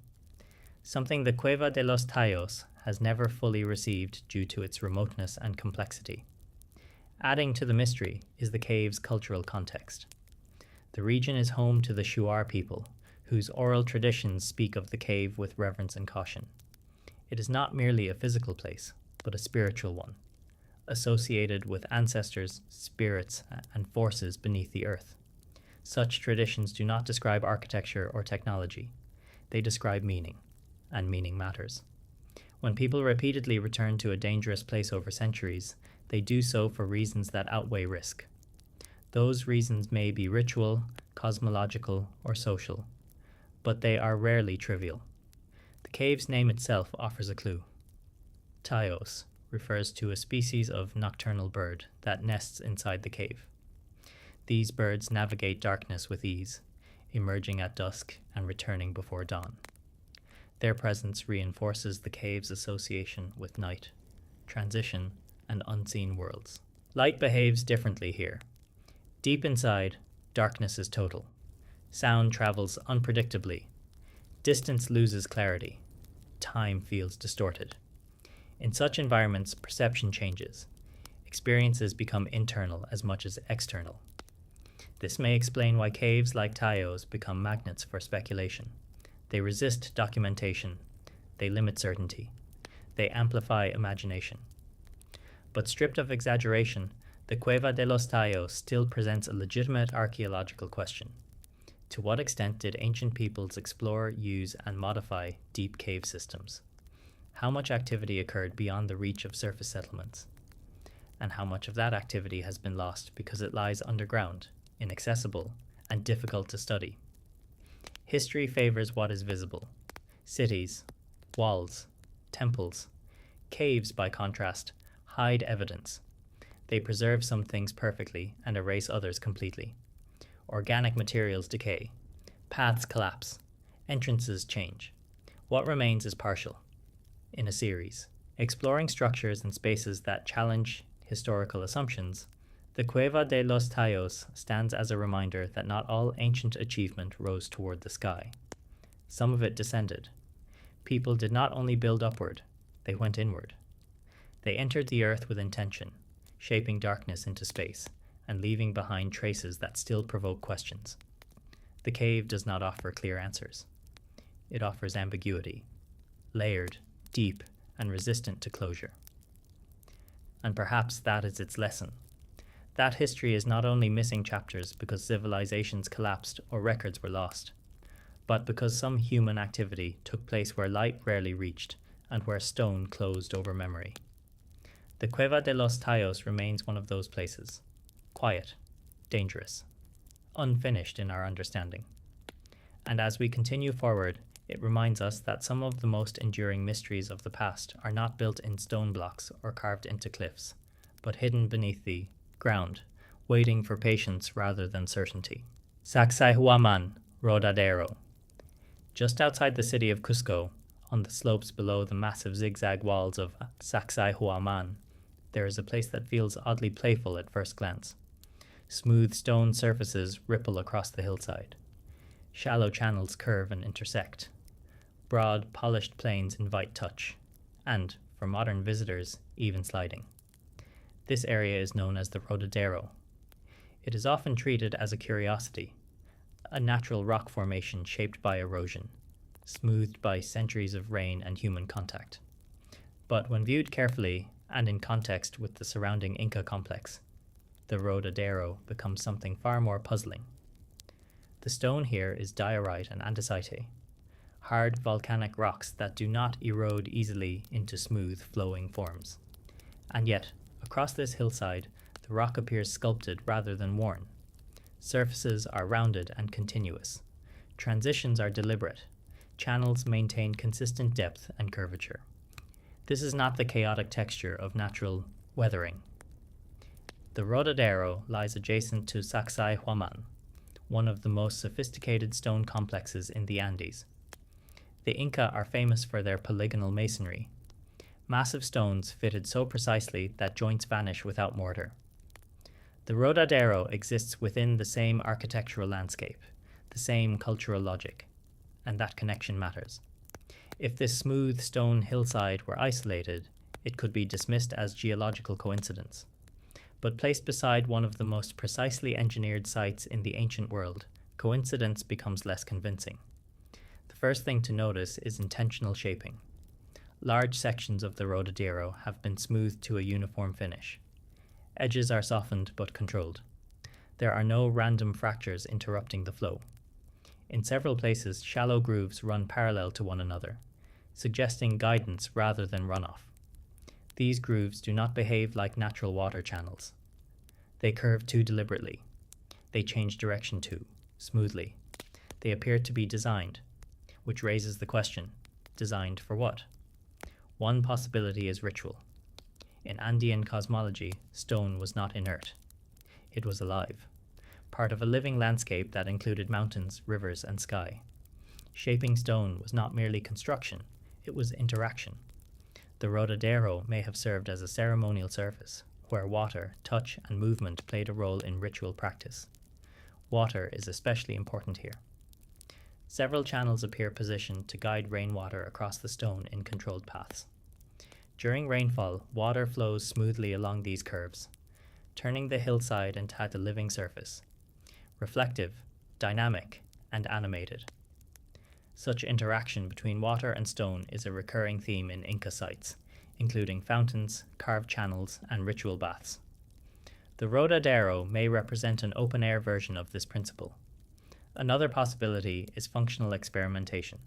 something the Cueva de los Tallos has never fully received due to its remoteness and complexity. Adding to the mystery is the cave's cultural context. The region is home to the Shuar people, whose oral traditions speak of the cave with reverence and caution. It is not merely a physical place, but a spiritual one, associated with ancestors, spirits, and forces beneath the earth. Such traditions do not describe architecture or technology. They describe meaning, and meaning matters. When people repeatedly return to a dangerous place over centuries, they do so for reasons that outweigh risk. Those reasons may be ritual, cosmological, or social, but they are rarely trivial. The cave's name itself offers a clue. Tallos refers to a species of nocturnal bird that nests inside the cave. These birds navigate darkness with ease, emerging at dusk and returning before dawn. Their presence reinforces the cave's association with night, transition, and unseen worlds. Light behaves differently here. Deep inside, darkness is total. Sound travels unpredictably. Distance loses clarity. Time feels distorted. In such environments, perception changes. Experiences become internal as much as external. This may explain why caves like Tallos become magnets for speculation. They resist documentation. They limit certainty. They amplify imagination. But stripped of exaggeration, the Cueva de los Tallos still presents a legitimate archaeological question. To what extent did ancient peoples explore, use, and modify deep cave systems? How much activity occurred beyond the reach of surface settlements? And how much of that activity has been lost because it lies underground, inaccessible, and difficult to study? History favors what is visible. Cities, walls, temples. Caves, by contrast, hide evidence. They preserve some things perfectly and erase others completely. Organic materials decay. Paths collapse. Entrances change. What remains is partial. In a series, exploring structures and spaces that challenge historical assumptions, the Cueva de los Tallos stands as a reminder that not all ancient achievement rose toward the sky. Some of it descended. People did not only build upward, they went inward. They entered the earth with intention, shaping darkness into space, and leaving behind traces that still provoke questions. The cave does not offer clear answers. It offers ambiguity, layered, deep, and resistant to closure. And perhaps that is its lesson. That history is not only missing chapters because civilizations collapsed or records were lost, but because some human activity took place where light rarely reached and where stone closed over memory. The Cueva de los Tallos remains one of those places, quiet, dangerous, unfinished in our understanding. And as we continue forward, it reminds us that some of the most enduring mysteries of the past are not built in stone blocks or carved into cliffs, but hidden beneath the ground, waiting for patience rather than certainty. Sacsayhuaman, Rodadero. Just outside the city of Cusco, on the slopes below the massive zigzag walls of Sacsayhuaman, there is a place that feels oddly playful at first glance. Smooth stone surfaces ripple across the hillside. Shallow channels curve and intersect. Broad, polished plains invite touch, and, for modern visitors, even sliding. This area is known as the Rodadero. It is often treated as a curiosity, a natural rock formation shaped by erosion, smoothed by centuries of rain and human contact. But when viewed carefully and in context with the surrounding Inca complex, the Rodadero becomes something far more puzzling. The stone here is diorite and andesite, hard volcanic rocks that do not erode easily into smooth, flowing forms. And yet, across this hillside, the rock appears sculpted rather than worn. Surfaces are rounded and continuous. Transitions are deliberate. Channels maintain consistent depth and curvature. This is not the chaotic texture of natural weathering. The Rodadero lies adjacent to Sacsayhuaman, one of the most sophisticated stone complexes in the Andes. The Inca are famous for their polygonal masonry, massive stones fitted so precisely that joints vanish without mortar. The Rodadero exists within the same architectural landscape, the same cultural logic, and that connection matters. If this smooth stone hillside were isolated, it could be dismissed as geological coincidence. But placed beside one of the most precisely engineered sites in the ancient world, coincidence becomes less convincing. The first thing to notice is intentional shaping. Large sections of the Rodadero have been smoothed to a uniform finish. Edges are softened but controlled. There are no random fractures interrupting the flow. In several places, shallow grooves run parallel to one another, suggesting guidance rather than runoff. These grooves do not behave like natural water channels. They curve too deliberately. They change direction too smoothly. They appear to be designed, which raises the question, designed for what? One possibility is ritual. In Andean cosmology, stone was not inert. It was alive, part of a living landscape that included mountains, rivers, and sky. Shaping stone was not merely construction, it was interaction. The Rodadero may have served as a ceremonial surface, where water, touch, and movement played a role in ritual practice. Water is especially important here. Several channels appear positioned to guide rainwater across the stone in controlled paths. During rainfall, water flows smoothly along these curves, turning the hillside into a living surface, reflective, dynamic, and animated. Such interaction between water and stone is a recurring theme in Inca sites, including fountains, carved channels, and ritual baths. The Rodadero may represent an open-air version of this principle. Another possibility is functional experimentation.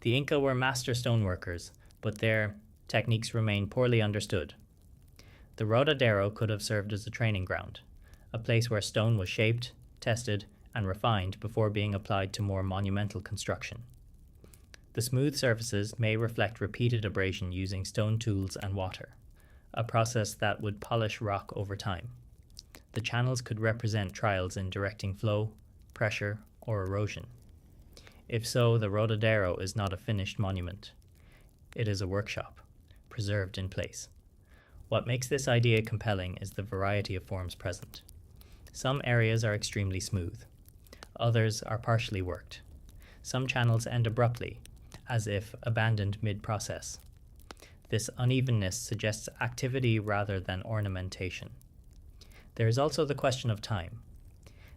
The Inca were master stoneworkers, but their techniques remain poorly understood. The Rodadero could have served as a training ground, a place where stone was shaped, tested, and refined before being applied to more monumental construction. The smooth surfaces may reflect repeated abrasion using stone tools and water, a process that would polish rock over time. The channels could represent trials in directing flow, pressure, or erosion. If so, the Rodadero is not a finished monument. It is a workshop, preserved in place. What makes this idea compelling is the variety of forms present. Some areas are extremely smooth. Others are partially worked. Some channels end abruptly, as if abandoned mid-process. This unevenness suggests activity rather than ornamentation. There is also the question of time.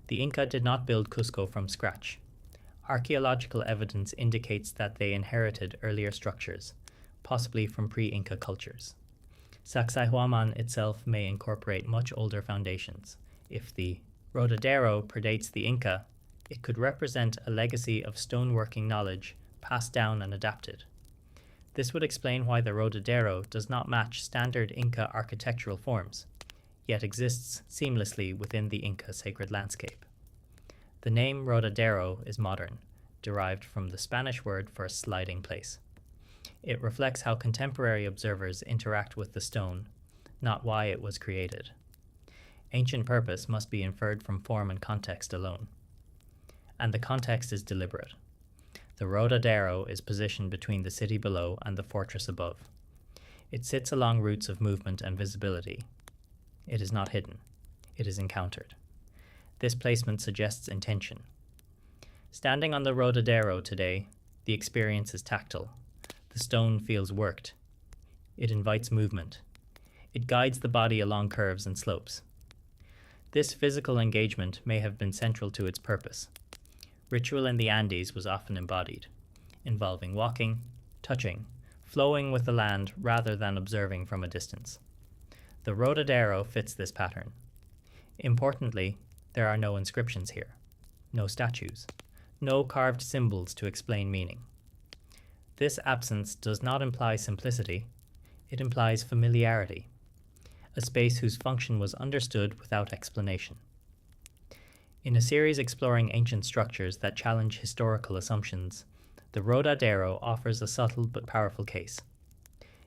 The Inca did not build Cusco from scratch. Archaeological evidence indicates that they inherited earlier structures, possibly from pre-Inca cultures. Sacsayhuaman itself may incorporate much older foundations. If the Rodadero predates the Inca, it could represent a legacy of stoneworking knowledge passed down and adapted. This would explain why the Rodadero does not match standard Inca architectural forms, yet exists seamlessly within the Inca sacred landscape. The name Rodadero is modern, derived from the Spanish word for a sliding place. It reflects how contemporary observers interact with the stone, not why it was created. Ancient purpose must be inferred from form and context alone. And the context is deliberate. The Rodadero is positioned between the city below and the fortress above. It sits along routes of movement and visibility. It is not hidden. It is encountered. This placement suggests intention. Standing on the Rodadero today, the experience is tactile. The stone feels worked. It invites movement. It guides the body along curves and slopes. This physical engagement may have been central to its purpose. Ritual in the Andes was often embodied, involving walking, touching, flowing with the land rather than observing from a distance. The Rodadero fits this pattern. Importantly, there are no inscriptions here, no statues, no carved symbols to explain meaning. This absence does not imply simplicity, it implies familiarity, a space whose function was understood without explanation. In a series exploring ancient structures that challenge historical assumptions, the Rodadero offers a subtle but powerful case.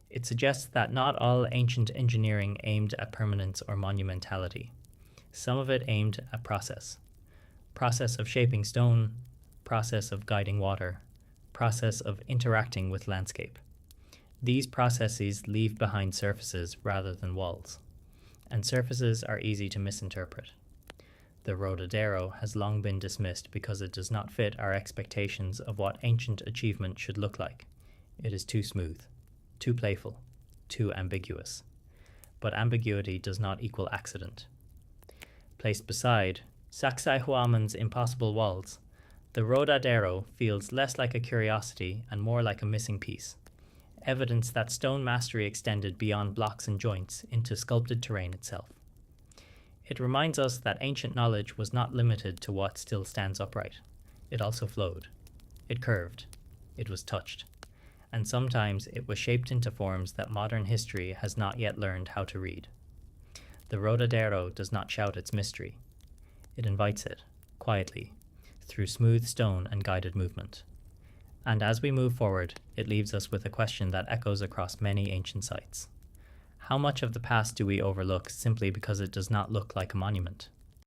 It suggests that not all ancient engineering aimed at permanence or monumentality. Some of it aimed at process of shaping stone, process of guiding water, process of interacting with landscape. These processes leave behind surfaces rather than walls, and surfaces are easy to misinterpret. The Rodadero has long been dismissed because it does not fit our expectations of what ancient achievement should look like. It is too smooth, too playful, too ambiguous. But ambiguity does not equal accident. Placed beside Sacsayhuaman's impossible walls, the Rodadero feels less like a curiosity and more like a missing piece, evidence that stone mastery extended beyond blocks and joints into sculpted terrain itself. It reminds us that ancient knowledge was not limited to what still stands upright. It also flowed. It curved. It was touched. And sometimes it was shaped into forms that modern history has not yet learned how to read. The Rodadero does not shout its mystery. It invites it, quietly, through smooth stone and guided movement. And as we move forward, it leaves us with a question that echoes across many ancient sites. How much of the past do we overlook simply because it does not look like a monument?